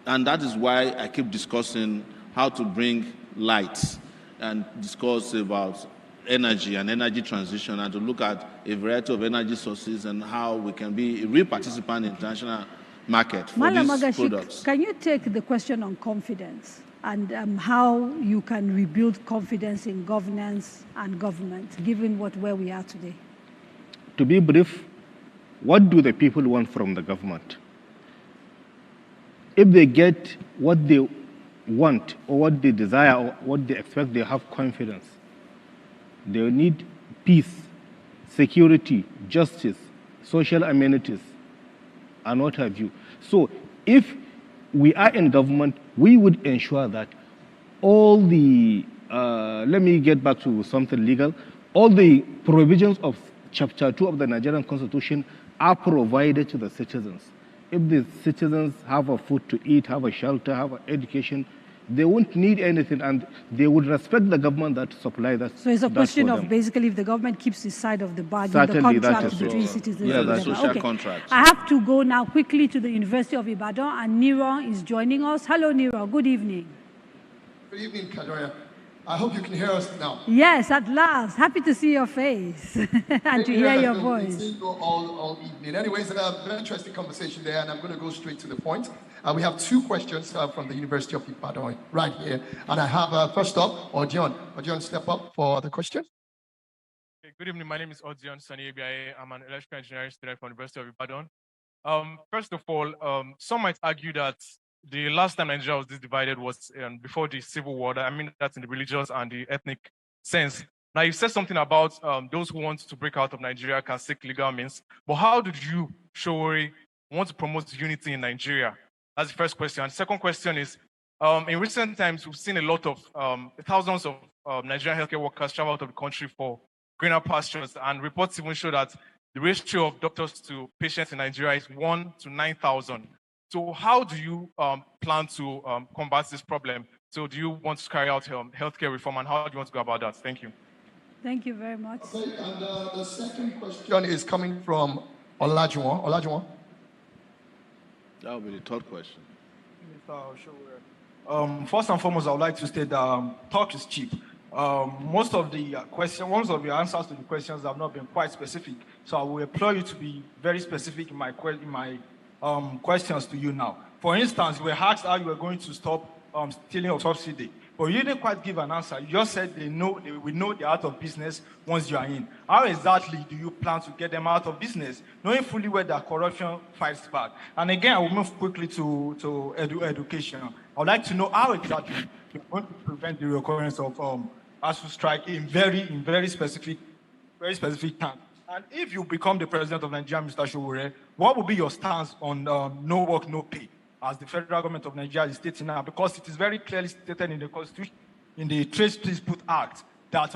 And that is why I keep discussing how to bring light and discuss about energy and energy transition and to look at a variety of energy sources and how we can be a real participant in international market for these Magashi, products. Can you take the question on confidence and how you can rebuild confidence in governance and government, given where we are today? To be brief, what do the people want from the government? If they get what they want or what they desire or what they expect, they have confidence. They need peace, security, justice, social amenities, and what have you. So if we are in government, we would ensure that all the, let me get back to something legal, all the provisions of Chapter 2 of the Nigerian Constitution are provided to the citizens. If the citizens have a food to eat, have a shelter, have an education, they won't need anything, and they would respect the government that supply that. So it's a question of basically if the government keeps the side of the bargain, certainly the contract between citizens Yeah, and that's the social contract. I have to go now quickly to the University of Ibadan, and Nero is joining us. Hello, Nero. Good evening. Good evening, Kajoya. I hope you can hear us now. Yes, at last. Happy to see your face and to hear your voice. All evening. Anyways, a very interesting conversation there, and I'm going to go straight to the point. We have two questions from the University of Ibadan right here. And I have, first up, Odion. Odion, step up for the question. Okay, good evening. My name is Odion Sani-Ebiaye. I'm an electrical engineering student from the University of Ibadan. First of all, some might argue that the last time Nigeria was this divided was before the Civil War. I mean, that's in the religious and the ethnic sense. Now, you said something about those who want to break out of Nigeria can seek legal means. But how did you, Sowore, we want to promote unity in Nigeria. That's the first question. And second question is, in recent times, we've seen a lot of thousands of Nigerian healthcare workers travel out of the country for greener pastures, and reports even show that the ratio of doctors to patients in Nigeria is 1 to 9,000. So how do you plan to combat this problem? So do you want to carry out healthcare reform, and how do you want to go about that? Thank you. Thank you very much. Okay, and the second question is coming from Olajuwon. Olajuwon. That will be the third question. First and foremost, I would like to state that talk is cheap. Most of the your answers to the questions have not been quite specific. So I will implore you to be very specific in my questions to you now. For instance, you were asked how you were going to stop stealing of subsidy, but you didn't quite give an answer. You just said they will know they're out of business once you are in. How exactly do you plan to get them out of business, knowing fully well that corruption fights back? And again, I will move quickly to education. I would like to know how exactly you're going to prevent the recurrence of ASU strike in very specific terms. And if you become the president of Nigeria, Mr. Sowore, what will be your stance on no work, no pay, as the federal government of Nigeria is stating now? Because it is very clearly stated in the Constitution, in the Trade Dispute Act, that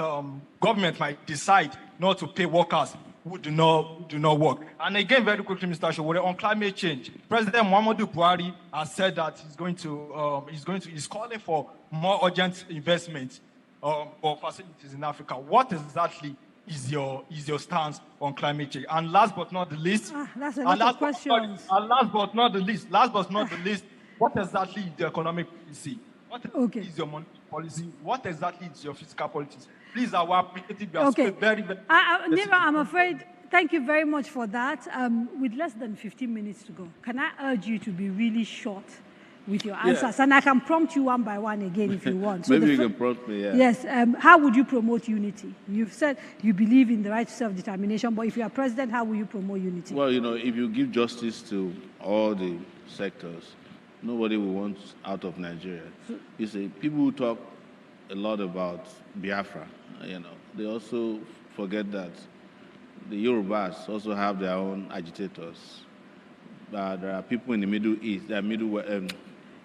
government might decide not to pay workers who do not work. And again, very quickly, Mr. Sowore, on climate change, President Muhammadu Buhari has said that he's calling for more urgent investment for facilities in Africa. What exactly is your stance on climate change? And last but not the least, that's a lot of questions. And last but not the least, what exactly is the economic policy? What is your monetary policy? What exactly is your fiscal policy? Please, I will appreciate it. Okay. Very Nira, I'm afraid, thank you very much for that. With less than 15 minutes to go, can I urge you to be really short with your answers? And I can prompt you one by one again if you want. Maybe you can prompt me, yeah. Yes. How would you promote unity? You've said you believe in the right to self-determination, but if you are president, how will you promote unity? Well, if you give justice to all the sectors, nobody will want out of Nigeria. You see, people who talk a lot about Biafra, they also forget that the Yorubas also have their own agitators. There are people in the Middle East,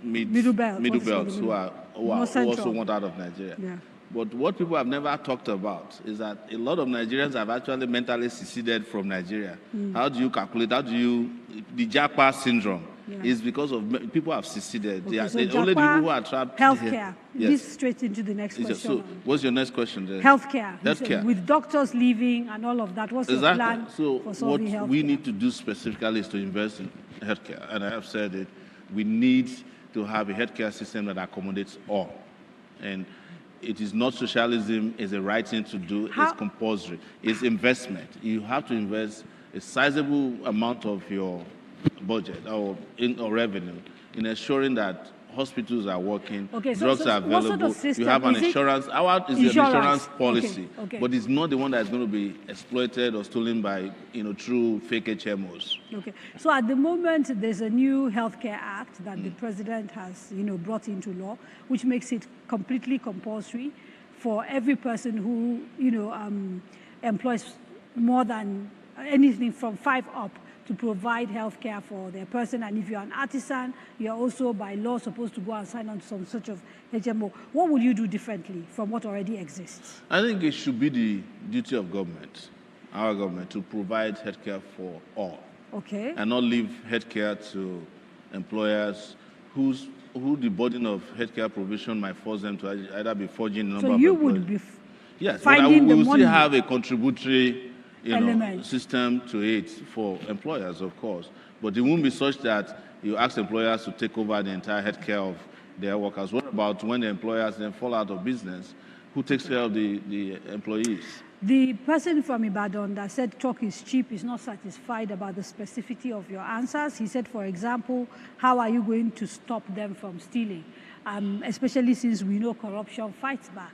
middle belts who also want out of Nigeria. Yeah. But what people have never talked about is that a lot of Nigerians have actually mentally seceded from Nigeria. How do you calculate? The Japa syndrome is because of people have seceded. Okay, The only people who are trapped healthcare. Yes. This straight into the next question. So, what's your next question then? Healthcare. With doctors leaving and all of that, what's your plan for solving healthcare? What we need to do specifically is to invest in healthcare. And I have said it, we need to have a healthcare system that accommodates all. And it is not socialism, it's the right thing to do, it's compulsory. It's investment. You have to invest a sizable amount of your budget or revenue in ensuring that hospitals are working, drugs are available, you have an insurance. Our is the insurance policy, but it's not the one that's going to be exploited or stolen by, through fake HMOs. Okay, so at the moment, there's a new healthcare act that the president has, brought into law, which makes it completely compulsory for every person who, employs more than anything from 5 up to provide health care for their person. And if you're an artisan, you're also by law supposed to go and sign on to some sort of HMO. What would you do differently from what already exists? I think it should be the duty of government, our government, to provide health care for all. Okay. And not leave health care to employers who the burden of healthcare provision might force them to either be forging the number of employees. So you would be yes, finding but we the will money. still have a contributory element. System to it for employers, of course. But it won't be such that you ask employers to take over the entire healthcare of their workers. What about when the employers then fall out of business? Who takes care of the employees? The person from Ibadan that said talk is cheap is not satisfied about the specificity of your answers. He said, for example, how are you going to stop them from stealing? Especially since we know corruption fights back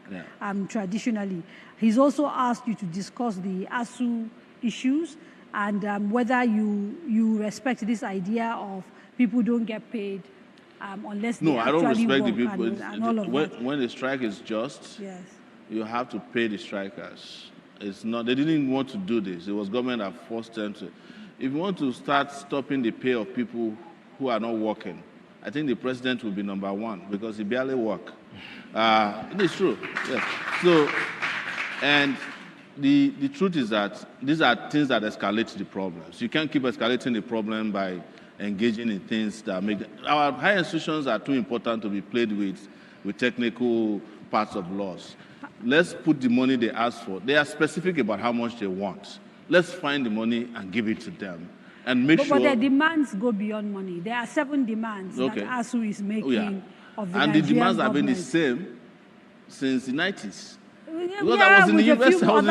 traditionally. He's also asked you to discuss the ASU issues and whether you respect this idea of people don't get paid unless they I don't actually respect work the people. and all of that. When the strike is just, yes, you have to pay the strikers. It's not. They didn't want to do this. It was government that forced them to. if you want to start stopping the pay of people who are not working, I think the president will be number one because he barely work. It is true. Yes. So, and the truth is that these are things that escalate the problems. You can't keep escalating the problem by engaging in things that make our higher institutions are too important to be played with technical parts of laws. Let's put the money they ask for. They are specific about how much they want. Let's find the money and give it to them. And make sure. But their demands go beyond money. There are 7 demands that ASU is making of the Nigerian And the demands have been the same since the 90s. Because I was in the University of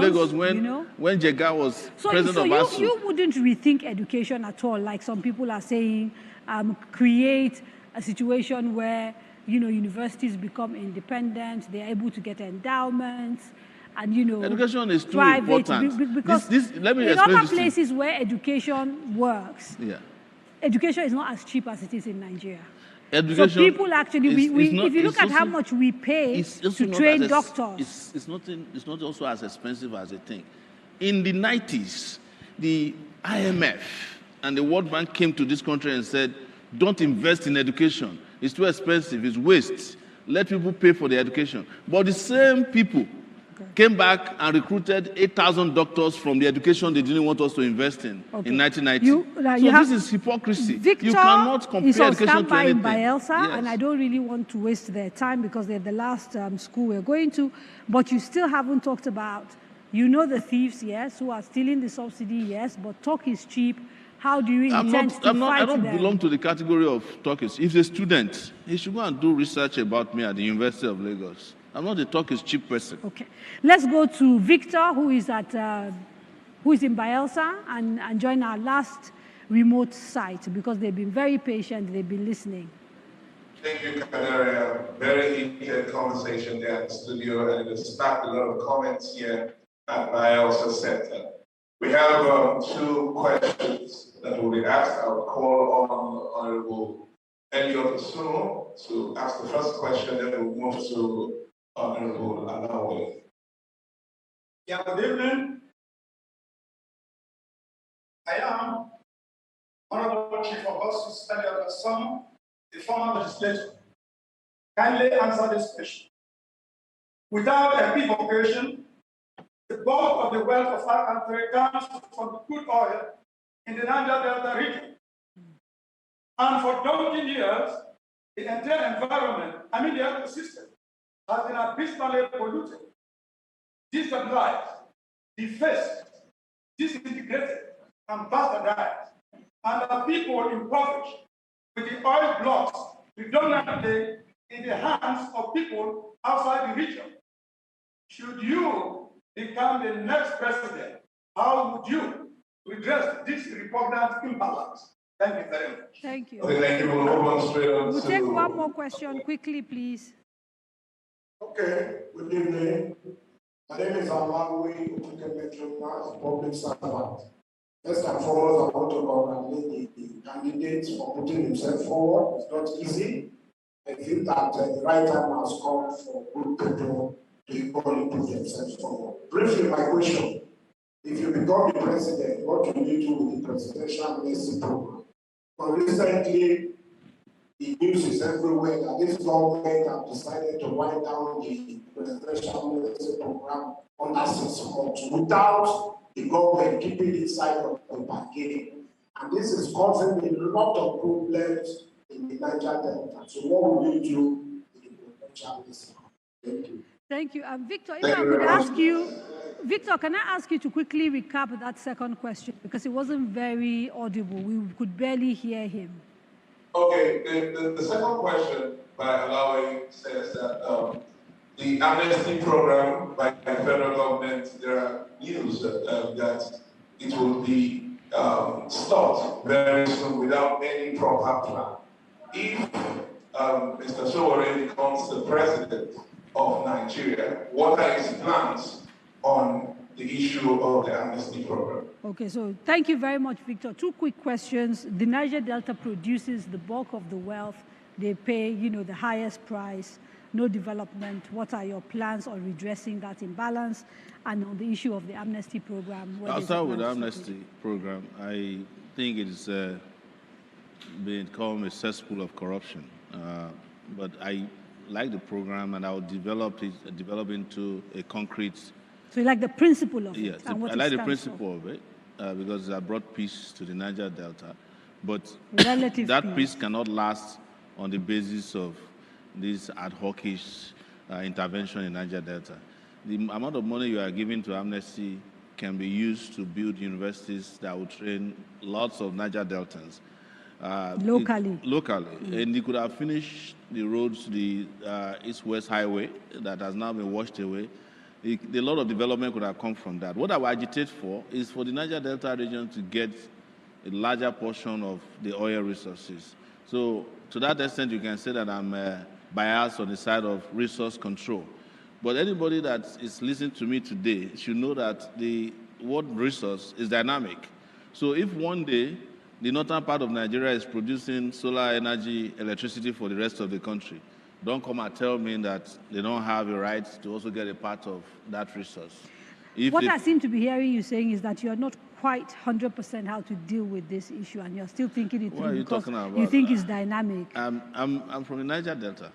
Lagos when Jega was president of ASU. So you wouldn't rethink education at all, like some people are saying, create a situation where universities become independent, they're able to get endowments, and education is too private, important. Because let me in explain other this places where education works, education is not as cheap as it is in Nigeria. Education, so people actually, if you look at how much we pay to train doctors, it's not also as expensive as they think. In the 90s, the IMF and the World Bank came to this country and said, "Don't invest in education. It's too expensive. It's waste. Let people pay for their education." But the same people came back and recruited 8,000 doctors from the education they didn't want us to invest in 1990. This is hypocrisy. Victor you cannot compare is on education to standby in anything. Bielsa, and I don't really want to waste their time because they're the last school we're going to. But you still haven't talked about, the thieves, yes, who are stealing the subsidy, yes, but talk is cheap. How do you intend to fight I don't them? belong to the category of talkers. If a student, he should go and do research about me at the University of Lagos. I'm not a talk is cheap person. Okay, let's go to Victor, who is in Bielsa, and join our last remote site because they've been very patient. They've been listening. Thank you, Canaria. Very heated conversation there in the studio, and it sparked a lot of comments here at Bielsa Center. We have 2 questions that will be asked. I will call on Honorable Elliot Osuno to ask the first question, then we'll move to Honorable Alawi. Yeah, good evening. I am Honorable Chief of Justice Elliot Osuno, the former legislator. Kindly answer this question. Without equivocation, the bulk of the wealth of our country comes from the crude oil in the Niger Delta region. And for donkey years, the entire environment, the ecosystem, has been abysmally polluted, destabilized, defaced, disintegrated, and bastardized. And the people impoverished with the oil blocks predominantly in the hands of people outside the region. Should you become the next president, how would you redress this repugnant imbalance? Thank you very much. Thank you. Okay, thank you. We'll take one more question quickly, please. Okay, good evening. My name is Alawi Otukemetrona, public servant. First and foremost, I want to congratulate the candidate for putting himself forward. It's not easy. I feel that the right time has come for good people to equally put themselves forward. Briefly, my question. If you become the president, what will you do with the presidential mercy program? But recently, the news is everywhere that this government have decided to wind down the presidential mercy program under 6 months without the government keeping inside of the bargain. And this is causing a lot of problems in the Niger Delta. So what will you do with the presidential mercy program? Thank you. Thank you. Victor, if I could ask you, Victor, can I ask you to quickly recap that second question because it wasn't very audible. We could barely hear him. Okay, the second question by Alawi says that the amnesty program by the federal government, there are news that it will be stopped very soon without any proper plan. If Mr. Sowore becomes the president of Nigeria, what are his plans on the issue of the amnesty program? Okay, so thank you very much, Victor. 2 quick questions. The Niger Delta produces the bulk of the wealth. They pay, the highest price. no development. What are your plans on redressing that imbalance? And on the issue of the amnesty program? I'll start with the amnesty program. I think it's become a cesspool of corruption. But I like the program, and I'll develop into a concrete. So you like the principle of yes, it? And what I like the stands principle of it because it brought peace to the Niger Delta. But Relative that peace cannot last on the basis of this ad hoc-ish intervention in Niger Delta. The amount of money you are giving to Amnesty can be used to build universities that will train lots of Niger Deltans. Locally. And you could have finished the roads, the East-West Highway that has now been washed away. A lot of development could have come from that. What I would agitate for is for the Niger Delta region to get a larger portion of the oil resources. So to that extent, you can say that I'm biased on the side of resource control. But anybody that is listening to me today should know that the word resource is dynamic. So if one day the northern part of Nigeria is producing solar energy, electricity for the rest of the country, don't come and tell me that they don't have a right to also get a part of that resource. What I seem to be hearing you saying is that you're not quite 100% how to deal with this issue, and you're still thinking it through because you think it's dynamic. I'm from the Niger Delta.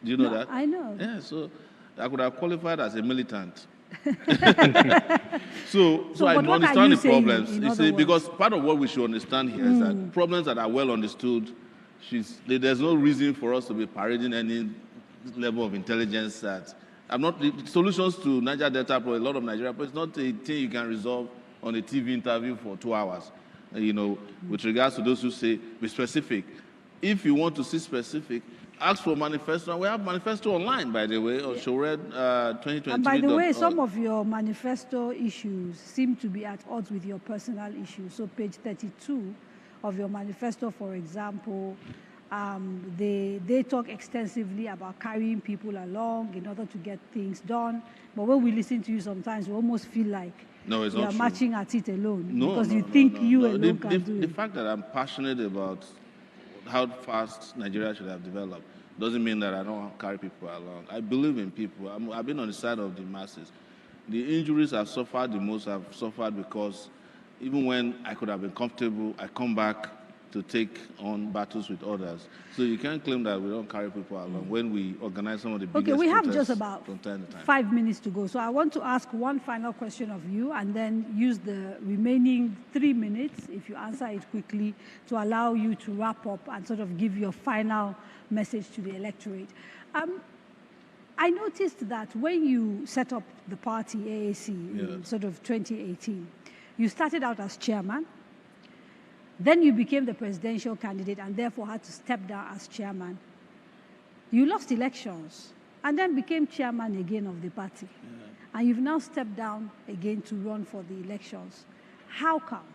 Do you know that? I know. Yeah, so I could have qualified as a militant. so I understand the problems. You see, because part of what we should understand here is that problems that are well understood, there's no reason for us to be parading any level of intelligence that the solutions to Niger Delta for a lot of Nigeria, but it's not a thing you can resolve on a TV interview for 2 hours. With regards to those who say, be specific. If you want to see specific, ask for manifesto. And we have manifesto online, by the way, on Sowore 2023. And by the way, some of your manifesto issues seem to be at odds with your personal issues. So page 32 of your manifesto, for example, they talk extensively about carrying people along in order to get things done. But when we listen to you sometimes, we almost feel like you are marching at it alone because you think you alone can do it. The fact that I'm passionate about how fast Nigeria should have developed doesn't mean that I don't carry people along. I believe in people. I've been on the side of the masses. The injuries I've suffered the most, I've suffered because even when I could have been comfortable, I come back to take on battles with others. So you can't claim that we don't carry people along when we organize some of the biggest we have protests just about from time to time. 5 minutes to go. So I want to ask one final question of you and then use the remaining 3 minutes, if you answer it quickly, to allow you to wrap up and sort of give your final message to the electorate. I noticed that when you set up the party AAC in sort of 2018, you started out as chairman. Then you became the presidential candidate and therefore had to step down as chairman. You lost elections and then became chairman again of the party. And you've now stepped down again to run for the elections. How come?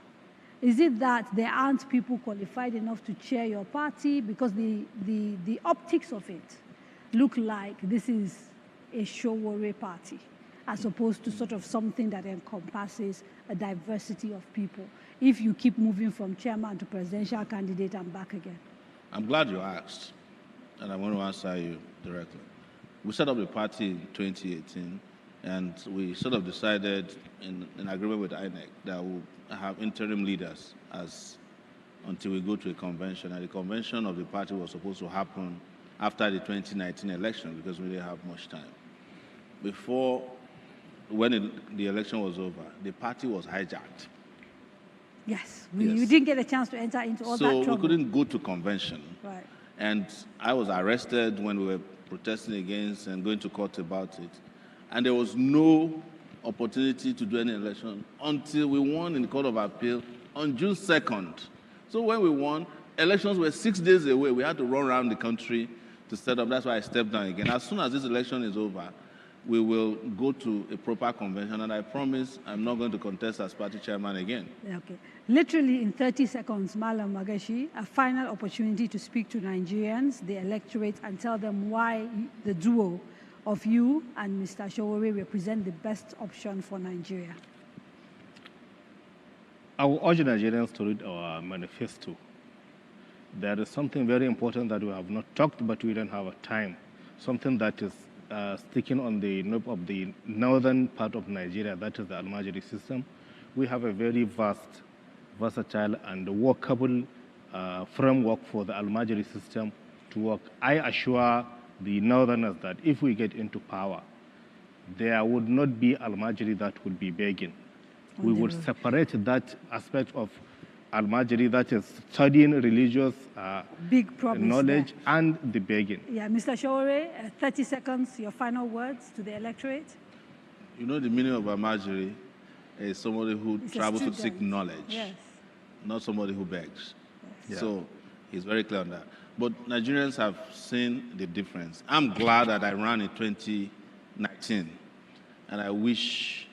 Is it that there aren't people qualified enough to chair your party? Because the optics of it look like this is a Sowore party, as opposed to sort of something that encompasses a diversity of people, if you keep moving from chairman to presidential candidate and back again? I'm glad you asked, and I want to answer you directly. We set up the party in 2018, and we sort of decided in agreement with INEC that we'll have interim leaders until we go to a convention. And the convention of the party was supposed to happen after the 2019 election because we didn't have much time. When the election was over, the party was hijacked. Yes, you didn't get a chance to enter into all that trouble. So we couldn't go to convention. Right. And I was arrested when we were protesting against and going to court about it. And there was no opportunity to do any election until we won in the Court of Appeal on June 2nd. So when we won, elections were 6 days away. We had to run around the country to set up. That's why I stepped down again. As soon as this election is over, we will go to a proper convention, and I promise I'm not going to contest as party chairman again. Okay. Literally in 30 seconds, Malam Magashi, a final opportunity to speak to Nigerians, the electorate, and tell them why the duo of you and Mr. Sowore represent the best option for Nigeria. I will urge Nigerians to read our manifesto. There is something very important that we have not talked, but we don't have time. something that is sticking on the knob of the northern part of Nigeria, that is the Almajiri system. We have a very versatile and workable framework for the Almajiri system to work. I assure the northerners that if we get into power, there would not be Almajiri that would be begging. We would separate that aspect of Almajiri, that is studying religious big knowledge and the begging. Yeah, Mr. Sowore, 30 seconds, your final words to the electorate. You know, the meaning of Almajiri is somebody who travels to seek knowledge, yes, not somebody who begs. Yes. So he's very clear on that. But Nigerians have seen the difference. I'm glad that I ran in 2019, and I wish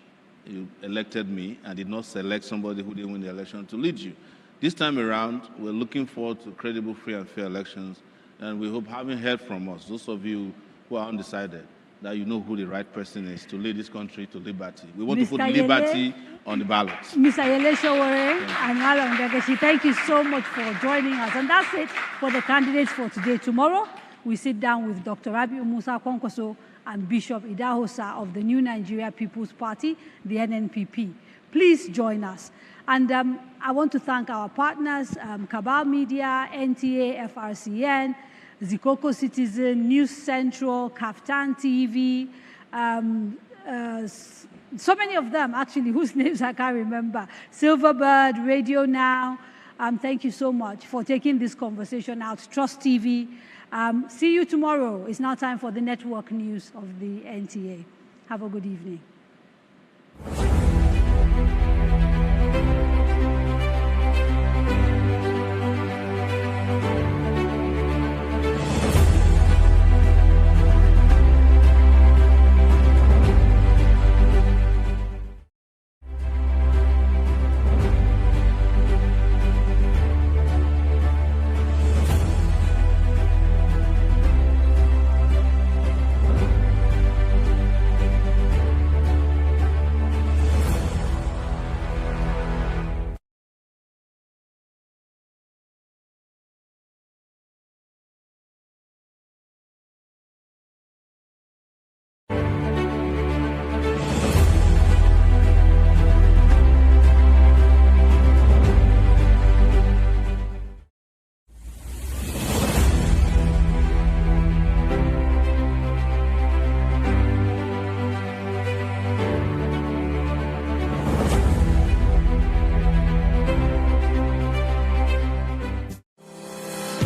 you elected me and did not select somebody who didn't win the election to lead you. This time around, we're looking forward to credible, free, and fair elections, and we hope, having heard from us, those of you who are undecided, that you know who the right person is to lead this country to liberty. We want to put liberty on the ballot. Mr. Yele Sowore and Magashi, thank you so much for joining us. And that's it for the candidates for today. Tomorrow, we sit down with Dr. Rabiu Musa Kwankwaso and Bishop Idahosa of the New Nigeria People's Party, the NNPP. Please join us. And I want to thank our partners, Cabal Media, NTA, FRCN, Zikoko Citizen, News Central, Kaftan TV, so many of them, actually, whose names I can't remember, Silverbird, Radio Now. Thank you so much for taking this conversation out. Trust TV. See you tomorrow. It's now time for the network news of the NTA. Have a good evening.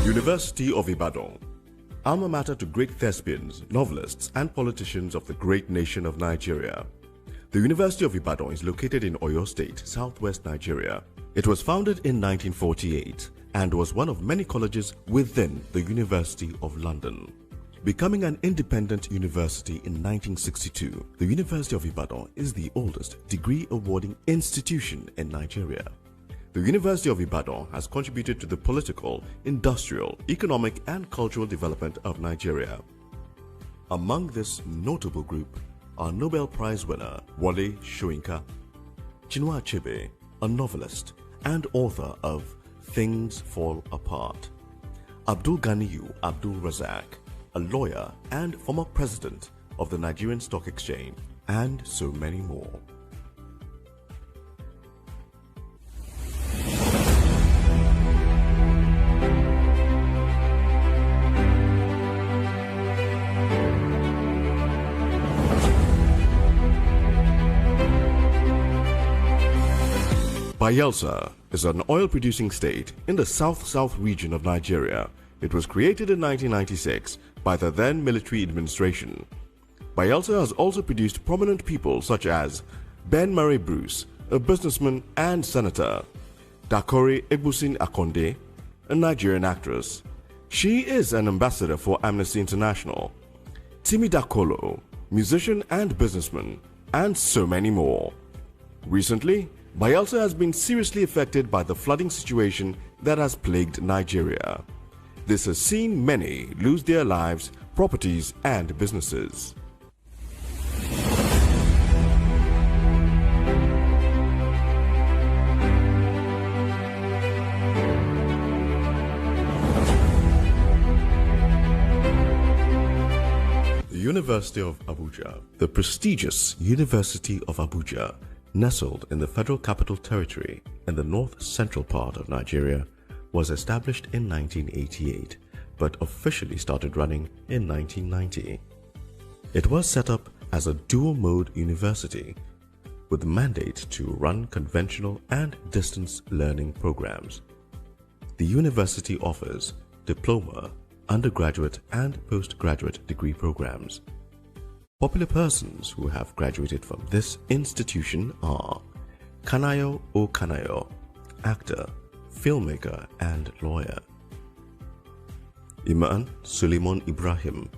University of Ibadan, alma mater to great thespians, novelists, and politicians of the great nation of Nigeria. The University of Ibadan is located in Oyo State, southwest Nigeria. It was founded in 1948 and was one of many colleges within the University of London. Becoming an independent university in 1962, the University of Ibadan is the oldest degree-awarding institution in Nigeria. The University of Ibadan has contributed to the political, industrial, economic, and cultural development of Nigeria. Among this notable group are Nobel Prize winner Wole Soyinka, Chinua Achebe, a novelist and author of Things Fall Apart, Abdul Ganiyu Abdul Razak, a lawyer and former president of the Nigerian Stock Exchange, and so many more. Bayelsa is an oil-producing state in the south-south region of Nigeria. It was created in 1996 by the then military administration. Bayelsa has also produced prominent people such as Ben Murray Bruce, a businessman and senator, Dakore Egbusin Akonde, a Nigerian actress. She is an ambassador for Amnesty International, Timi Dakolo, musician and businessman, and so many more. Recently, Bayelsa has been seriously affected by the flooding situation that has plagued Nigeria. This has seen many lose their lives, properties, and businesses. University of Abuja, the prestigious University of Abuja, nestled in the Federal Capital Territory in the north-central part of Nigeria, was established in 1988 but officially started running in 1990. It was set up as a dual-mode university with the mandate to run conventional and distance learning programs. The university offers diploma, undergraduate and postgraduate degree programs. Popular persons who have graduated from this institution are Kanayo O. Kanayo, actor, filmmaker and lawyer. Iman Suleiman Ibrahim,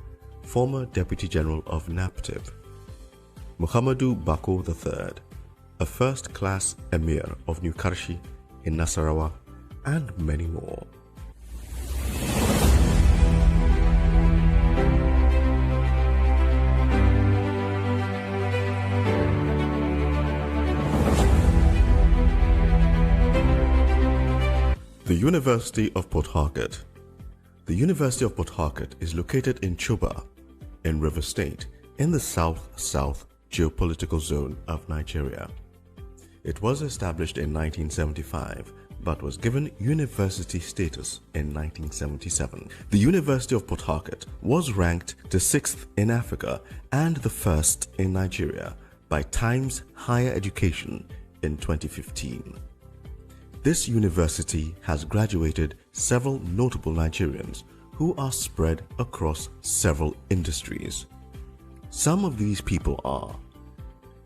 former Deputy General of NAPTIP. Muhammadu Bako III, a first-class Emir of New Karshi in Nasarawa, and many more. The University of Port Harcourt. The University of Port Harcourt is located in Chuba, in Rivers State, in the south-south geopolitical zone of Nigeria. It was established in 1975 but was given university status in 1977. The University of Port Harcourt was ranked the 6th in Africa and the 1st in Nigeria by Times Higher Education in 2015. This university has graduated several notable Nigerians who are spread across several industries. Some of these people are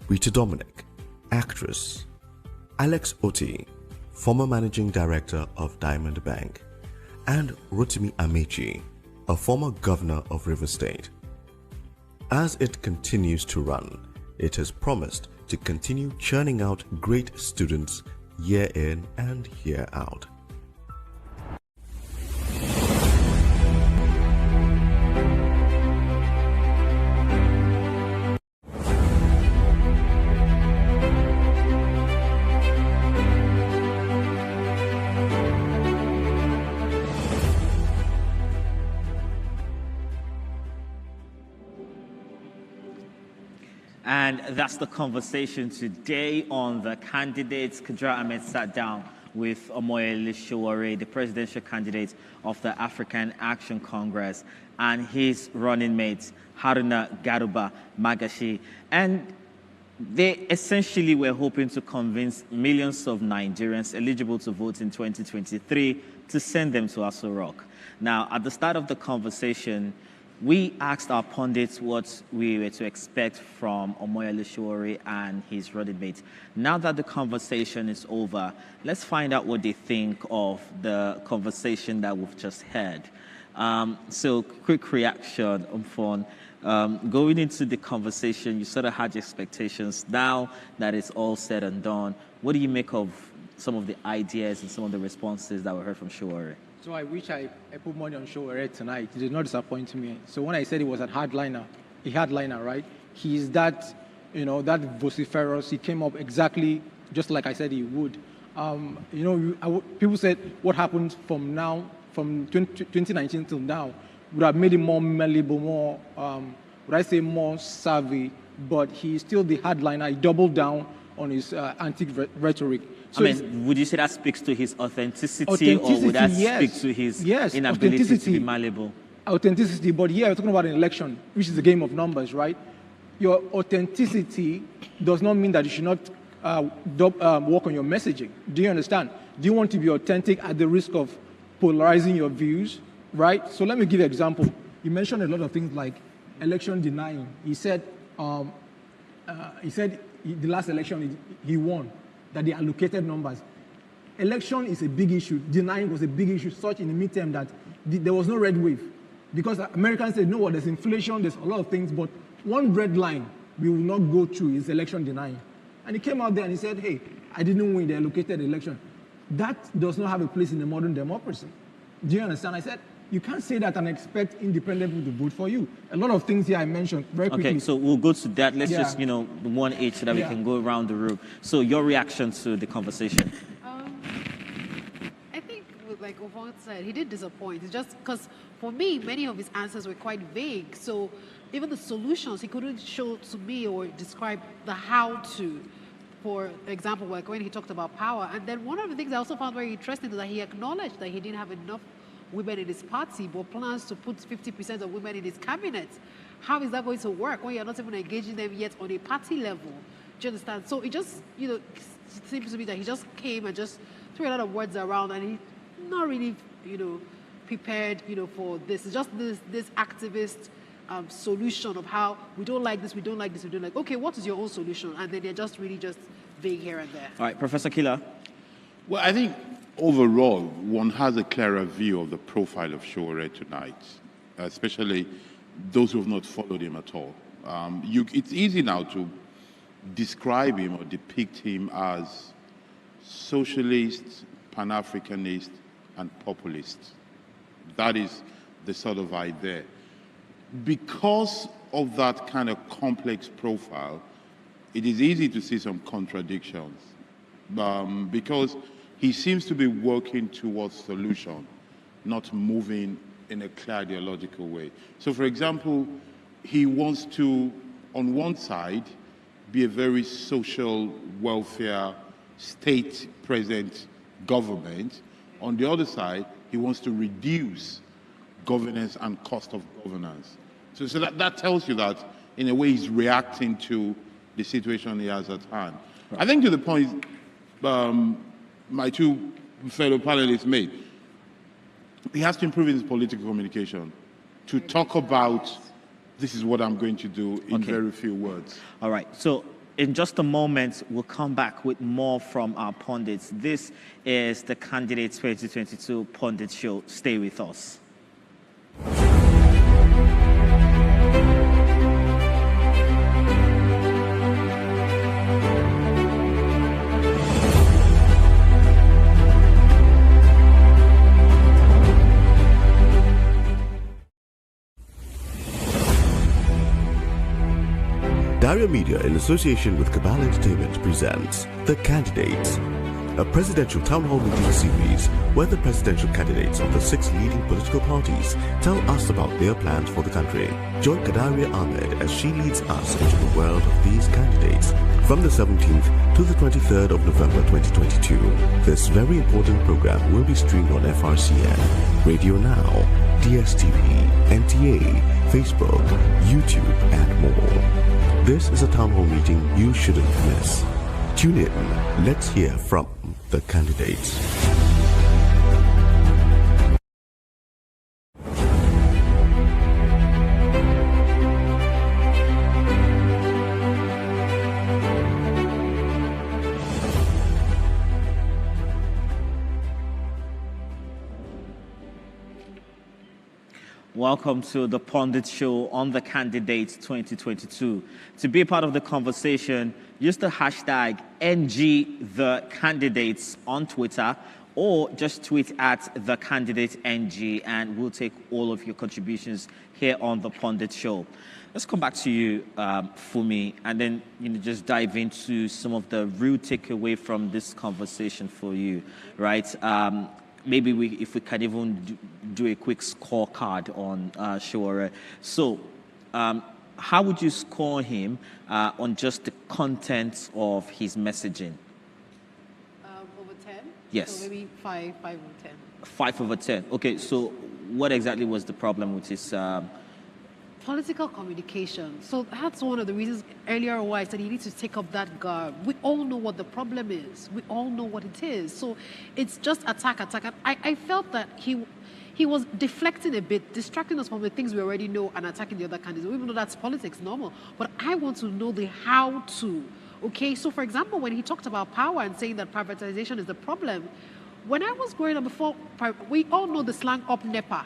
Rita Dominic, actress; Alex Oti, former managing director of Diamond Bank; and Rotimi Amechi, a former governor of Rivers State. As it continues to run, it has promised to continue churning out great students year in and year out. And that's the conversation today on the candidates. Kudra Ahmed sat down with Omoyele Sowore, the presidential candidate of the African Action Congress, and his running mates, Haruna, Garba, Magashi. And they essentially were hoping to convince millions of Nigerians eligible to vote in 2023 to send them to Aso Rock. Now, at the start of the conversation, we asked our pundits what we were to expect from Omoyele Sowore and his running mates. Now that the conversation is over, let's find out what they think of the conversation that we've just had. So, quick reaction, Umfon. Going into the conversation, you sort of had your expectations. Now that it's all said and done, what do you make of some of the ideas and some of the responses that we heard from Sowore? So I wish I put money on Sowore tonight. It did not disappoint me. So when I said he was a hardliner, right? He's that, that vociferous. He came up exactly just like I said he would. People said what happened from 2019 till now would have made him more malleable, more, more savvy, but he's still the hardliner. He doubled down on his anti-rhetoric. So would you say that speaks to his authenticity or would that speak to his inability to be malleable? Authenticity, but we're talking about an election, which is a game of numbers, right? Your authenticity does not mean that you should not work on your messaging. Do you understand? Do you want to be authentic at the risk of polarizing your views, right? So let me give you an example. You mentioned a lot of things like election denying. He said the last election he won, that they allocated numbers. Election is a big issue. Denying was a big issue, such in the midterm that there was no red wave. Because Americans said, no, well, there's inflation, there's a lot of things, but one red line we will not go through is election denying. And he came out there and he said, hey, I didn't win the allocated election. That does not have a place in a modern democracy. Do you understand? I said, you can't say that and expect independent people to vote for you. A lot of things here I mentioned very quickly. Okay, so we'll go to that. Let's just, one each so that we can go around the room. So your reaction to the conversation? I think, like Ovon said, he did disappoint. It's just because, for me, many of his answers were quite vague. So even the solutions, he couldn't show to me or describe the how to. For example, like when he talked about power. And then one of the things I also found very interesting is that he acknowledged that he didn't have enough women in his party, but plans to put 50% of women in his cabinet. How is that going to work when you're not even engaging them yet on a party level? Do you understand? So it just, it seems to me that he just came and just threw a lot of words around, and he's not really, prepared, for this. It's just this activist solution of how we don't like this, we don't like this, we don't like. Okay, what is your own solution? And then they're just really just vague here and there. All right, Professor Killer. Well, I think overall, one has a clearer view of the profile of Sowore tonight, especially those who have not followed him at all. It's easy now to describe him or depict him as socialist, Pan-Africanist, and populist. That is the sort of idea. Because of that kind of complex profile, it is easy to see some contradictions because he seems to be working towards solution, not moving in a clear ideological way. So, for example, he wants to, on one side, be a very social welfare state-present government. On the other side, he wants to reduce governance and cost of governance. So that tells you that, in a way, he's reacting to the situation he has at hand. I think to the point my two fellow panelists made, he has to improve his political communication to talk about this is what I'm going to do in very few words. All right. So in just a moment, we'll come back with more from our pundits. This is the Candidates 2022 Pundit Show. Stay with us. Dario Media, in association with Cabal Entertainment, presents The Candidates, a presidential town hall meeting series where the presidential candidates of the 6 leading political parties tell us about their plans for the country. Join Kadaria Ahmed as she leads us into the world of these candidates from the 17th to the 23rd of November 2022. This very important program will be streamed on FRCN, Radio Now, DSTV, NTA, Facebook, YouTube, and more. This is a town hall meeting you shouldn't miss. Tune in. Let's hear from the candidates. Welcome to the Pundit Show on the Candidates 2022. To be a part of the conversation, use the hashtag #NGTheCandidates on Twitter, or just tweet at @TheCandidateNG, and we'll take all of your contributions here on the Pundit Show. Let's come back to you, Fumi, and then just dive into some of the real takeaway from this conversation for you, right? Maybe if we can even do a quick scorecard on Sowore. So, how would you score him on just the content of his messaging? Over 10? Yes. So maybe 5 over 10. 5 over 10. Okay, so what exactly was the problem with his... Political communication. So that's one of the reasons earlier why I said he needs to take up that guard. We all know what the problem is. We all know what it is. So it's just attack. And I felt that he was deflecting a bit, distracting us from the things we already know and attacking the other candidates, even though that's politics, normal. But I want to know the how to. Okay, so for example, when he talked about power and saying that privatization is the problem, when I was growing up before, we all know the slang up NEPA.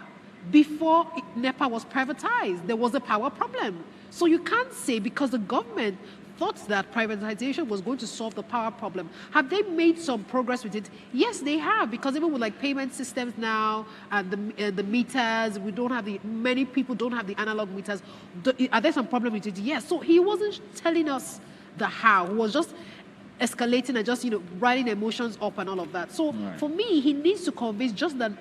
Before NEPA was privatized, there was a power problem. So you can't say because the government thought that privatization was going to solve the power problem. Have they made some progress with it? Yes, they have, because even with like payment systems now and the meters, many people don't have the analog meters. Are there some problem with it? Yes. So he wasn't telling us the how. He was just escalating and just, riding emotions up and all of that. So for me, he needs to convince just that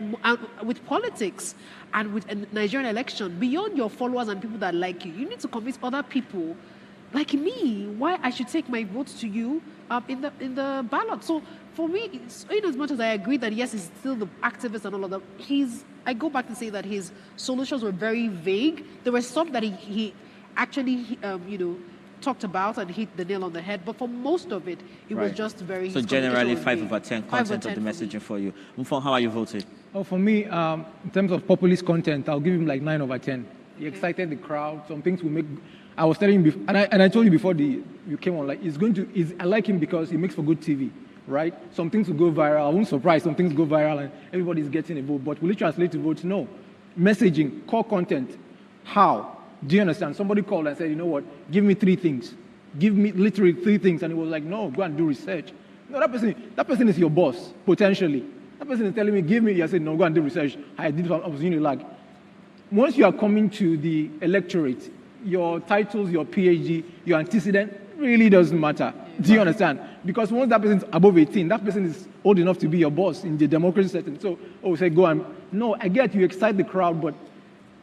with politics and with a Nigerian election, beyond your followers and people that like you, you need to convince other people like me why I should take my vote to you in the ballot. So for me, in as much as I agree that yes, he's still the activist and all of that, I go back to say that his solutions were very vague. There were some that he actually, talked about and hit the nail on the head, but for most of it, it was just very... So generally 5/10 content of the messaging for you. Mfon, how are you voting? Oh, for me, in terms of populist content, I'll give him like 9/10. He excited the crowd. Some things will make... I was telling you, and I told you before you came on, like, I like him because he makes for good TV, right? Some things will go viral. I won't surprise, some things go viral and everybody's getting a vote. But will it translate to votes? No. Messaging, core content, how? Do you understand? Somebody called and said, you know what, give me 3 things. Give me literally 3 things. And he was like, no, go and do research. No, that person is your boss, potentially. That person is telling me, give me, I said, no, go and do research. I was Unilag. Once you are coming to the electorate, your titles, your PhD, your antecedent really doesn't matter. Do you understand? Because once that person is above 18, that person is old enough to be your boss in the democracy setting. So, say, go and... No, I get you excite the crowd, but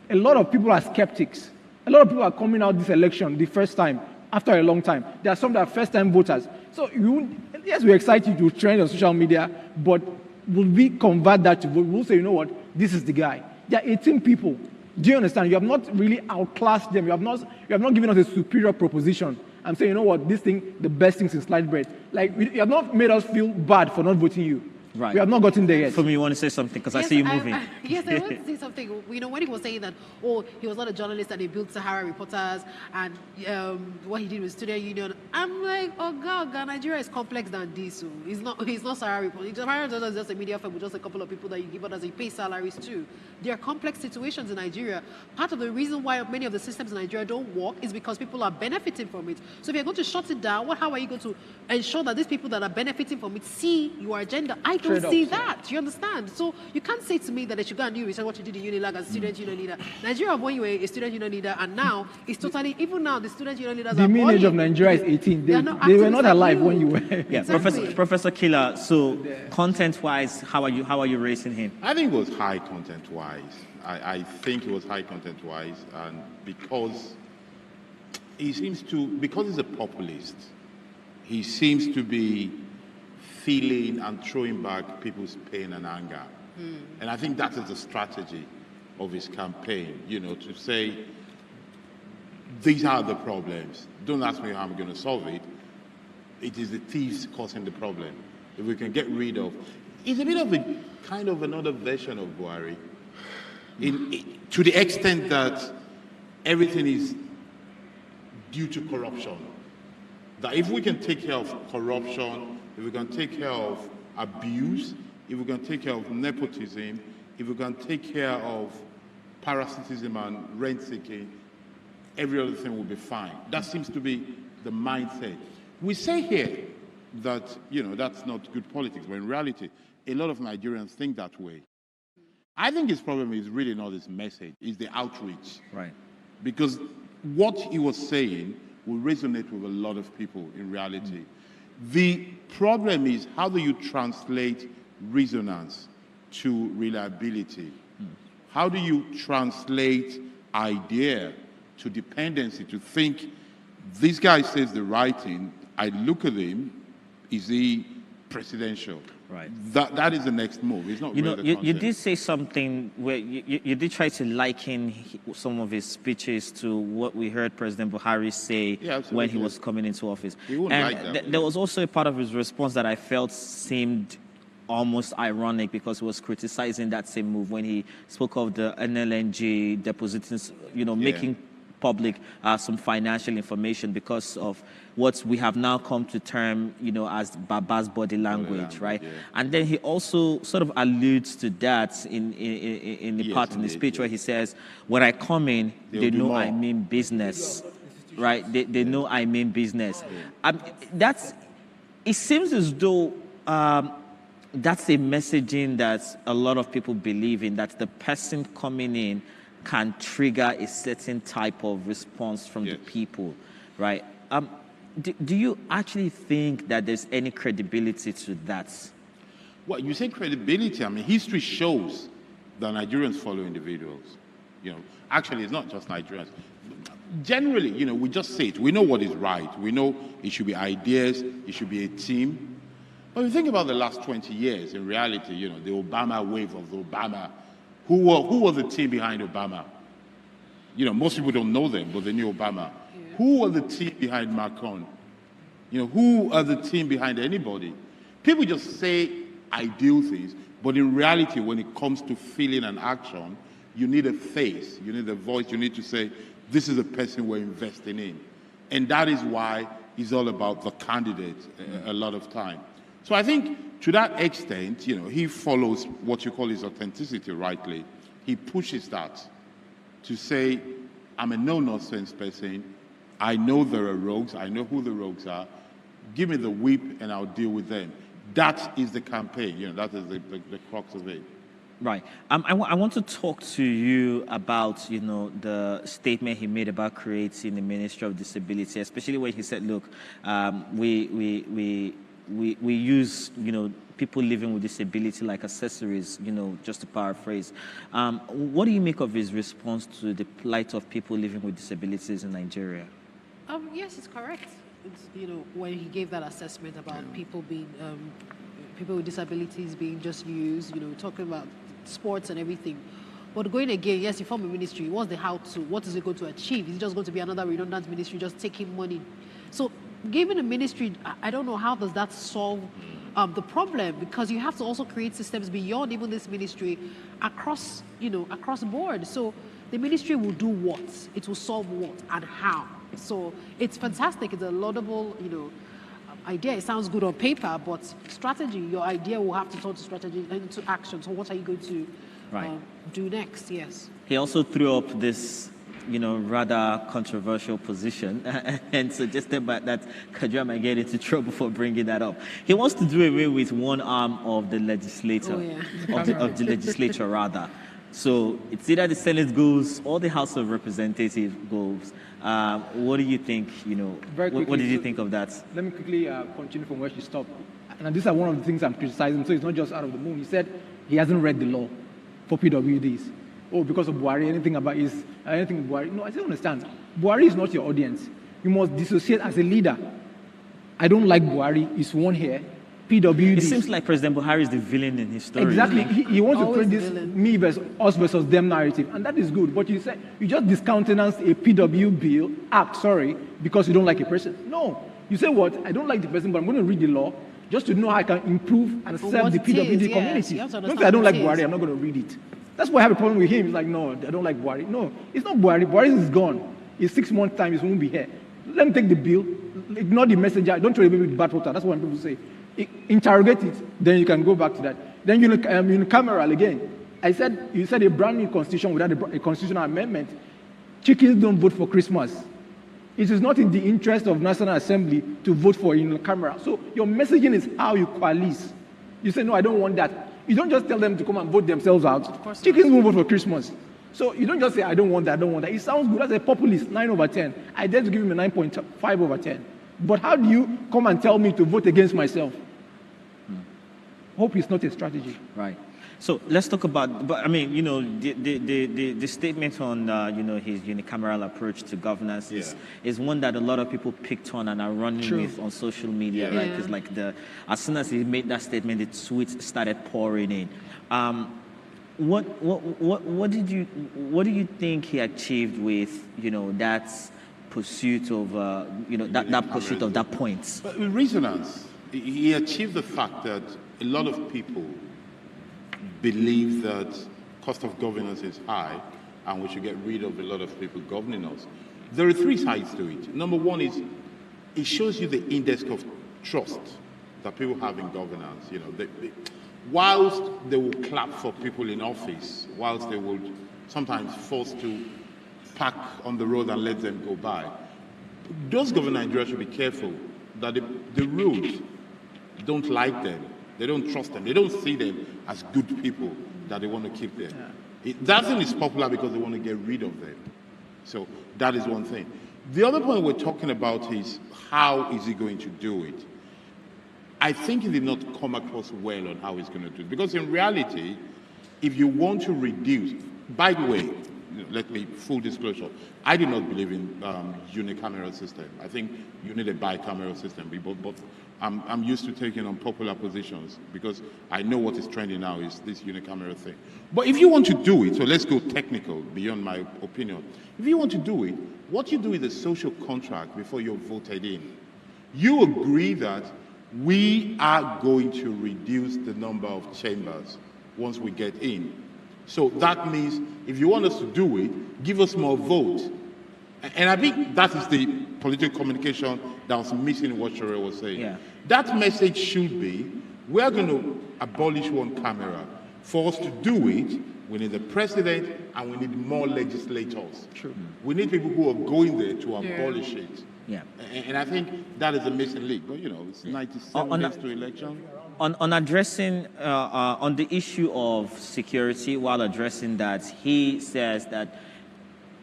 a lot of people are skeptics. A lot of people are coming out this election the first time, after a long time. There are some that are first-time voters. So, yes, we excite you to trend on social media, but will we convert that to vote? We'll say, you know what, this is the guy. There are 18 people. Do you understand? You have not really outclassed them. You have not given us a superior proposition. I'm saying, you know what, this thing, the best thing since sliced bread. Like, you have not made us feel bad for not voting you. Right. We have not gotten there yet. For me, you want to say something? Because I see you moving. Yes, I want to say something. When he was saying that, he was not a journalist and he built Sahara Reporters and what he did with Student Union, I'm like, oh God, Nigeria is complex than this. He's not Sahara Reporters. Sahara Reporters is just a media firm with just a couple of people that you give out as you pay salaries to. There are complex situations in Nigeria. Part of the reason why many of the systems in Nigeria don't work is because people are benefiting from it. So if you're going to shut it down, how are you going to ensure that these people that are benefiting from it see your agenda? I don't see that. You understand? So you can't say to me that they should go and do research what you did in Unilag as student union leader. Nigeria, when you were a student union leader, and now it's totally, even now the student union leaders the mean age of Nigeria is 18. They were not alive when you were. Yeah, exactly. Professor Killer. So content-wise, how are you raising him? I think it was high content-wise. I think it was high content-wise, and because he's a populist, he seems to be feeling and throwing back people's pain and anger. And I think that is the strategy of his campaign, to say, these are the problems. Don't ask me how I'm going to solve it. It is the thieves causing the problem. If we can get rid of... It's a bit of a kind of another version of Buhari, to the extent that everything is due to corruption. That if we can take care of corruption, if we can take care of abuse, if we can take care of nepotism, if we can take care of parasitism and rent-seeking, every other thing will be fine. That seems to be the mindset. We say here that, that's not good politics, but in reality, a lot of Nigerians think that way. I think his problem is really not his message, it's the outreach. Right. Because what he was saying will resonate with a lot of people in reality. The problem is, how do you translate resonance to reliability? How do you translate idea to dependency, to think, this guy says the right thing, I look at him, is he presidential? Right. That is the next move. It's not really you did say something where you did try to liken some of his speeches to what we heard President Buhari say when he was coming into office. There was also a part of his response that I felt seemed almost ironic, because he was criticizing that same move when he spoke of the NLNG depositing, making public some financial information because of what we have now come to term, as Baba's body language, right? Yeah. And then he also sort of alludes to that in the part in the speech where he says, when I come in, they know I mean business, right? They know I mean business. It seems as though that's a messaging that a lot of people believe in, that the person coming in can trigger a certain type of response from the people, right? do you actually think that there's any credibility to that? Well, you say credibility. I mean, history shows that Nigerians follow individuals. You know, actually, it's not just Nigerians. Generally, you know, we just say it. We know what is right. We know it should be ideas. It should be a team. But if you think about the last 20 years, in reality, you know, the Obama wave of the Obama, who was the team behind Obama? You know, most people don't know them, but they knew Obama. Yeah. Who was the team behind Macron? You know, who are the team behind anybody? People just say ideal things, but in reality, when it comes to feeling and action, you need a face, you need a voice, you need to say, this is the person we're investing in. And that is why it's all about the candidate a lot of time. So I think to that extent, you know, he follows what you call his authenticity rightly. He pushes that to say, I'm a no-nonsense person. I know there are rogues. I know who the rogues are. Give me the whip and I'll deal with them. That is the campaign. You know, that is the crux of it. Right. I want to talk to you about, you know, the statement he made about creating the Ministry of Disability, especially when he said, look, we use, you know, people living with disability like accessories, you know, just to paraphrase. What do you make of his response to the plight of people living with disabilities in Nigeria? Yes, it's correct. It's, you know, when he gave that assessment about people being, people with disabilities being just used, you know, talking about sports and everything. But going again, yes, you form a ministry. What's the how-to? What is it going to achieve? Is it just going to be another redundant ministry just taking money? So giving a ministry, I don't know how does that solve the problem, because you have to also create systems beyond even this ministry across, you know, across the board. So the ministry will do what? It will solve what and how? So it's fantastic. It's a laudable, you know, idea. It sounds good on paper, but strategy, your idea will have to turn to strategy into action. So what are you going to do next? Yes. He also threw up this, you know, rather controversial position and suggested that Kajua might get into trouble for bringing that up. He wants to do away with one arm of the legislature, of the legislature rather. So it's either the Senate goes or the House of Representatives goes. What do you think, you know, what did you think of that? Let me quickly continue from where she stopped. And these are one of the things I'm criticizing, so it's not just out of the moon. He said he hasn't read the law for PWDs. Oh, because of Buhari, anything Buhari. No, I don't understand. Buhari is not your audience. You must dissociate as a leader. I don't like Buhari, it's one here. PWD. It seems like President Buhari is the villain in his story. Exactly. He wants to create this me versus us versus them narrative, and that is good. But you said you just discountenance a PW act, because you don't like a person. No. You say what? I don't like the person, but I'm going to read the law just to know how I can improve and serve the PWD community. Don't say I don't like Buhari, I'm not going to read it. That's why I have a problem with him. He's like, no, I don't like Buhari. No, it's not Buhari. Buhari is gone. In 6 months' time, he won't be here. Let me take the bill. Ignore the messenger. Don't throw it with bad water. That's what people say. Interrogate it, then you can go back to that. Then unicameral again. You said a brand new constitution without a constitutional amendment. Chickens don't vote for Christmas. It is not in the interest of National Assembly to vote for unicameral. So your messaging is how you coalesce. You say, no, I don't want that. You don't just tell them to come and vote themselves out. Chickens won't vote for Christmas. So you don't just say, I don't want that, I don't want that. It sounds good as a populist, 9/10. I dare to give him a 9.5/10. But how do you come and tell me to vote against myself? Hope is not a strategy. Right. So let's talk about, but I mean, you know, the statement on, you know, his unicameral approach to governance is one that a lot of people picked on and are running with on social media, right? Because like as soon as he made that statement, the tweets started pouring in. What do you think he achieved with, you know, that pursuit of, you know, that pursuit of that point? But with resonance, he achieved the fact that a lot of people believe that cost of governance is high and we should get rid of a lot of people governing us. There are 3 sides to it. Number one is it shows you the index of trust that people have in governance. You know, whilst they will clap for people in office, whilst they would sometimes force to park on the road and let them go by, those governors in Nigeria should be careful that the rules don't like them. They don't trust them. They don't see them as good people that they want to keep there. That thing is popular because they want to get rid of them. So that is one thing. The other point we're talking about is how is he going to do it? I think he did not come across well on how he's going to do it. Because in reality, if you want to reduce, by the way, let me, full disclosure, I do not believe in unicameral system. I think you need a bicameral system. But I'm used to taking unpopular positions because I know what is trending now is this unicameral thing. But if you want to do it, so let's go technical beyond my opinion. If you want to do it, what you do is a social contract before you're voted in. You agree that we are going to reduce the number of chambers once we get in. So that means if you want us to do it, give us more votes. And I think that is the political communication that was missing in what Sowore was saying. Yeah. That message should be, we're going to abolish one camera. For us to do it, we need the president and we need more legislators. True. We need people who are going there to abolish it. Yeah. And I think that is a missing link. But, you know, it's 97 days to election. On addressing, on the issue of security, while addressing that, he says that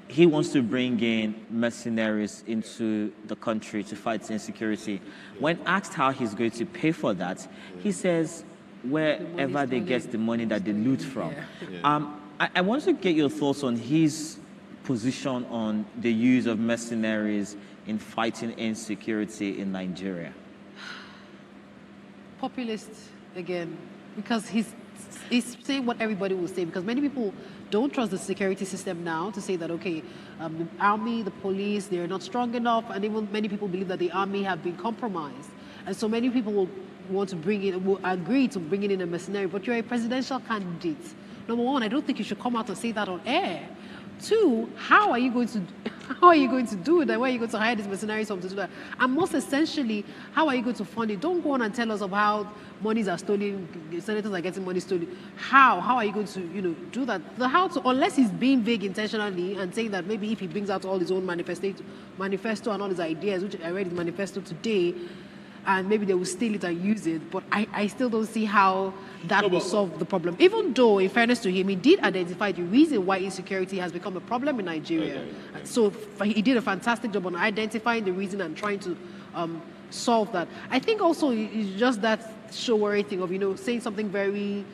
he wants to bring in mercenaries into the country to fight insecurity. When asked how he's going to pay for that, he says wherever they get the money that they loot from. I want to get your thoughts on his position on the use of mercenaries in fighting insecurity in Nigeria. Populist again, because he's saying what everybody will say, because many people don't trust the security system now to say that, okay, the army, the police, they're not strong enough, and even many people believe that the army have been compromised. And so many people will want to will agree to bringing in a mercenary, but you're a presidential candidate. Number one, I don't think you should come out and say that on air. Two, how are you going to do it? And where are you going to hire these mercenaries from to do that? And most essentially, how are you going to fund it? Don't go on and tell us of how monies are stolen, senators are getting money stolen. How are you going to, do that? The how to, unless he's being vague intentionally and saying that maybe if he brings out all his own manifesto and all his ideas, which I read his manifesto today, and maybe they will steal it and use it, but I still don't see how that will solve the problem. Even though, in fairness to him, he did identify the reason why insecurity has become a problem in Nigeria. So he did a fantastic job on identifying the reason and trying to solve that. I think also it's just that Sowore thing of, saying something very,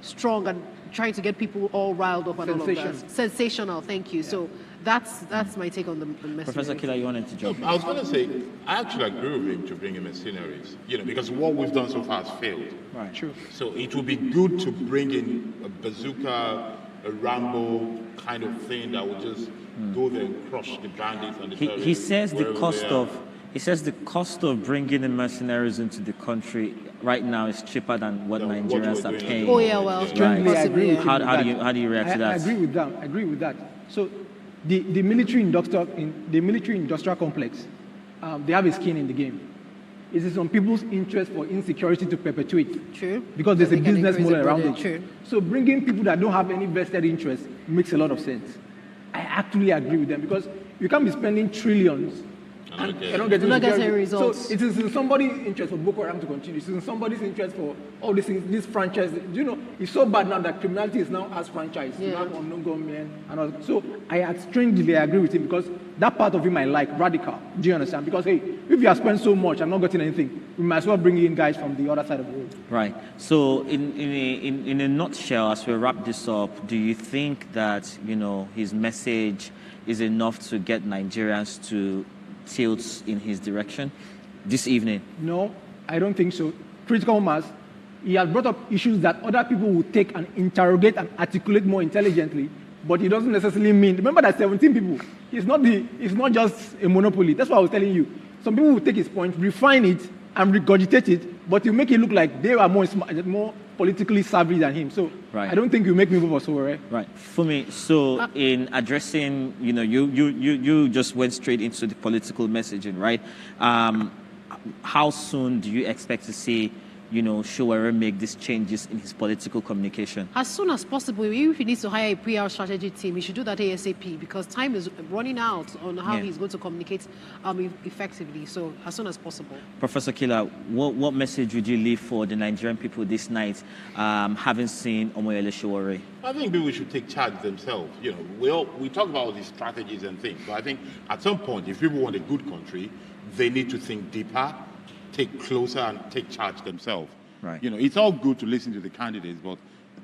strong and trying to get people all riled up and all of that. Sensational, thank you. Yeah. So that's my take on the message. Professor Killer, you wanted to jump in? I was going to say, I actually agree with him to bring in mercenaries, because what we've done so far has failed. Right. True. So it would be good to bring in a bazooka, a Rambo kind of thing that would just go there and crush the bandits and the terrorists. He says the cost of bringing in mercenaries into the country right now is cheaper than what Nigerians are paying. Oh yeah, well, right. I agree with How do you react to that? I agree with that. So the military industrial complex, they have a skin in the game. It is on people's interest for insecurity to perpetuate. True. Because there's a business model around it. True. So bringing people that don't have any vested interest makes a lot of sense. I actually agree with them because you can't be spending trillions and you don't get any results. So it is in somebody's interest for Boko Haram to continue. It's in somebody's interest for all these things, this franchise. It's so bad now that criminality is now as franchise. Yeah. You have unknown gunmen and all. So I strangely agree with him because that part of him I like, radical. Do you understand? Because hey, if you have spent so much and not gotten anything, we might as well bring in guys from the other side of the road. Right. So in a nutshell, as we wrap this up, do you think that his message is enough to get Nigerians to tilt in his direction this evening? No, I don't think so. Critical mass. He has brought up issues that other people will take and interrogate and articulate more intelligently, but it doesn't necessarily mean. Remember that 17 people. It's not just a monopoly. That's what I was telling you. Some people will take his point, refine it, and regurgitate it, but you make it look like they are more politically savvy than him. So right. I don't think you make me vote for Sowore. Right. For me, so in addressing, you just went straight into the political messaging, right? How soon do you expect to see, Sowore make these changes in his political communication? As soon as possible. Even if he needs to hire a PR strategy team, he should do that ASAP, because time is running out on how he's going to communicate effectively. So as soon as possible. Professor Kila, what message would you leave for the Nigerian people this night, having seen Omoyele Sowore? I think people should take charge themselves. We talk about these strategies and things, but I think at some point, if people want a good country, they need to think deeper, take closer, and take charge themselves. Right. It's all good to listen to the candidates, but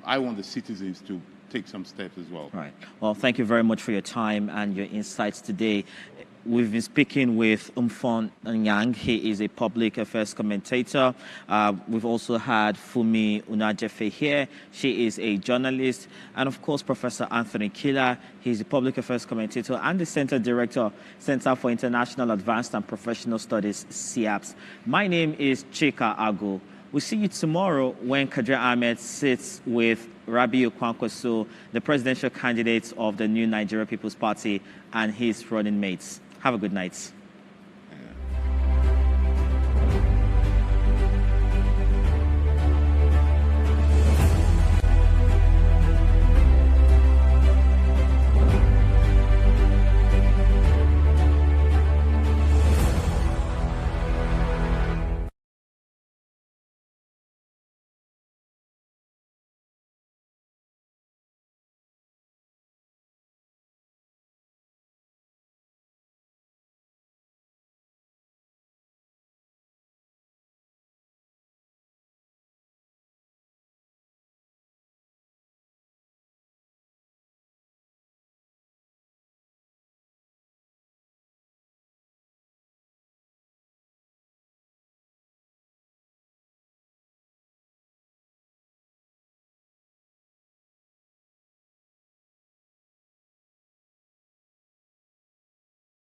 I want the citizens to take some steps as well. Right. Well, thank you very much for your time and your insights today. We've been speaking with Umfon Nyang. He is a public affairs commentator. We've also had Fumi Unajefe here. She is a journalist. And of course, Professor Anthony Kila. He's a public affairs commentator and the Center Director, Center for International Advanced and Professional Studies, CIAPS. My name is Chika Ago. We'll see you tomorrow when Kadri Ahmed sits with Rabiu Kwankwaso, the presidential candidate of the new Nigeria People's Party, and his running mates. Have a good night.